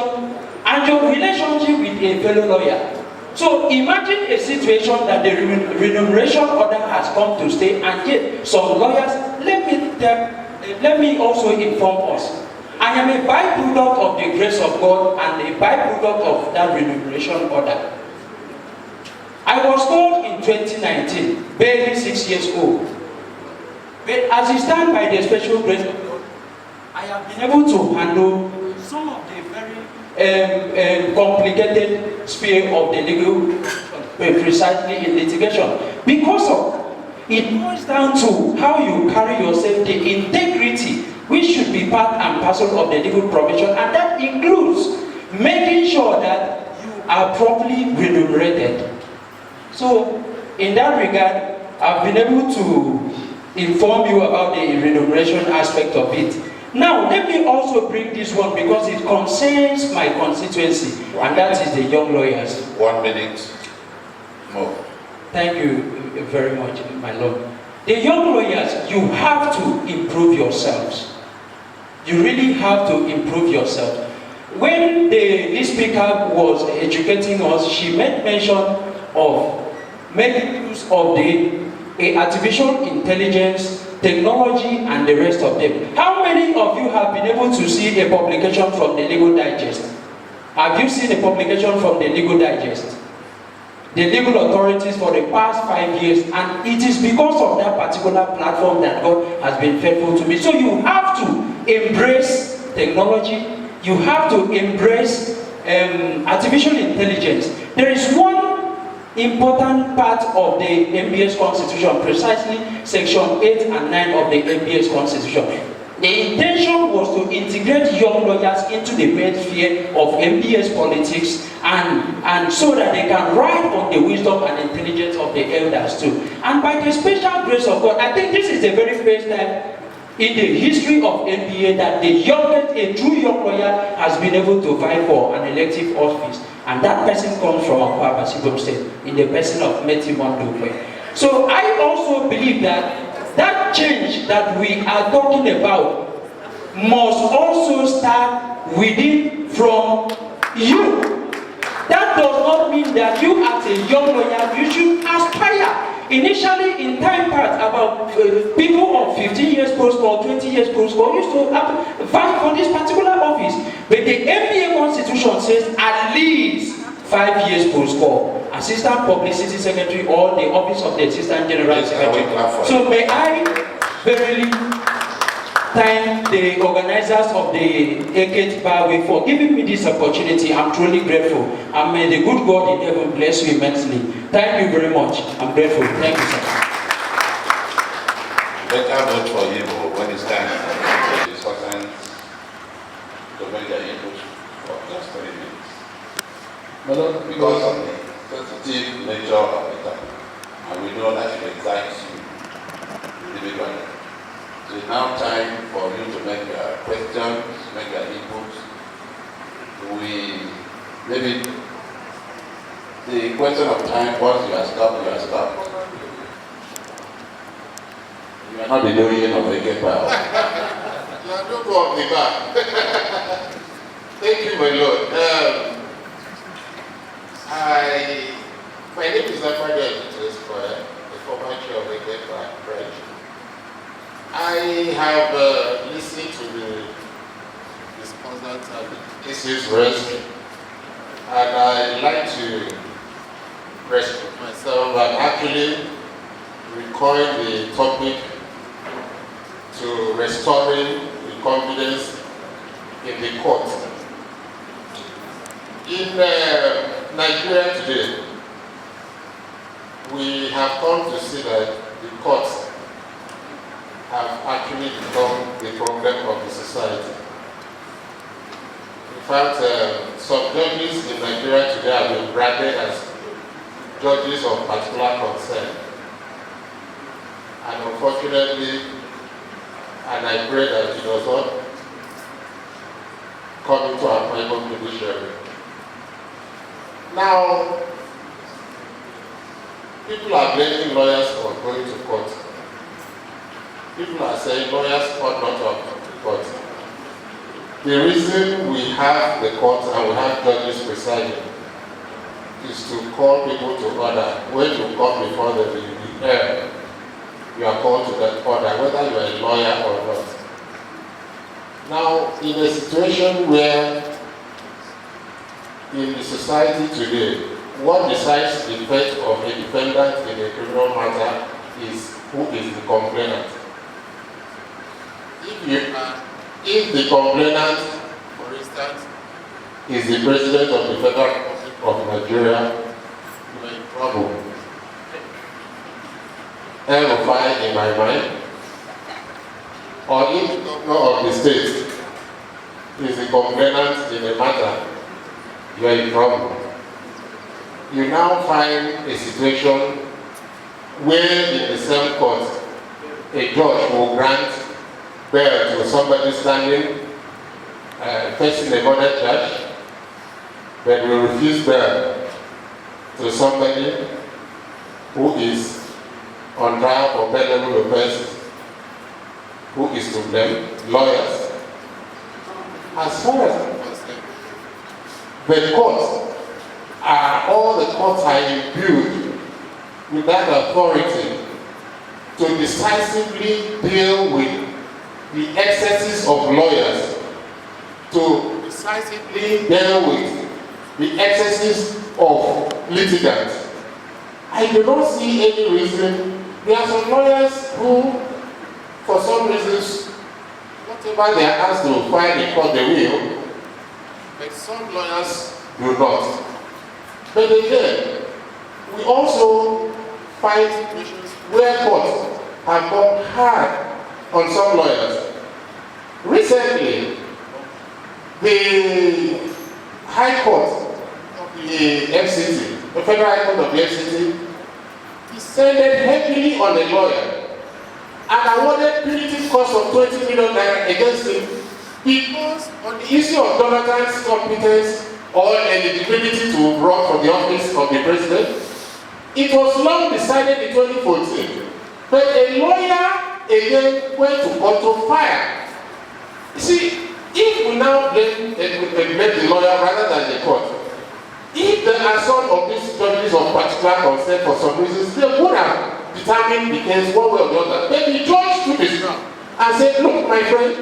and your relationship with a fellow lawyer. So imagine a situation that the remuneration order has come to stay, and yet some lawyers, let me also inform us. I am a byproduct of the grace of God and a byproduct of that remuneration order. I was told in 2019, barely 6 years old, but as it stands by the special grace of God, I have been able to handle some of the very complicated sphere of the legal, precisely in litigation. Because of it boils down to how you carry yourself, the integrity which should be part and parcel of the legal profession, and that includes making sure that you are properly remunerated. So, in that regard, I've been able to inform you about the remuneration aspect of it. Now, let me also bring this one because it concerns my constituency, and that is the young lawyers. 1 minute more. Thank you very much, my Lord. The young lawyers, you have to improve yourselves. You really have to improve yourself. When the speaker was educating us, she made mention of making use of the artificial intelligence, technology, and the rest of them. How many of you have been able to see a publication from the Legal Digest? Have you seen a publication from the Legal Digest? The legal authorities for the past 5 years, and it is because of that particular platform that God has been faithful to me. So you have to embrace technology, you have to embrace artificial intelligence. There is one important part of the MBS Constitution, precisely Section 8 and 9 of the MBS Constitution. The intention was to integrate young lawyers into the main sphere of MBS politics and so that they can ride on the wisdom and intelligence of the elders too. And by the special grace of God, I think this is the very first time in the history of MBA that the youngest, a true young lawyer has been able to vie for an elective office. And that person comes from Akwa Ibom State in the person of Meti Mondokwe. So I also believe that that change that we are talking about must also start within from you. That does not mean that you as a young lawyer, you should aspire. Initially, in time past, about people of 15 years post-law, 20 years post-law used to vie for this particular office. But the MBA Constitution says at least 5 years post-law. Assistant Publicity Secretary or the Office of the Assistant General Secretary. So may I verily thank the organizers of the Eket Bar Week for giving me this opportunity. I'm truly grateful. And may the good God in heaven bless you immensely. Thank you very much. I'm grateful. Thank you, sir. Better vote for you when it's time to make their input for just 3 minutes. Because of the sensitive nature of the topic, and we know that it excites you individually. So it's now time for you to make questions, make your inputs. Maybe the question of time, once you are stopped, you are stopped. You are not the doyen of the Eket Bar. You are not of the bar. Thank you, my Lord. My name is Akwaja Esquire, the former chair of the Eket Bar branch. I have listened to the discussions and issues raised, and I'd like to restrict myself and actually recoil the topic to restoring the confidence in the court. In Nigeria today, we have come to see that the courts have actually become the problem of the society. In fact, some judges in Nigeria today have been branded as judges of particular concern. And unfortunately, and I pray that it does not come into our Bible judiciary. Now, people are blaming lawyers for going to court. People are saying lawyers ought not to have gone to court. The reason we have the court and we have judges presiding is to call people to order. When you come before the heir, you are called to that order, whether you are a lawyer or not. Now, in a situation where in the society today, what decides the fate of a defendant in a criminal matter is who is the complainant. If the complainant, for instance, is the President of the Federal Republic of Nigeria, you are in trouble. El-Rufai in my mind, or if the governor of the state is the complainant in a matter, you are in trouble. You now find a situation where in the same court, a judge will grant bail to somebody standing facing a murder charge, but will refuse bail to somebody who is on trial for bailable offenses. Who is to blame? Lawyers. As far as I'm concerned, the courts all the courts are imbued with that authority to decisively deal with the excesses of lawyers, to decisively deal with the excesses of litigants. I do not see any reason. There are some lawyers who, for some reasons, whatever they are asked to file in court, they will, but some lawyers do not. But again, we also find situations where courts have gone hard on some lawyers. Recently, the High Court of the FCT, the Federal High Court of the FCT, descended heavily on a lawyer and awarded punitive cost of 20 million naira against him because on the issue of Jonathan's competence or eligibility to run for the office of the president, it was long decided in 2014. But a lawyer again went to court to fire. You see, if we now blame the lawyer rather than the court, if there are some of these judges of particular concern for some reasons, they would have determined the case one way or the other. But the judge took his ground and said, look, my friend,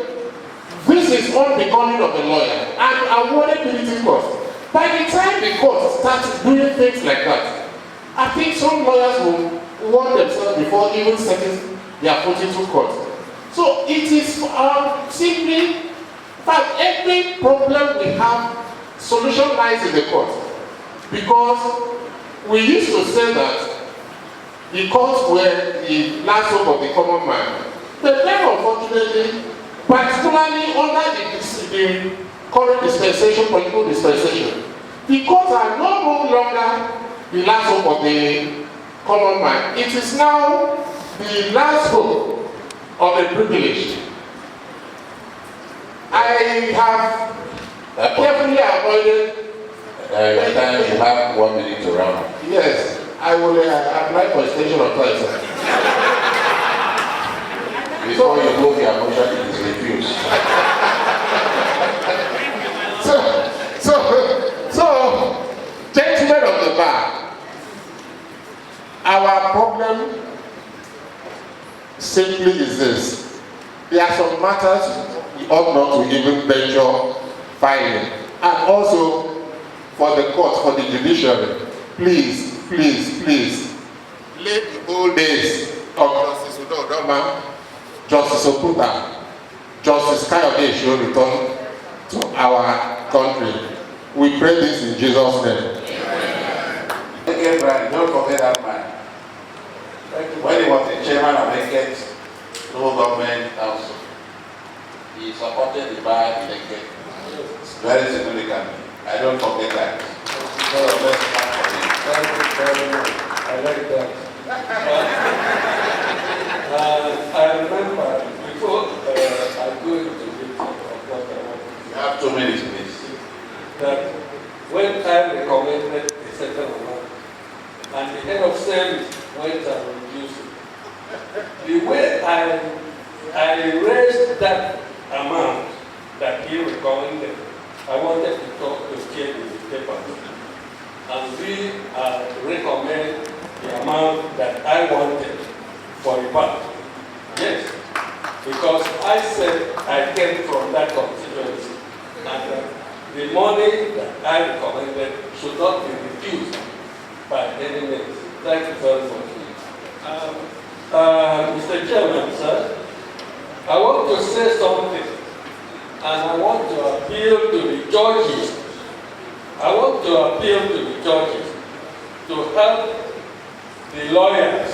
this is unbecoming of a lawyer, and awarded punitive cost. By the time the court starts doing things like that, I think some lawyers will warn themselves before even setting their foot into court. So it is simply, in fact, every problem we have, solution lies in the court. Because we used to say that the courts were the last hope of the common man. But then, unfortunately, particularly under the current dispensation, political dispensation, the courts are no longer the last hope of the common man. It is now the last hope of the privileged. I have carefully avoided your time, you have 1 minute to round. Yes, I will apply for extension of time, sir. Before you move your motion, it is refused. So, gentlemen of the bar, our problem simply is this. There are some matters we ought not to even venture filing. And also, for the court, for the judiciary, please, let the old days of Justice Udodoma, Justice Okuta, Justice Kayode should return to our country. We pray this in Jesus' name. Eket Branch, don't forget that man. When he was the chairman of Eket local government council, he supported the bar in Eket very significantly. I don't forget that. So let's clap for him. Thank you very much. I like that. I remember before I go into detail of what I want. You have 2 minutes, please. That when I recommended a certain amount, and the head of service went and reduced it, the way I raised that amount that he recommended, I wanted to talk to Chair in the paper, and we recommend the amount that I wanted for a bank. Yes, because I said I came from that constituency, and the money that I recommended should not be reduced by any means. Thank you very much. Mr. Chairman, sir, I want to say something, and I want to appeal to the judges. I want to appeal to the judges to help the lawyers.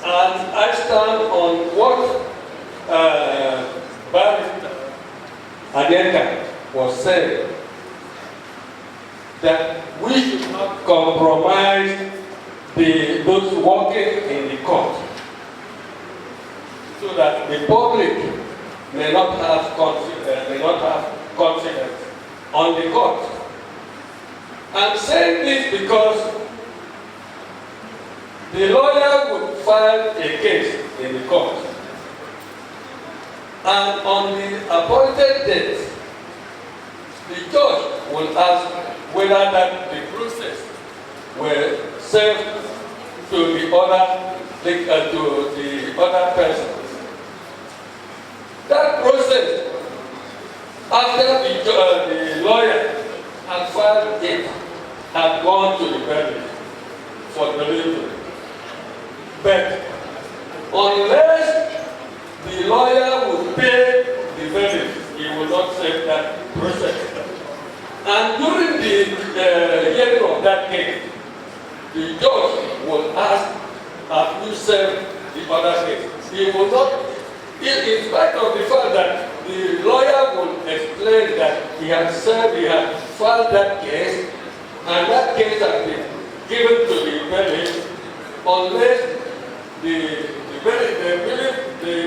And I stand on what Barrister Eket was saying, that we should not compromise those working in the court, so that the public may not have confidence on the court. I'm saying this because the lawyer would file a case in the court, and on the appointed date, the judge will ask whether that the process were served to the other persons. That process, after the lawyer had filed it, had gone to the verdict for delivery. But unless the lawyer would pay the verdict, he will not serve that process. And during the hearing of that case, the judge will ask, have you served the other case? He will not, in spite of the fact that the lawyer will explain that he has served, he has filed that case, and that case has been given to the verdict, unless the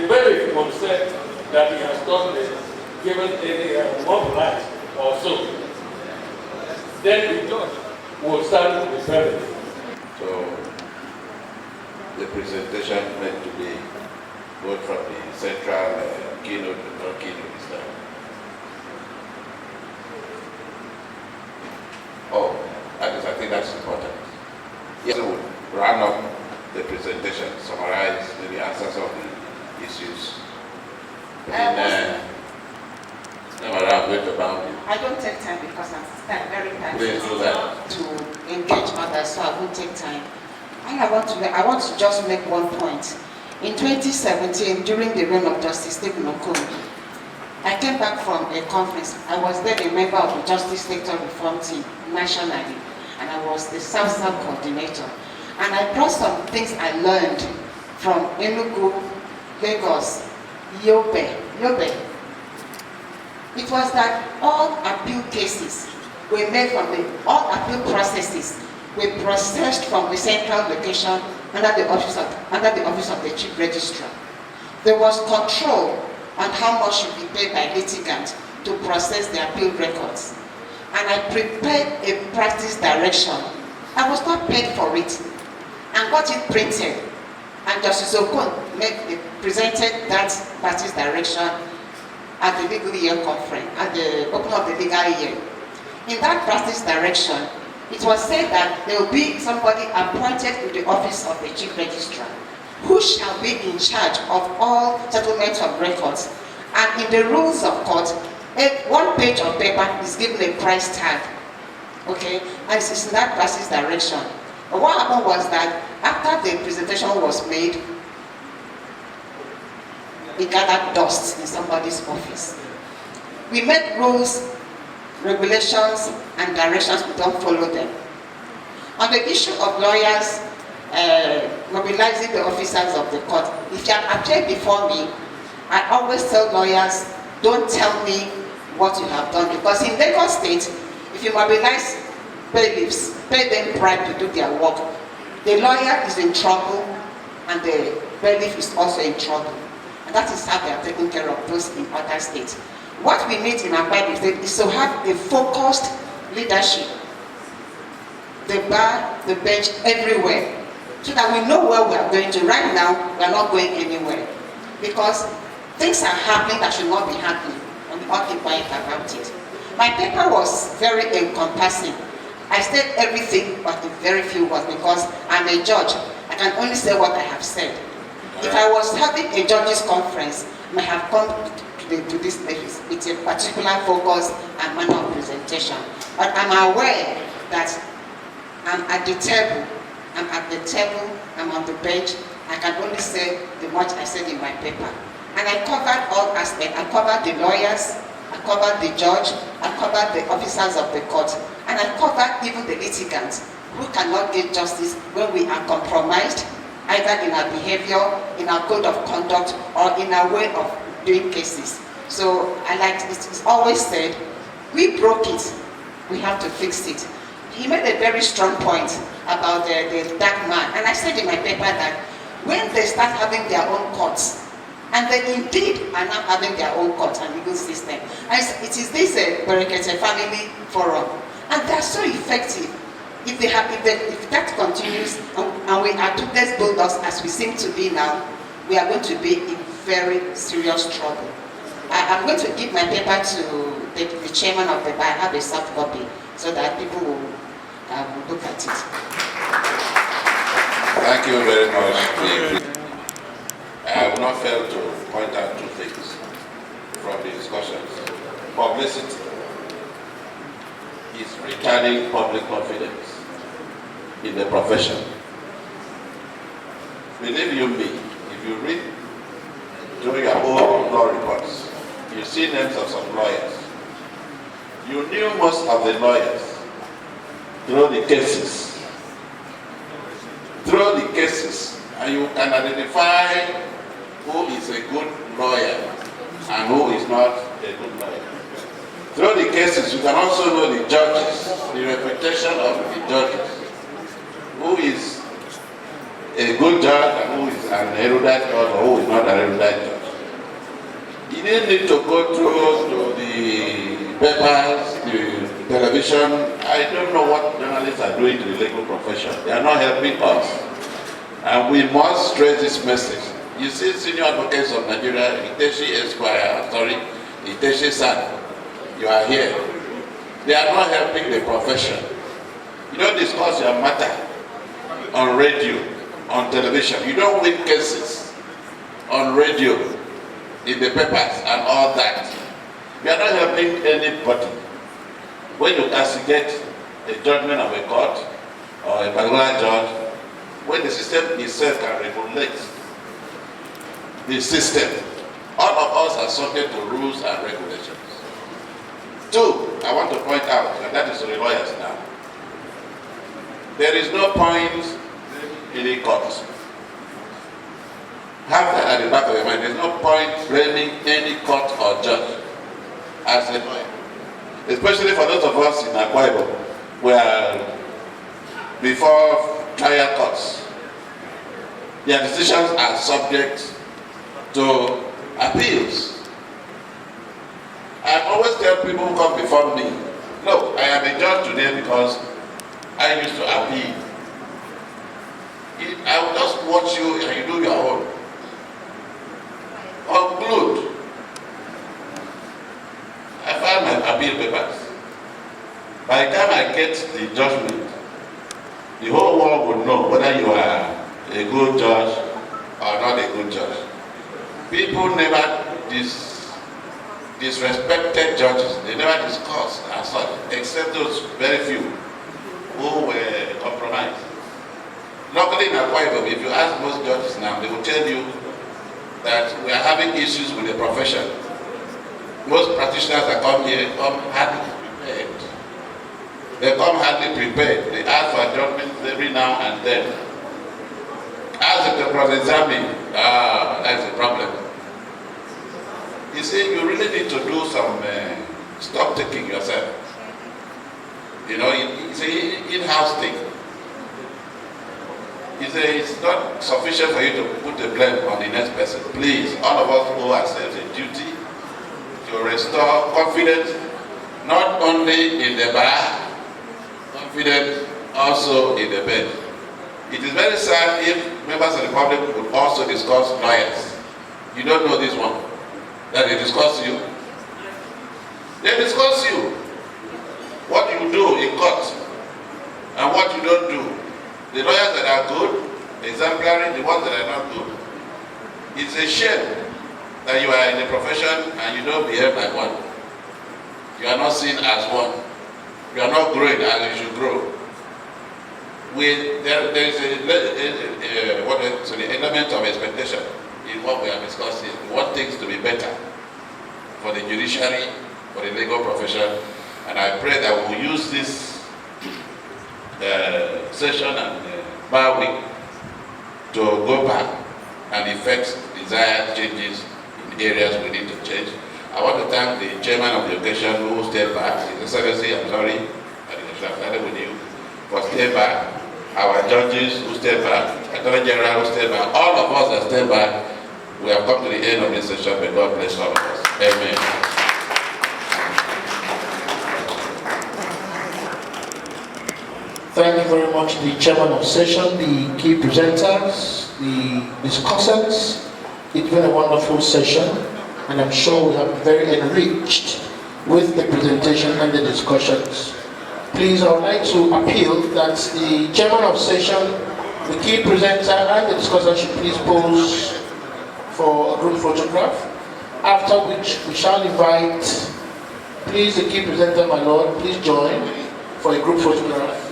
verdict will say that he has not been given any mobilized or so. Then the judge will stand the verdict. So the presentation meant to be both from the central keynote and non-keynote this time. Oh, I think that's important. Yes, we will round up the presentation, summarize, maybe answer some of the issues. I don't take time because I'm very Please do that. to engage others, so I won't take time. And I want to just make one point. In 2017, during the reign of Justice Stephen Okoye, I came back from a conference. I was then a member of the Justice Sector Reform Team nationally, and I was the South-South coordinator. And I brought some things I learned from Enugu, Lagos, Yobe. It was that all appeal cases were made from all appeal processes were processed from the central location under the office of the Chief Registrar. There was control on how much should be paid by litigants to process the appeal records. And I prepared a practice direction. I was not paid for it, and got it printed. And Justice Okon presented that practice direction at the legal year conference, at the opening of the legal year. In that practice direction, it was said that there will be somebody appointed to the office of the Chief Registrar, who shall be in charge of all settlement of records. And in the rules of court, one page of paper is given a price tag. Okay, and it's in that practice direction. But what happened was that after the presentation was made, it gathered dust in somebody's office. We make rules, regulations, and directions, we don't follow them. On the issue of lawyers mobilizing the officers of the court, if you have appeared before me, I always tell lawyers, don't tell me what you have done, because in Lagos State, if you mobilize bailiffs, pay them bribe to do their work, the lawyer is in trouble and the bailiff is also in trouble. And that is how they are taking care of those in other states. What we need in our Bible state is to have a focused leadership, the bar, the bench, everywhere, so that we know where we are going to. Right now, we are not going anywhere, because things are happening that should not be happening, and we ought to be quiet about it. My paper was very encompassing. I said everything but in very few words, because I'm a judge. I can only say what I have said. If I was having a judges conference, I might have come to this place with a particular focus and manner of presentation. But I'm aware that I'm at the table, I'm on the bench. I can only say the much I said in my paper. And I covered all aspects. I covered the lawyers, I covered the judge, I covered the officers of the court, and I covered even the litigants who cannot get justice when we are compromised, either in our behavior, in our code of conduct, or in our way of doing cases. So it's always said, we broke it, we have to fix it. He made a very strong point about the dark man, and I said in my paper that when they start having their own courts, and they indeed are now having their own courts and legal system, it is this Eket family forum, and they are so effective. If that continues, and we are toothless bulldogs as we seem to be now, we are going to be in very serious trouble. I'm going to give my paper to the chairman of the bar. I have a soft copy so that people will look at it. Thank you very much. I will not fail to point out two things from the discussions. Publicity is returning public confidence in the profession. Believe you me, if you read during your own law reports, you see names of some lawyers. You knew most of the lawyers through the cases. Through the cases, and you can identify who is a good lawyer and who is not a good lawyer. Through the cases, you can also know the judges, the reputation of the judges, who is a good judge and who is an erudite judge or who is not an erudite judge. You didn't need to go through to the papers, the television. I don't know what journalists are doing to the legal profession. They are not helping us. And we must stress this message. You see senior advocates of Nigeria, Iteshi Esquire, Iteshi San, you are here. They are not helping the profession. You don't discuss your matter on radio, on television. You don't win cases on radio, in the papers and all that. You are not helping anybody. When you castigate a judgment of a court or a particular judge, when the system itself can regulate the system, all of us are subject to rules and regulations. Two, I want to point out, and that is to the lawyers now. There is no point in a court. Have that at the back of your mind. There's no point blaming any court or judge as a lawyer. Especially for those of us in Akwa Ibom, where before trial courts, their decisions are subject to appeals. I always tell people who come before me, look, I am a judge today because I used to appeal. I will just watch you and you do your own. Conclude. I file my appeal papers. By the time I get the judgment, the whole world will know whether you are a good judge or not a good judge. People never disrespected judges. They never discussed as such, except those very few who were compromised. Luckily in Akwa Ibom, if you ask most judges now, they will tell you that we are having issues with the profession. Most practitioners that come here come hardly prepared. They come hardly prepared. They ask for adjustments every now and then. Ask if they cross-examine. That's the problem. You see, you really need to do some stock taking yourself. You know, it's an in-house thing. It's not sufficient for you to put the blame on the next person. Please, all of us owe ourselves a duty to restore confidence, not only in the bar, confidence also in the bed. It is very sad if members of the public would also discuss lawyers. You don't know this one, that they discuss you. They discuss you. What you do in court and what you don't do. The lawyers that are good, exemplary, the ones that are not good. It's a shame that you are in the profession and you don't behave like one. You are not seen as one. You are not growing as you should grow. There is an element of expectation in what we are discussing. We want things to be better for the judiciary, for the legal profession, and I pray that we will use this session and bar week to go back and effect desired changes in areas we need to change. I want to thank the chairman of the occasion who stayed back. His Excellency, I'm sorry, I should have started with you, for staying back. Our judges who stayed back, Attorney General who stayed back, all of us that stayed back. We have come to the end of this session, but God bless all of us. Amen. Thank you very much, the chairman of session, the key presenters, the discussants. It's been a wonderful session, and I'm sure we have been very enriched with the presentation and the discussions. Please, I would like to appeal that the chairman of session, the key presenter, and the discussant should please pose for a group photograph, after which we shall invite, please, the key presenter, my lord, please join for a group photograph.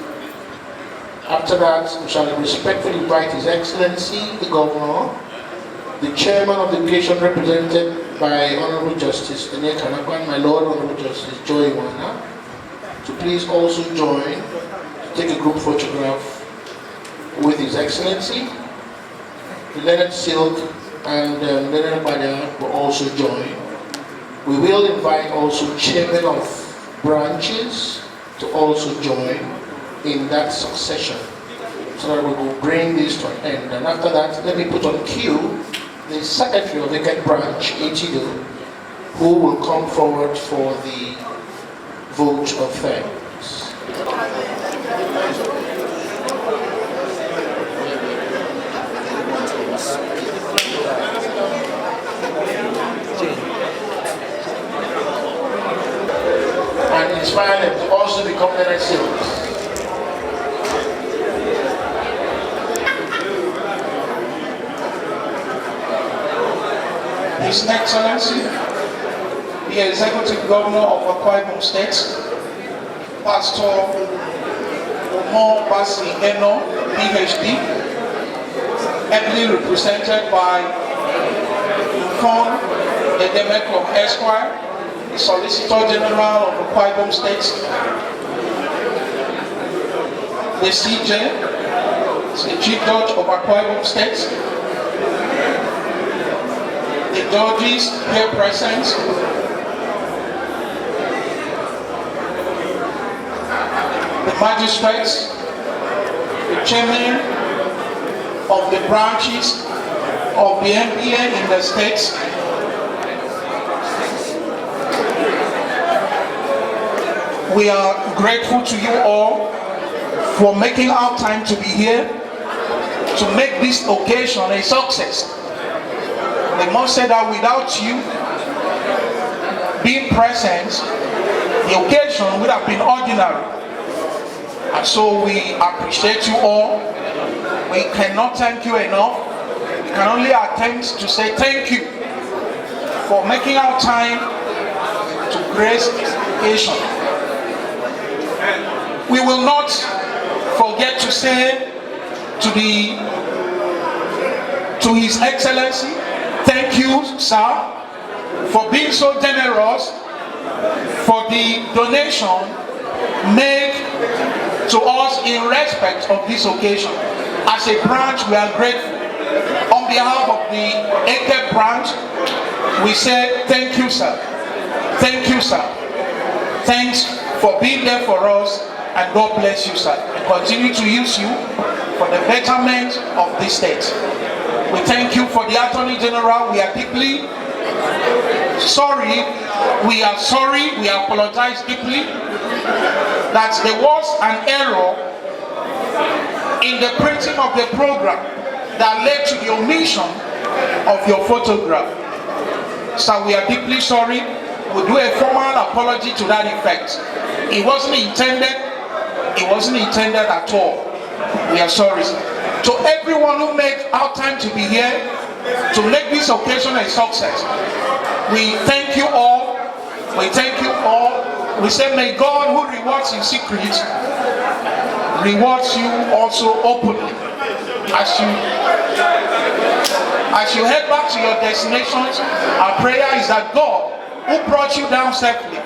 After that, we shall respectfully invite His Excellency, the Governor, the Chairman of the occasion represented by Honorable Justice Eket and my Lord Honorable Justice Joy Wana, to please also join to take a group photograph with His Excellency. Leonard Silk and Leonard Bada will also join. We will invite also chairmen of branches to also join in that succession, so that we will bring this to an end. And after that, let me put on cue the secretary of the Eket branch, ATO, who will come forward for the vote of thanks. And inspire them to also become Leonard Silks. His Excellency, the Executive Governor of Akwa Ibom State, Pastor Omo Basi Eno, PhD, ably represented by Fon Edemekong Esquire, the Solicitor General of Akwa Ibom State, the CJ, the Chief Judge of Akwa Ibom State, the judges here present, the magistrates, the chairman of the branches of the MPA in the states, we are grateful to you all for making our time to be here to make this occasion a success. I must say that without you being present, the occasion would have been ordinary. And so we appreciate you all. We cannot thank you enough. We can only attempt to say thank you for making our time to grace this occasion. We will not forget to say to His Excellency, Thank you, sir, for being so generous for the donation made to us in respect of this occasion. As a branch, we are grateful. On behalf of the Eket branch, we say thank you, sir. Thank you, sir. Thanks for being there for us, and God bless you, sir. And continue to use you for the betterment of this state. We thank you for the Attorney General. We are deeply sorry. We are sorry. We apologize deeply that there was an error in the printing of the program that led to the omission of your photograph. So we are deeply sorry. We'll do a formal apology to that effect. It wasn't intended. It wasn't intended at all. We are sorry. To everyone who made our time to be here, to make this occasion a success, we thank you all. We thank you all. We say, may God, who rewards in secret, rewards you also openly. As you head back to your destinations, our prayer is that God, who brought you down safely,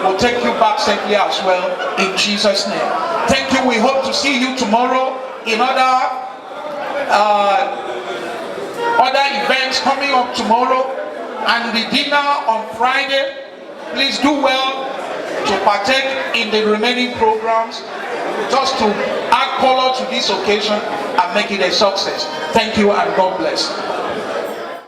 will take you back safely as well, in Jesus' name. Thank you. We hope to see you tomorrow in other events coming up tomorrow, and the dinner on Friday. Please do well to partake in the remaining programs, just to add color to this occasion and make it a success. Thank you, and God bless.